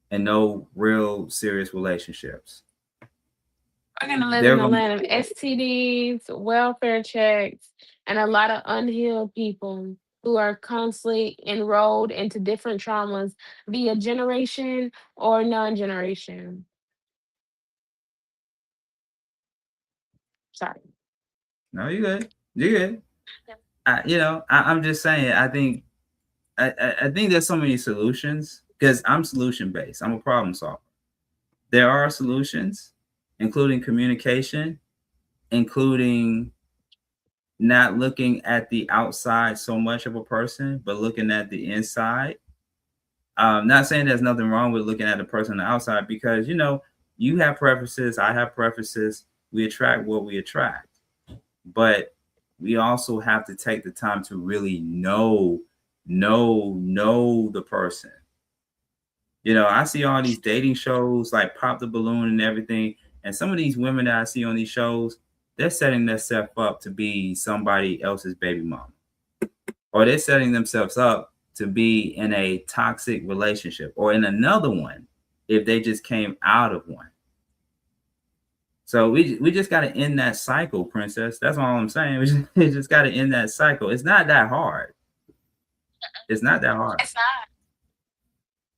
and no real serious relationships. We're going to live in a land of STDs, welfare checks, and a lot of unhealed people who are constantly enrolled into different traumas via generation or non-generation. Sorry. No, you're good. You're good. I'm just saying. I think there's so many solutions because I'm solution based. I'm a problem solver. There are solutions, including communication, including not looking at the outside so much of a person, but looking at the inside. Not saying there's nothing wrong with looking at the person on the outside, because you have preferences, I have preferences. We attract what we attract, but we also have to take the time to really know the person. I see all these dating shows like Pop the Balloon and everything, and some of these women that I see on these shows, they're setting themselves up to be somebody else's baby mama, or they're setting themselves up to be in a toxic relationship or in another one if they just came out of one. So we just got to end that cycle, Princess. That's all I'm saying. We just got to end that cycle. It's not that hard. It's not that hard. It's not.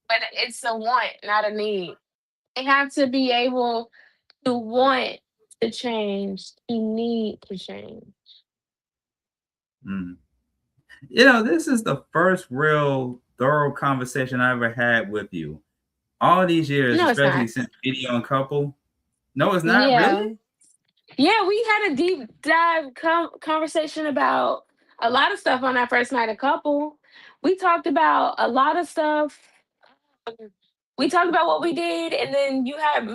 But it's a want, not a need. They have to be able to want to change, to need to change. Mm. This is the first real thorough conversation I ever had with you. All these years, No, it's especially not. since Video and Couple. No, it's not really? Yeah, we had a deep dive conversation about a lot of stuff on our first night of Couple. We talked about a lot of stuff. We talked about what we did, and then you had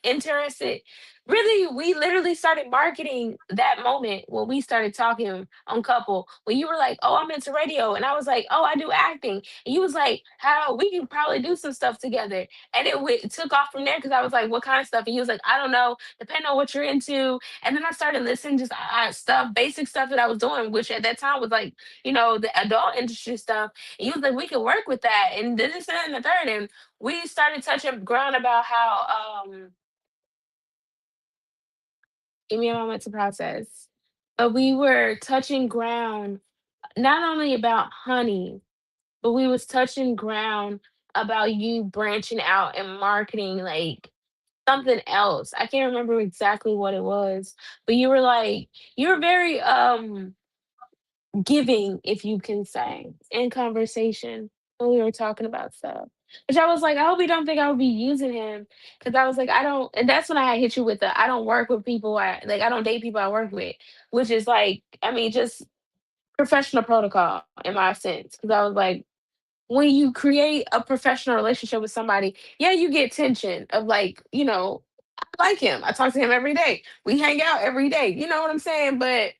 interested. Really, we literally started marketing that moment when we started talking on Couple. When you were like, "Oh, I'm into radio," and I was like, "Oh, I do acting," and you was like, "How we can probably do some stuff together." And it took off from there because I was like, "What kind of stuff?" And he was like, "I don't know, depending on what you're into." And then I started listening just stuff, basic stuff that I was doing, which at that time was like, the adult industry stuff. And he was like, "We could work with that," and this and the third, and we started touching ground about how give me a moment to process. But we were touching ground not only about honey, but we was touching ground about you branching out and marketing like something else. I can't remember exactly what it was, but you were very giving, if you can say, in conversation when we were talking about stuff. Which I was like, I hope you don't think I would be using him. Cause I was like, I don't, and that's when I hit you with I don't work with people. I don't date people I work with, which is like, I mean, just professional protocol in my sense. Cause I was like, when you create a professional relationship with somebody, yeah, you get tension of like, I like him. I talk to him every day. We hang out every day. You know what I'm saying? But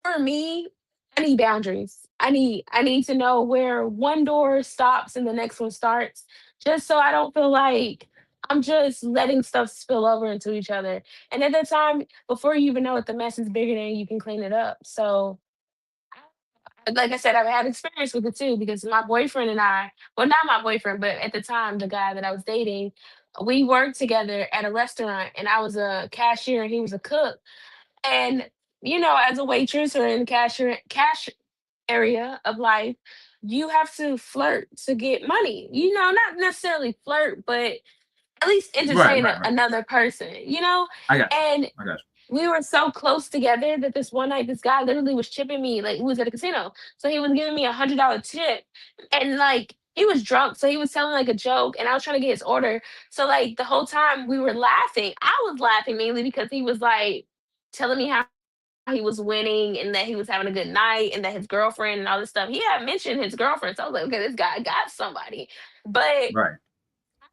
for me, I need boundaries. I need to know where one door stops and the next one starts, just so I don't feel like I'm just letting stuff spill over into each other. And at that time, before you even know it, the mess is bigger than you can clean it up. So, like I said, I've had experience with it too because my boyfriend and I, well, not my boyfriend, but at the time, the guy that I was dating, we worked together at a restaurant, and I was a cashier and he was a cook. And as a waitress or in the cash area of life, you have to flirt to get money. Not necessarily flirt, but at least Right, entertain right, right. another person. I got you. And I got you. we were so close together that this one night, this guy literally was chipping me. Like, we was at a casino, so he was giving me $100 tip, and like he was drunk, so he was telling like a joke, and I was trying to get his order. So like the whole time we were laughing. I was laughing mainly because he was like telling me how he was winning and that he was having a good night and that his girlfriend and all this stuff. He had mentioned his girlfriend, so I was like, okay, this guy got somebody. But Right.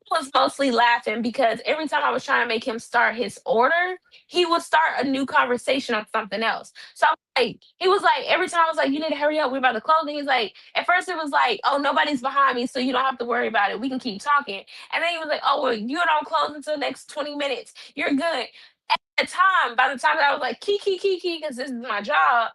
was mostly laughing because every time I was trying to make him start his order, he would start a new conversation on something else. So I was like, he was like, every time I was like, you need to hurry up, we're about to close. And he's like, at first it was like, oh, nobody's behind me, so you don't have to worry about it. We can keep talking. And then he was like, oh, well, you don't close until the next 20 minutes. You're good. At the time, by the time that I was like, key, because this is my job,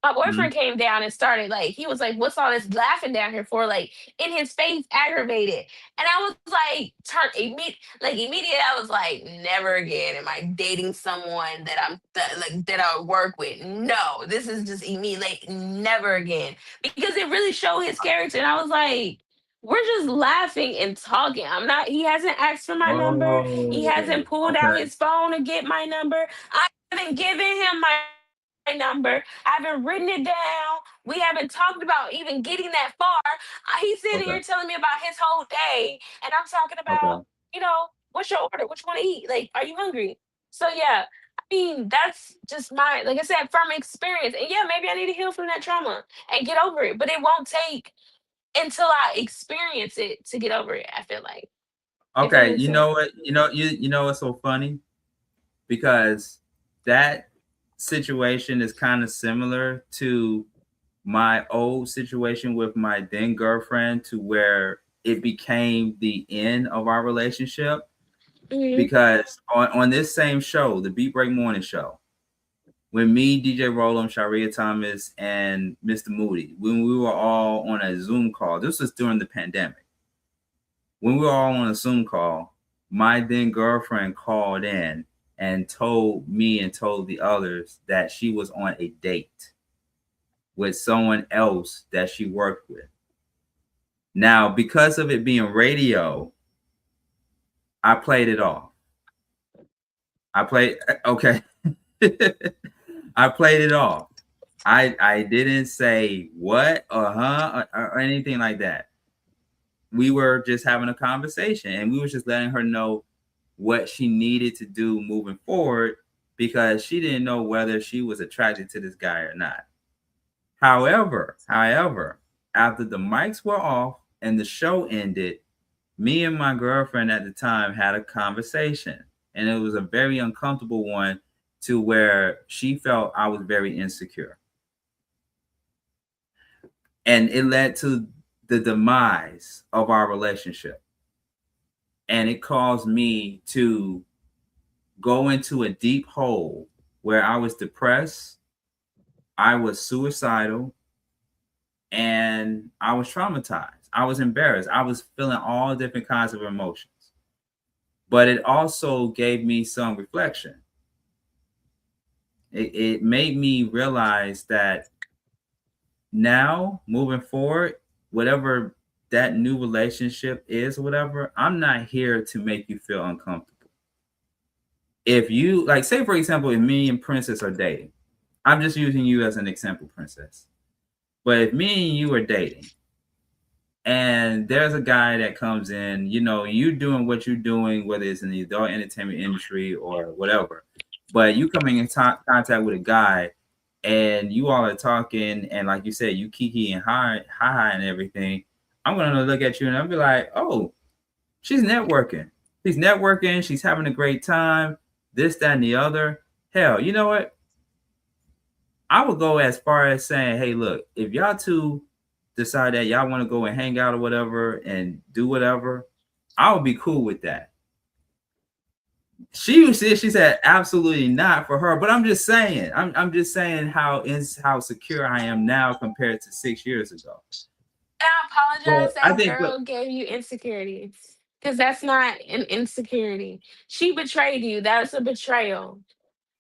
my Mhm. boyfriend came down and started like he was like, "What's all this laughing down here for?" Like in his face, aggravated, and I was like, immediately. I was like, "Never again am I dating someone that I work with. No, this is just immediate. Like never again, because it really showed his character." And I was like, "We're just laughing and talking. I'm not. He hasn't asked for my number. He hasn't Oh, pulled out okay. his phone to get my number. I haven't given him my number. I haven't written it down. We haven't talked about even getting that far. He's sitting Okay. here telling me about his whole day, and I'm talking about, Okay. what's your order? What you want to eat? Like, are you hungry? So yeah, I mean, that's just like I said, from experience. And yeah, maybe I need to heal from that trauma and get over it. But it won't take until I experience it to get over it, I feel like. If that Okay. makes You sense. know what? You know what's so funny? Because that situation is kind of similar to my old situation with my then girlfriend, to where it became the end of our relationship. Mhm. Because on this same show, the Beat Break Morning Show, when me, DJ Rollum, Sharia Thomas, and Mr. Moody, when we were all on a Zoom call, this was during the pandemic. When we were all on a Zoom call, my then girlfriend called in and told me and told the others that she was on a date with someone else that she worked with. Now, because of it being radio, I played it off. Okay. I played it off. I didn't say what or anything like that. We were just having a conversation, and we were just letting her know what she needed to do moving forward, because she didn't know whether she was attracted to this guy or not. However, after the mics were off and the show ended, me and my girlfriend at the time had a conversation, and it was a very uncomfortable one, to where she felt I was very insecure. And it led to the demise of our relationship. And it caused me to go into a deep hole where I was depressed, I was suicidal, and I was traumatized. I was embarrassed. I was feeling all different kinds of emotions. But it also gave me some reflection. It made me realize that now, moving forward, whatever that new relationship is, whatever, I'm not here to make you feel uncomfortable. If you, like, say for example, if me and Princess are dating, I'm just using you as an example, Princess. But if me and you are dating, and there's a guy that comes in, you doing what you're doing, whether it's in the adult entertainment industry or whatever, but you coming in contact with a guy, and you all are talking, and like you said, you kiki and hi and everything, I'm gonna look at you and I'll be like, oh, she's networking. She's having a great time, this, that, and the other. Hell, you know what? I would go as far as saying, hey, look, if y'all two decide that y'all want to go and hang out or whatever and do whatever, I would be cool with that. She said absolutely not for her, but I'm just saying, I'm just saying how secure I am now compared to 6 years ago. And I apologize But that girl gave you insecurity, because that's not an insecurity. She betrayed you. That's a betrayal.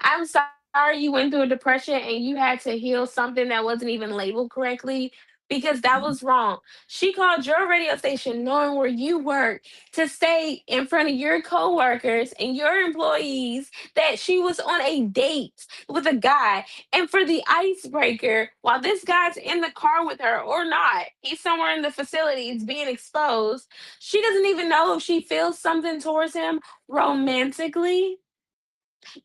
I'm sorry you went through a depression and you had to heal something that wasn't even labeled correctly, because that was wrong. She called your radio station knowing where you work to say in front of your coworkers and your employees that she was on a date with a guy. And for the icebreaker, while this guy's in the car with her or not, he's somewhere in the facility, it's being exposed. She doesn't even know if she feels something towards him romantically.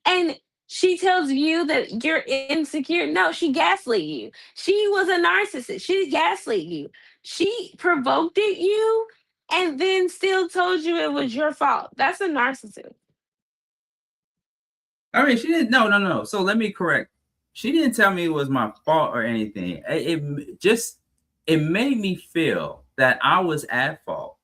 And she tells you that you're insecure. No, she gaslit you. She was a narcissist. She gaslit you. She provoked you and then still told you it was your fault. That's a narcissist. I mean, she didn't. No. So let me correct. She didn't tell me it was my fault or anything. It made me feel that I was at fault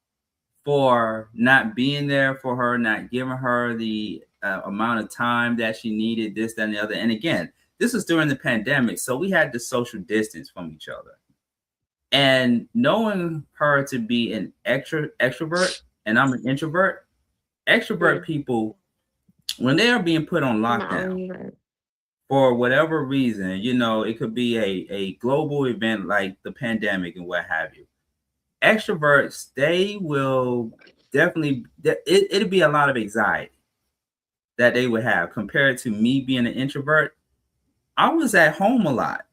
for not being there for her, not giving her the amount of time that she needed, this, that, and the other. And again, this was during the pandemic, so we had the social distance from each other. And knowing her to be an extrovert and I'm an introvert, extrovert people, when they are being put on lockdown for whatever reason, it could be a global event like the pandemic and what have you. Extroverts, they will definitely, it'll be a lot of anxiety that they would have compared to me being an introvert. I was at home a lot.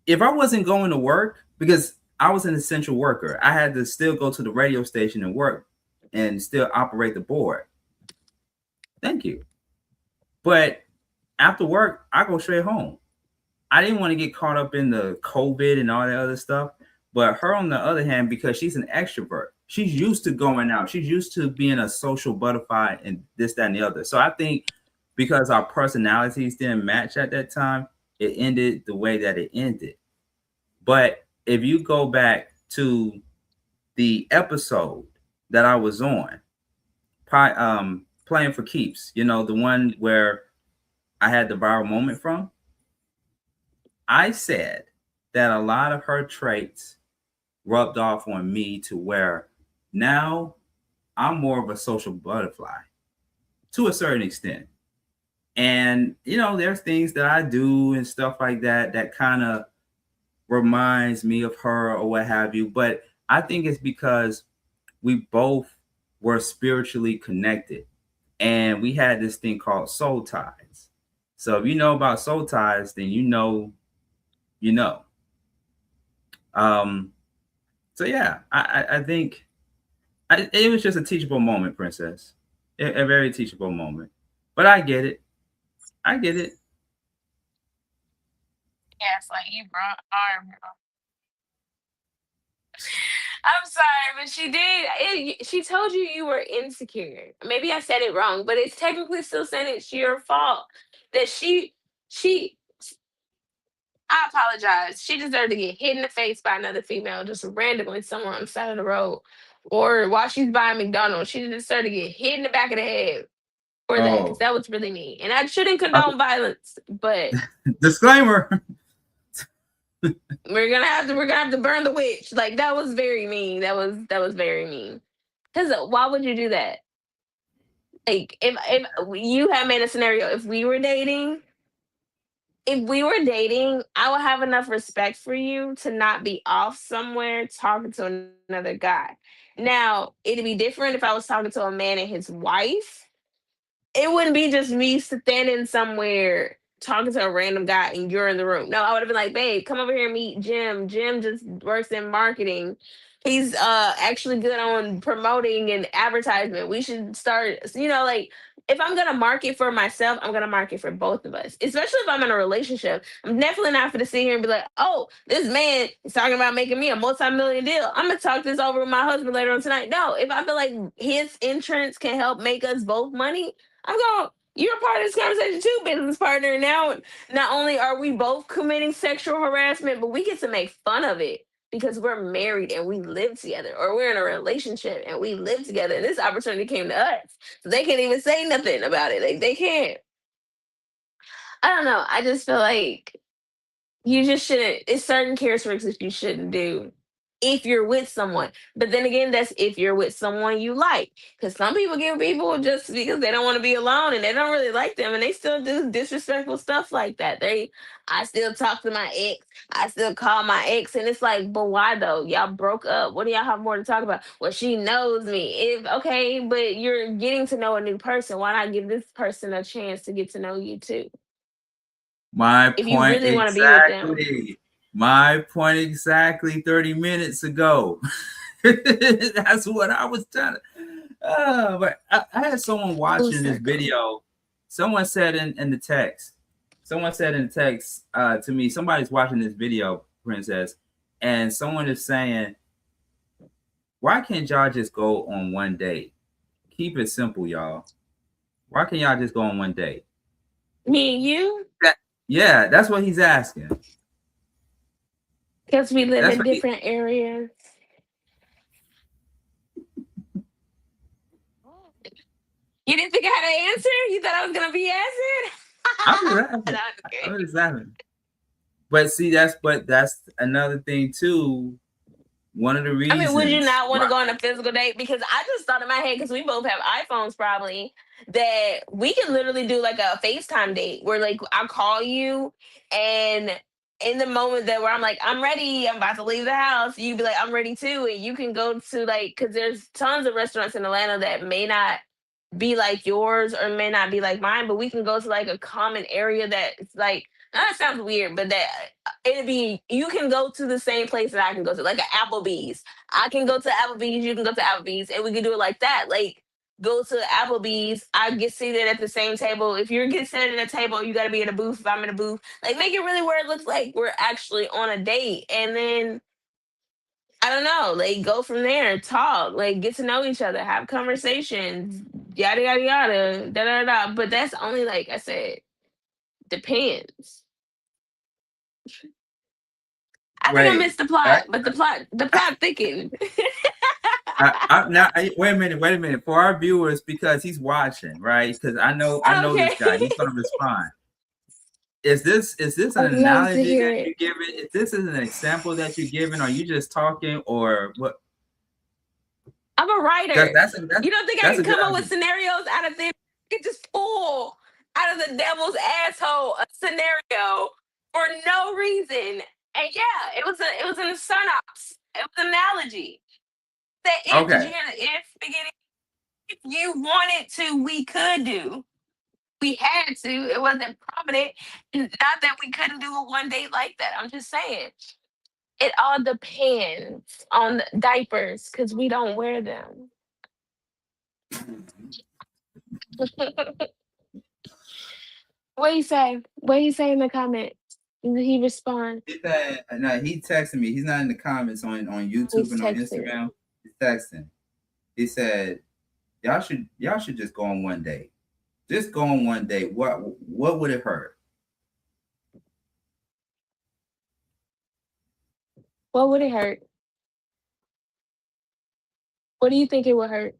If I wasn't going to work, because I was an essential worker, I had to still go to the radio station and work and still operate the board. Thank you. But after work, I go straight home. I didn't want to get caught up in the COVID and all that other stuff. But her, on the other hand, because she's an extrovert, she's used to going out. She's used to being a social butterfly and this, that, and the other. So I think because our personalities didn't match at that time, it ended the way that it ended. But if you go back to the episode that I was on, Playing for Keeps, you know, the one where I had the viral moment from, I said that a lot of her traits rubbed off on me to where now I'm more of a social butterfly to a certain extent. And, you know, there's things that I do and stuff like that that kind of reminds me of her or what have you. But I think it's because we both were spiritually connected and we had this thing called soul ties. So if you know about soul ties, then you know. So yeah, I think it was just a teachable moment, Princess. A very teachable moment. But I get it. Yes, like you brought arm. I'm sorry, but she did. She told you were insecure. Maybe I said it wrong, but it's technically still saying it's your fault that she. I apologize. She deserved to get hit in the face by another female just randomly somewhere on the side of the road, or while she's buying McDonald's. She deserved to get hit in the back of the head for that, because that was really mean. And I shouldn't condone violence, but disclaimer. we're gonna have to burn the witch. Like, that was very mean. That was very mean. Because why would you do that? Like, if you had made a scenario, if we were dating, I would have enough respect for you to not be off somewhere talking to another guy. Now, it'd be different if I was talking to a man and his wife. It wouldn't be just me standing somewhere talking to a random guy and you're in the room. No, I would have been like, babe, come over here and meet Jim. Jim just works in marketing. He's actually good on promoting and advertisement. We should start, like, if I'm gonna market for myself, I'm gonna market for both of us. Especially if I'm in a relationship. I'm definitely not gonna sit here and be like, oh, this man is talking about making me a multi-million deal. I'm gonna talk this over with my husband later on tonight. No, if I feel like his entrance can help make us both money, you're a part of this conversation too, business partner. Now, not only are we both committing sexual harassment, but we get to make fun of it because we're married and we live together, or we're in a relationship and we live together. And this opportunity came to us. So they can't even say nothing about it. Like, they can't. I don't know. I just feel like you just shouldn't. It's certain characteristics you shouldn't do if you're with someone. But then again, that's if you're with someone you like. Because some people get people just because they don't want to be alone and they don't really like them, and they still do disrespectful stuff like that. I still talk to my ex. I still call my ex, and it's like, but why though? Y'all broke up. What do y'all have more to talk about? Well, she knows me. Okay, but you're getting to know a new person. Why not give this person a chance to get to know you too? If you really want to be with them. My point exactly 30 minutes ago. That's what I was trying to. But I had someone watching this video. Someone said in the text to me, somebody's watching this video, Princess, and someone is saying, why can't y'all just go on one date? Keep it simple, y'all. Why can't y'all just go on one date? Me and you? Yeah, that's what he's asking. Because we live in different areas. You didn't think I had an answer? You thought I was going to be answered? I'm just laughing. But see, that's another thing too. One of the reasons. I mean, would you not want to go on a physical date? Because I just thought in my head, because we both have iPhones probably, that we can literally do like a FaceTime date where, like, I call you, and in the moment where I'm like, I'm ready, I'm about to leave the house, you'd be like, I'm ready too. And you can go to, like, because there's tons of restaurants in Atlanta that may not be like yours or may not be like mine, but we can go to like a common area that's like, that sounds weird, but that it'd be, you can go to the same place that I can go to, like an Applebee's. I can go to Applebee's, you can go to Applebee's, and we can do it like that. Like, go to Applebee's, I get seated at the same table. If you're getting seated at a table, you got to be in a booth. If I'm in a booth, like, make it really where it looks like we're actually on a date. And then, I don't know, like, go from there, talk, like, get to know each other, have conversations, yada, yada, yada, da, da, da. But that's only, like I said, depends. I think I missed the plot, but the plot thickened. Wait a minute. For our viewers, because he's watching, right? Because I know this guy. He's gonna respond. Is this an analogy that you're giving? Is this an example that you're giving? Are you just talking, or what? I'm a writer. That's you don't think I can come up with scenarios out of thin? I can just pull out of the devil's asshole a scenario for no reason. And yeah, it was an synops. It was an analogy. That if you wanted to, we could do. We had to. It wasn't prominent. Not that we couldn't do a one date like that. I'm just saying. It all depends on the diapers because we don't wear them. What you say? What you say in the comments? Did he respond? No, he texted me. He's not in the comments on YouTube and on Instagram. He's texting. He said, "Y'all should just go on one date. Just go on one date. What would it hurt?" What would it hurt? What do you think it would hurt?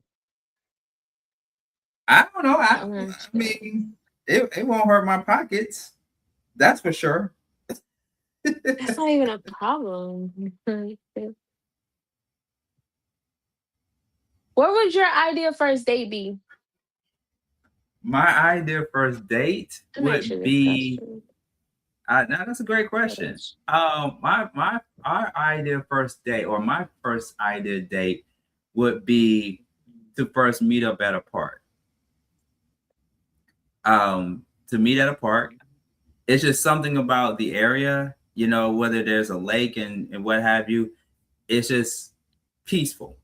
I don't know. I mean, it won't hurt my pockets. That's for sure. That's not even a problem. What would your ideal first date be? My ideal first date would be. Now that's a great question. Our ideal first date, or my first ideal date, would be to first meet up at a park. To meet at a park, it's just something about the area, you know, whether there's a lake and what have you. It's just peaceful,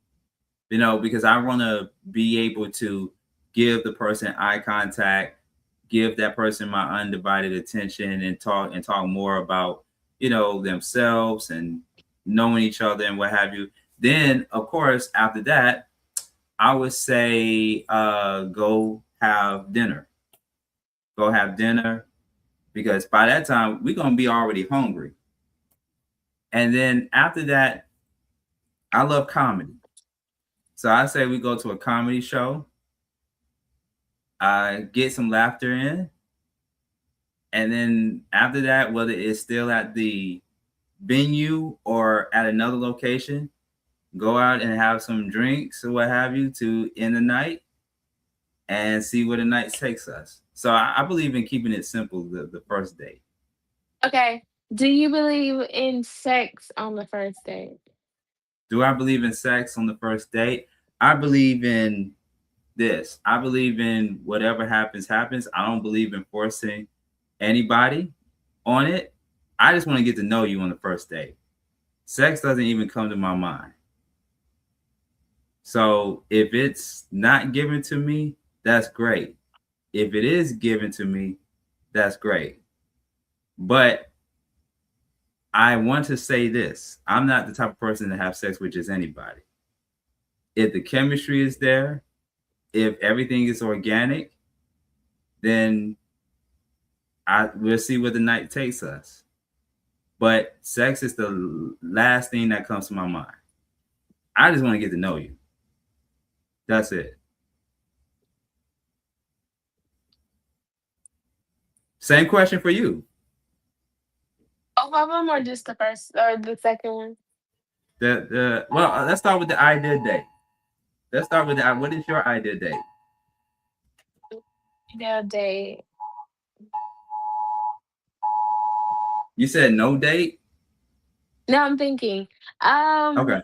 you know, because I want to be able to give the person eye contact, give that person my undivided attention, and talk more about, you know, themselves and knowing each other and what have you. Then, of course, after that, I would say go have dinner. Go have dinner, because by that time we're gonna be already hungry. And then after that, I love comedy, so I say we go to a comedy show. Get some laughter in, and then after that, whether it's still at the venue or at another location, go out and have some drinks or what have you to end the night and see where the night takes us. So I believe in keeping it simple, the first date. Okay. Do you believe in sex on the first date? Do I believe in sex on the first date? I believe in this. I believe in whatever happens, happens. I don't believe in forcing anybody on it. I just want to get to know you on the first date. Sex doesn't even come to my mind. So if it's not given to me, that's great. If it is given to me, that's great. But I want to say this. I'm not the type of person to have sex with just anybody. If the chemistry is there, if everything is organic, then we'll see where the night takes us. But sex is the last thing that comes to my mind. I just want to get to know you. That's it. Same question for you. Both of them, or just the first or the second one? Well, let's start with the ideal date. Let's start with what is your ideal date? Ideal date. You said no date? No, I'm thinking. Okay.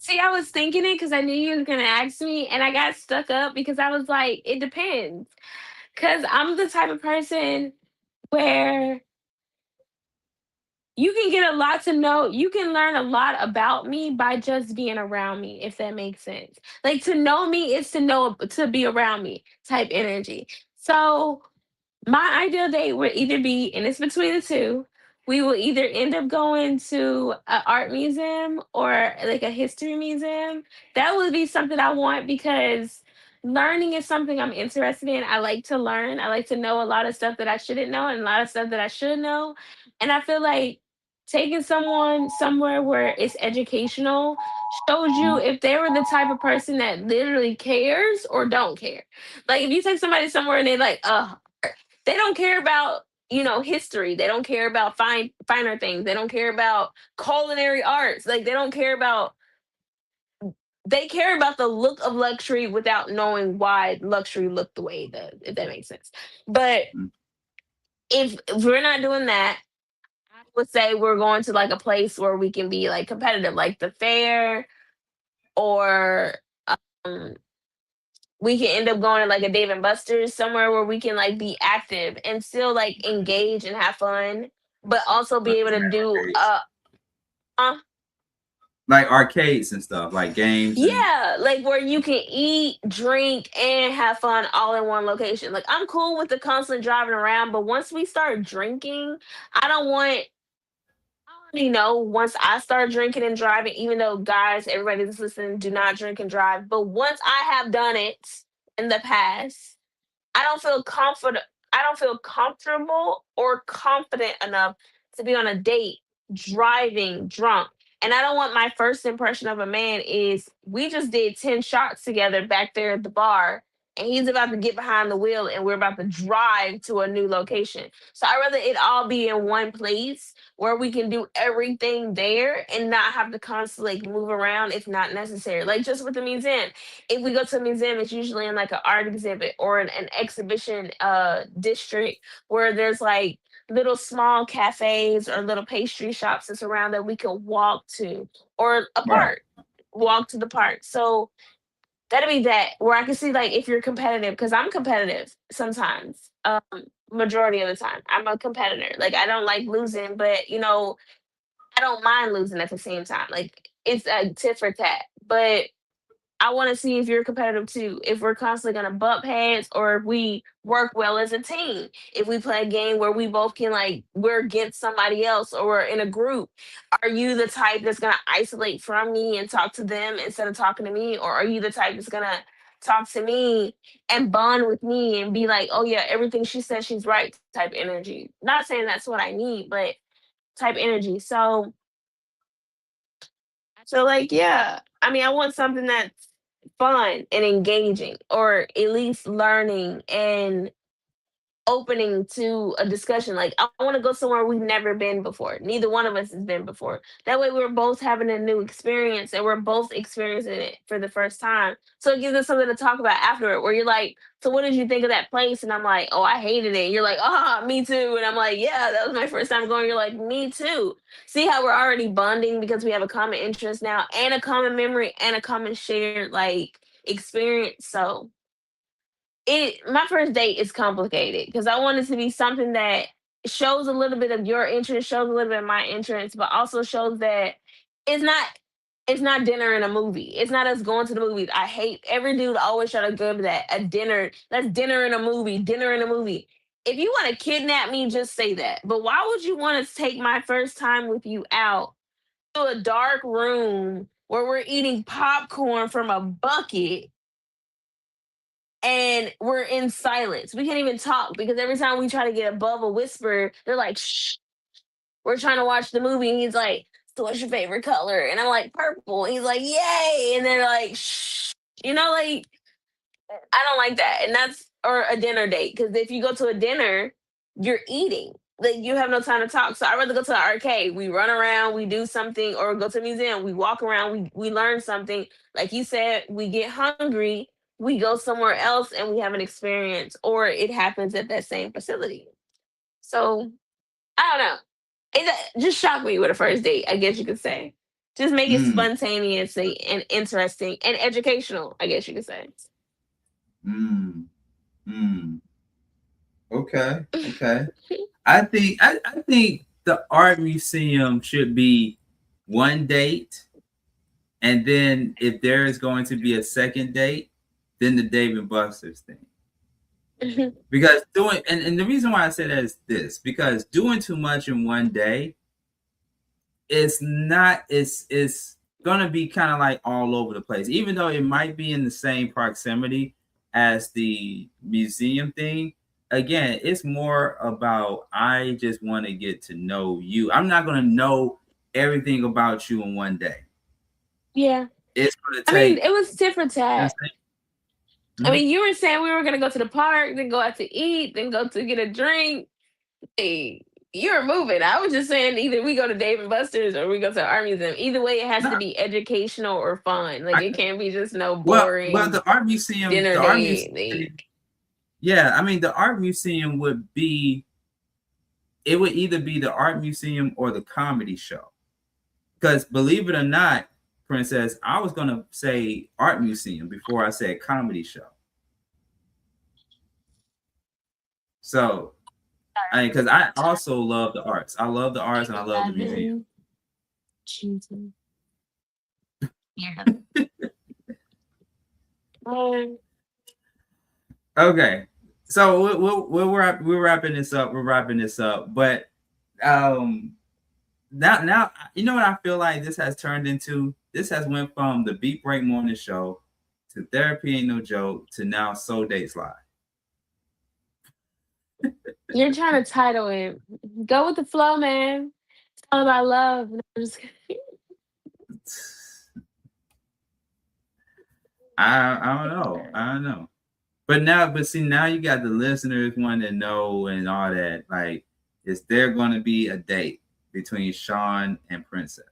See, I was thinking it because I knew you were gonna ask me, and I got stuck up because I was like, it depends. Because I'm the type of person where you can get a lot to know. You can learn a lot about me by just being around me, if that makes sense. Like to know me is to be around me type energy. So my ideal date would either be, and it's between the two, we will either end up going to an art museum or like a history museum. That would be something I want because learning is something I'm interested in. I like to learn. I like to know a lot of stuff that I shouldn't know and a lot of stuff that I should know. And I feel like taking someone somewhere where it's educational shows you if they were the type of person that literally cares or don't care. Like if you take somebody somewhere and they like, they don't care about history. They don't care about finer things. They don't care about culinary arts. Like they care about the look of luxury without knowing why luxury looked the way it does, if that makes sense. But if we're not doing that, I would say we're going to like a place where we can be like competitive, like the fair, or um we can end up going to like a Dave and Buster's, somewhere where we can like be active and still like engage and have fun, but also be able to do uh like arcades and stuff, like games. yeah, like where you can eat, drink, and have fun all in one location. Like I'm cool with the constant driving around, but once we start drinking, I don't want I already know once I start drinking and driving, even though guys, everybody that's listening, do not drink and drive. But once I have done it in the past, I don't feel confident. I don't feel comfortable or confident enough to be on a date driving drunk. And I don't want my first impression of a man is we just did 10 shots together back there at the bar and he's about to get behind the wheel and we're about to drive to a new location. So I'd rather it all be in one place where we can do everything there and not have to constantly like, move around if not necessary. Like just with the museum, if we go to a museum, it's usually in like an art exhibit or an exhibition district where there's like little small cafes or little pastry shops that's around that we can walk to, or a Right. park, walk to the park. So that'll be that where I can see like if you're competitive, because I'm competitive sometimes. Majority of the time, I'm a competitor. Like I don't like losing, but I don't mind losing at the same time. Like it's a tit for tat. But I want to see if you're competitive too. If we're constantly going to bump heads or if we work well as a team. If we play a game where we both can, like, we're against somebody else or we're in a group. Are you the type that's going to isolate from me and talk to them instead of talking to me? Or are you the type that's going to talk to me and bond with me and be like, oh, yeah, everything she says, she's right type energy? Not saying that's what I need, but type energy. So like, yeah. I mean, I want something that's fun and engaging, or at least learning and opening to a discussion. Like, I want to go somewhere we've never been before. Neither one of us has been before. That way, we're both having a new experience and we're both experiencing it for the first time. So it gives us something to talk about afterward. Where you're like, "So, what did you think of that place?" And I'm like, "Oh, I hated it." And you're like, "Ah, me too." And I'm like, "Yeah, that was my first time going." You're like, "Me too." See how we're already bonding because we have a common interest now, and a common memory, and a common shared like experience. So my first date is complicated because I want it to be something that shows a little bit of your interest, shows a little bit of my interest, but also shows that it's not it's not dinner and a movie. It's not us going to the movies. I hate every dude always try to go to that a dinner. That's dinner and a movie. Dinner and a movie. If you want to kidnap me, just say that. But why would you want to take my first time with you out to a dark room where we're eating popcorn from a bucket and we're in silence? We can't even talk because every time we try to get above a whisper, they're like, shh, we're trying to watch the movie. And he's like, so what's your favorite color? And I'm like, purple. And he's like, yay. And they're like, shh, like, I don't like that. And that's, or a dinner date. Because if you go to a dinner, you're eating. Like you have no time to talk. So I'd rather go to the arcade. We run around, we do something, or go to a museum. We walk around, we learn something. Like you said, we get hungry, we go somewhere else and we have an experience, or it happens at that same facility. So I don't know. It just shocked me with a first date, I guess you could say. Just make it spontaneous and interesting and educational, I guess you could say. Okay. I think the art museum should be one date, and then if there is going to be a second date, then the Dave and Buster's thing. Because and the reason why I say that is this, because doing too much in one day, it's gonna be kind of like all over the place, even though it might be in the same proximity as the museum thing. Again, it's more about, I just want to get to know you. I'm not going to know everything about you in one day. Yeah. It's going to take. I mean, it was tit for tat. Mm-hmm. I mean, you were saying we were going to go to the park, then go out to eat, then go to get a drink. Hey, you were moving. I was just saying either we go to Dave and Buster's or we go to the art museum. Either way, it has to be educational or fun. Like, it can't be just no boring. Well, the art museum, dinner date. Yeah, I mean, the art museum would either be the art museum or the comedy show. Because believe it or not, Princess, I was going to say art museum before I said comedy show. So, because I also love the arts. I love the arts and I love the museum. Yeah. Okay. So we're wrapping this up. We're wrapping this up. But now you know what I feel like this has turned into? This has went from the Beat Break Morning Show to Therapy Ain't No Joke to now Soul Dates Live. You're trying to title it. Go with the flow, man. It's all about love. No, I'm just kidding. I don't know. But see, now you got the listeners wanting to know and all that. Like, is there going to be a date between Sean and Princess?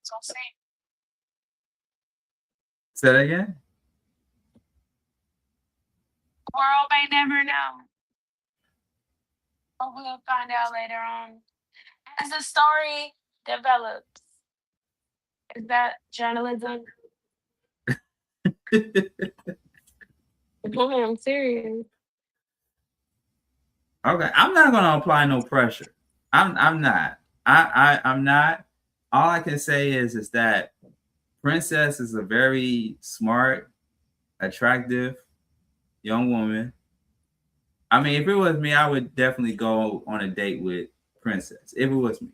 So say. Say that again? The world may never know. But we'll find out later on. As the story develops. Is that journalism? Boy, I'm serious. Okay, I'm not gonna apply no pressure. I'm not. I'm not. All I can say is that Princess is a very smart, attractive young woman. I mean, if it was me, I would definitely go on a date with Princess. If it was me.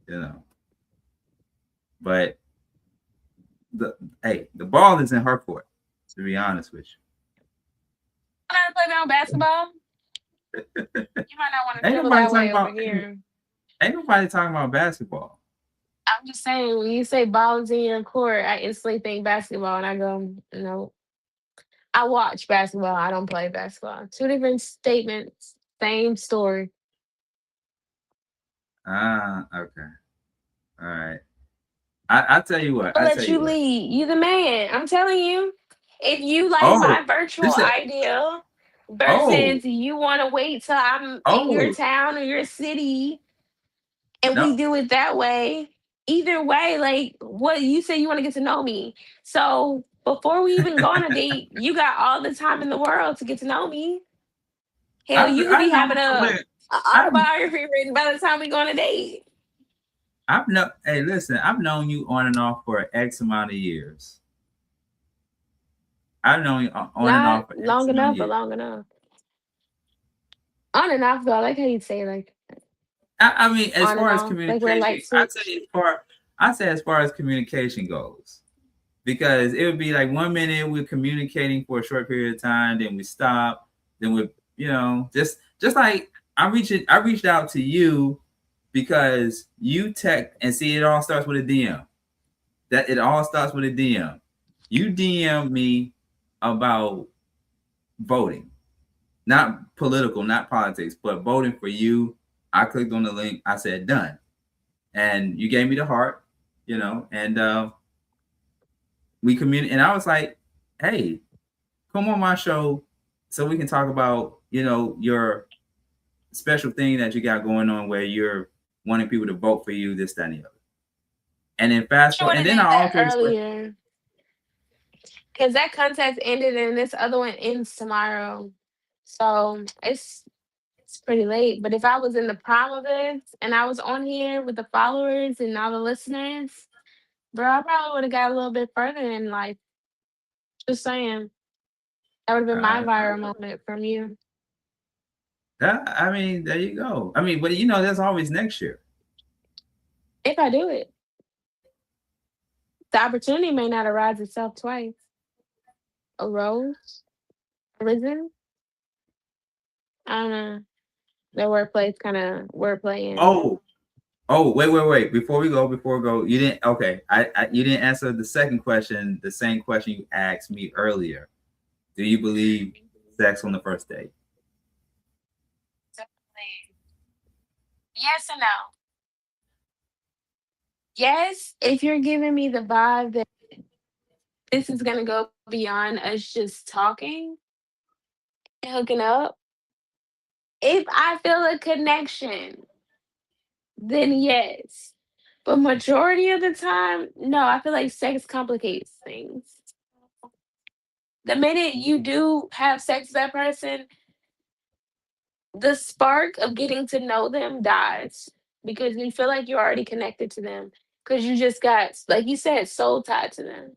You know, but the ball is in her court, to be honest with you. I'm not playing on basketball. You might not want to feel that way over here. Ain't nobody talking about basketball. I'm just saying, when you say ball is in your court, I instantly think basketball, and I go, no. I watch basketball. I don't play basketball. Two different statements, same story. Okay. All right. I tell you what. I'll let you lead. You the man. I'm telling you. If you like my virtual ideal versus you want to wait till I'm in your town or your city and we do it that way. Either way, like what you say, you want to get to know me. So before we even go on a date, you got all the time in the world to get to know me. Hell, you could be having a autobiography written by the time we go on a date. Hey, listen, I've known you on and off for X amount of years. I've known you on and off for long enough, but long enough. On and off, though. I like how you say like. I mean, as far as communication, I say as far as communication goes, because it would be like 1 minute we're communicating for a short period of time, then we stop, then we, just like I reached out to you because you text and see it all starts with a DM. That it all starts with a DM. You DM me about voting, not political, not politics, but voting for you. I clicked on the link. I said done, and you gave me the heart, and we communicate. And I was like, "Hey, come on my show so we can talk about your special thing that you got going on where you're wanting people to vote for you, this, that, and the other. And then fast forward, and then I also earlier because that contest ended and this other one ends tomorrow, so it's pretty late. But if I was in the prime of this and I was on here with the followers and all the listeners, bro, I probably would have got a little bit further in life. Just saying, that would have been my viral moment from you. I mean, there you go. I mean, but you know, there's always next year. If I do it, the opportunity may not arise itself twice. Arisen. I don't know. The wordplay's kind of wordplay. Wait. Before we go, you didn't. Okay, you didn't answer the second question. The same question you asked me earlier. Do you believe sex on the first date? Yes and no. Yes, if you're giving me the vibe that this is gonna go beyond us just talking and hooking up. If I feel a connection, then yes. But majority of the time, no, I feel like sex complicates things. The minute you do have sex with that person, the spark of getting to know them dies because you feel like you're already connected to them because you just got, like you said, soul tied to them.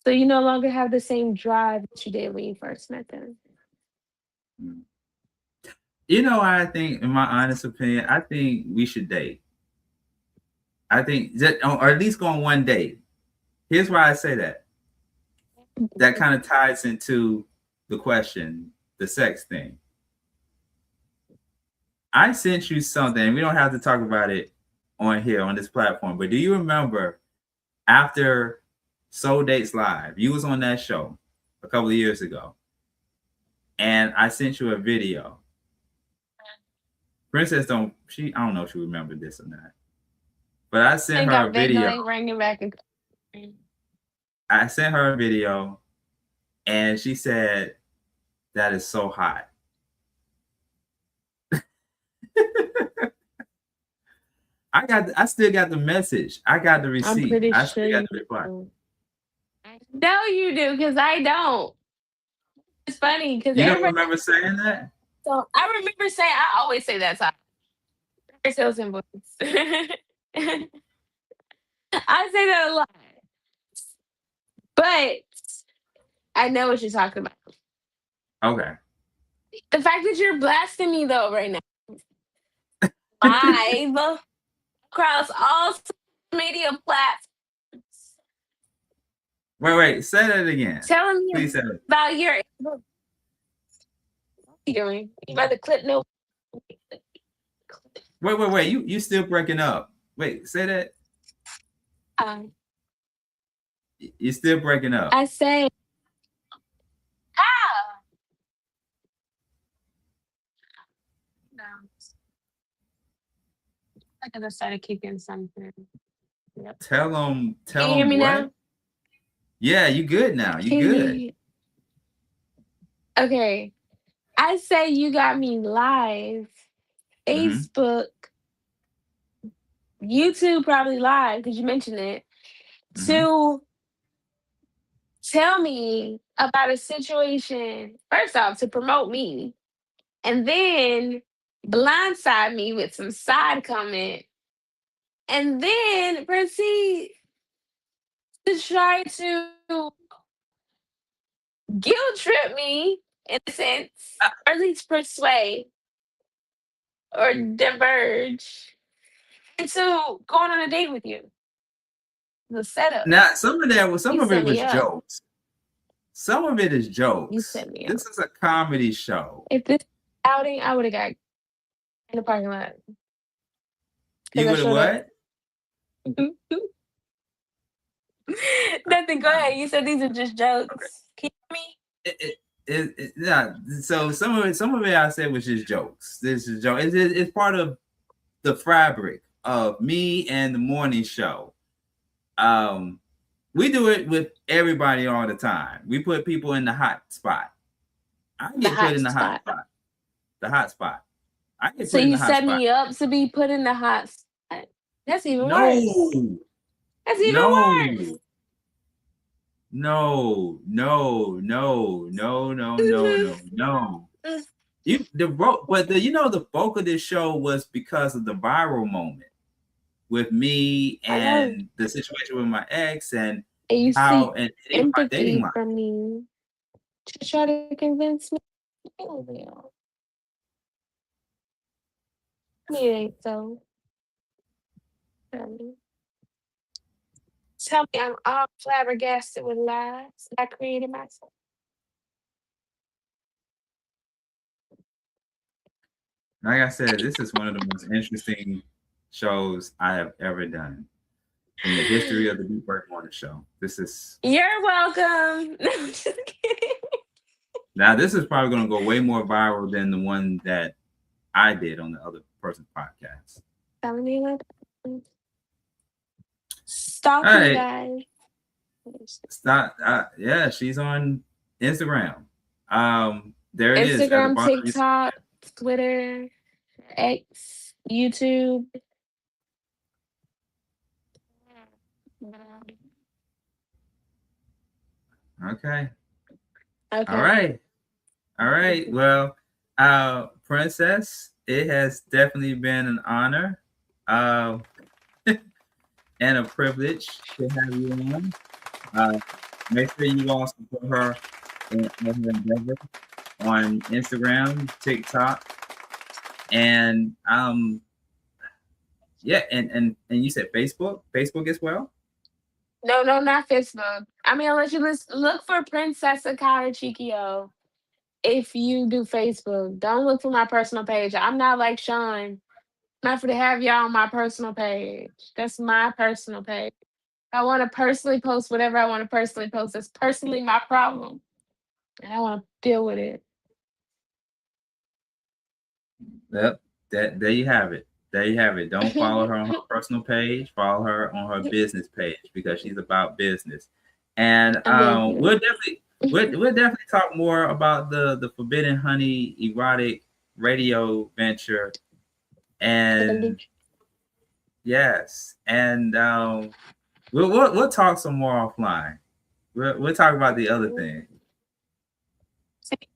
So you no longer have the same drive that you did when you first met them. You know, I think, in my honest opinion, I think we should date. I think that, or at least go on one date. Here's why I say that. That kind of ties into the question, the sex thing. I sent you something. We don't have to talk about it on here on this platform, but do you remember after Soul Dates Live, you was on that show a couple of years ago, and I sent you a video. Princess I don't know if she remembered this or not, but I sent her a video. I sent her a video, and she said, "That is so hot." I still got the message. I got the receipt. I'm pretty I sure still got you the reply. do. No, you do, because I don't. It's funny because You don't remember saying that? So I remember saying, I always say that time. Sales invoice. I say that a lot. But I know what you're talking about. Okay. The fact that you're blasting me though right now. Live across all social media platforms. Wait, say that again. Telling me Please say it. about your what are you doing? You about to clip no. Wait. You still breaking up. Wait, say that. You're still breaking up. I say no. I could have started kicking something. Yep. Tell them Can you hear me what? now? Yeah, you good now. You good. Okay. I say you got me live. Facebook, YouTube probably live because you mentioned it. To tell me about a situation, first off, to promote me, and then blindside me with some side comment, and then proceed to try to guilt trip me in a sense, or at least persuade or diverge into going on a date with you. The setup. Now, some of it was jokes. Some of it is jokes. You set me up. This is a comedy show. If this outing, I would have got in the parking lot. You would have what? Nothing. Go ahead. You said these are just jokes. Can you hear me? Yeah. So some of it I said was just jokes. This is joke. It's part of the fabric of me and the morning show. We do it with everybody all the time. We put people in the hot spot. I get put in the hot spot. the hot spot. I get So put in you the hot set spot. me up to be put in the hot spot. That's even worse. No, That's even no, worse. no, no, no, no, no, no, no. The bulk of this show was because of the viral moment with me and the situation with my ex and you how seek and my dating empathy life. from me to try to convince me. Oh, it ain't so. Tell me I'm all flabbergasted with lies I created myself. Like I said, this is one of the most interesting shows I have ever done in the history of the Beat Break Morning Show. This is. You're welcome. No, I'm just kidding. Now, this is probably going to go way more viral than the one that I did on the other person's podcast. Telling me what? Stalk All me, right. guys. Stop. Yeah, she's on Instagram. There it is. Instagram, TikTok, Twitter, X, YouTube. Okay. Okay. All right. Well, Princess, it has definitely been an honor and a privilege to have you on. Make sure you all support her in her endeavor on Instagram, TikTok, and yeah, and you said Facebook as well. No, not Facebook. I mean, unless you look for Princess Akara Chikio. If you do Facebook, don't look for my personal page. I'm not like Sean. Not for to have y'all on my personal page. That's my personal page. I want to personally post whatever I want to personally post. It's personally my problem. And I want to deal with it. Yep. There you have it. There you have it. Don't follow her on her personal page. Follow her on her business page because she's about business. And we'll definitely talk more about the Forbidden Honey erotic radio venture. And yes, and we'll talk some more offline. We'll talk about the other thing.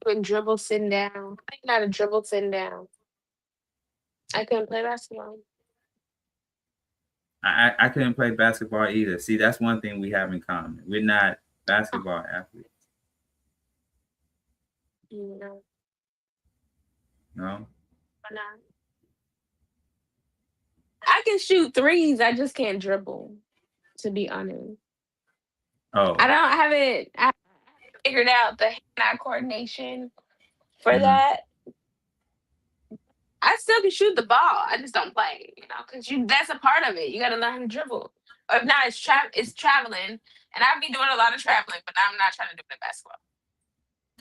And dribble sitting down. I ain't not a dribble sitting down. I couldn't play basketball. I couldn't play basketball either. See, that's one thing we have in common. We're not basketball athletes. No. No? Why not? I can shoot threes. I just can't dribble, to be honest. Oh. I haven't figured out the hand-eye coordination for that. I still can shoot the ball. I just don't play, because that's a part of it. You got to learn how to dribble. Or if not, it's traveling. And I've been doing a lot of traveling, but I'm not trying to do it in basketball.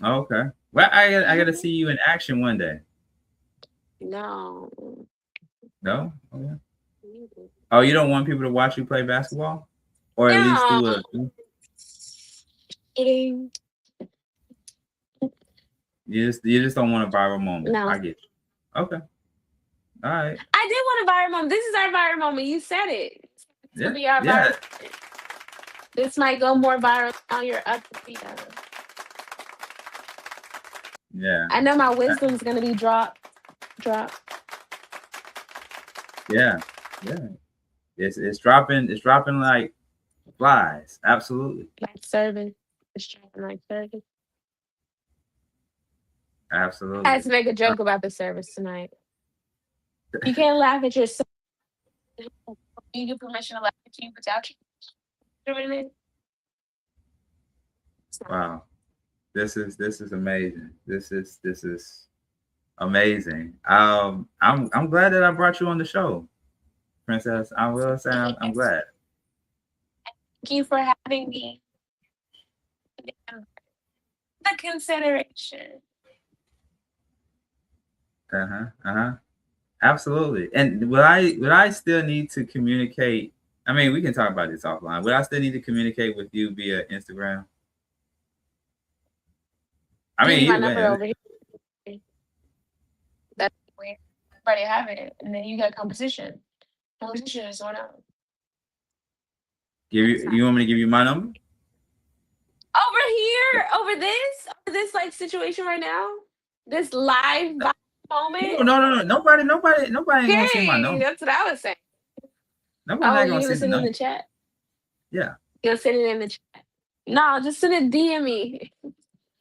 Oh, okay. Well, I got to see you in action one day. No. No? Okay. Oh, you don't want people to watch you play basketball? Or at least do Kidding. You just don't want a viral moment. No. I get you. Okay. All right. I did want a viral moment. This is our viral moment. You said it. Yeah. Be our viral. This might go more viral now you're up to the Yeah. I know my wisdom's gonna be dropped. Yeah. It's dropping like flies. Absolutely. Like service. It's dropping like service. Absolutely. I had to make a joke about the service tonight. You can't laugh at yourself. You get permission to laugh at you without you. Wow. This is amazing. This is amazing. I'm glad that I brought you on the show, Princess. I will say I'm glad. Thank you for having me. The consideration. Absolutely. And would I still need to communicate? I mean, we can talk about this offline. Would I still need to communicate with you via Instagram? I mean, my number over here. everybody have it, and then you got competition. Competition is one up. You want me to give you my number? Over this like situation right now, this live moment. No. Nobody ain't gonna see my number. That's what I was saying. Nobody ain't You gonna gonna see the send it in number. the chat? Yeah. You'll send it in the chat. No, just send it DM me.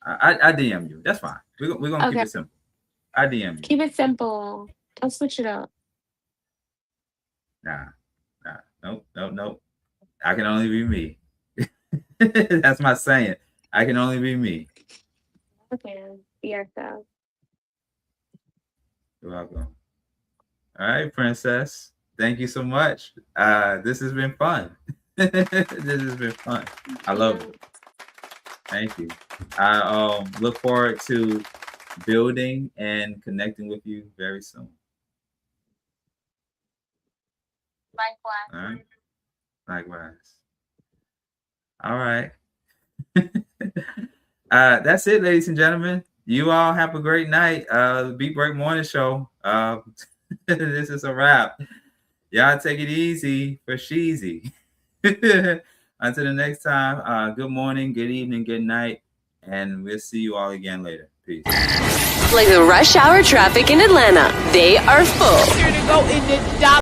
I DM you. That's fine. We're gonna keep Okay. it simple. I DM you. Keep it simple. Don't switch it up. Nah. Nope. I can only be me. That's my saying. I can only be me. Okay. Be yourself. You're welcome. All right, Princess. Thank you so much. This has been fun. This has been fun. I love it. Thank you. I look forward to building and connecting with you very soon. Likewise. All right. Likewise. All right. That's it, ladies and gentlemen. You all have a great night. The Beat Break Morning Show. This is a wrap. Y'all take it easy for Sheezy. Until the next time, good morning, good evening, good night, and we'll see you all again later. Peace. Like the rush hour traffic in Atlanta, they are full. Here to go in the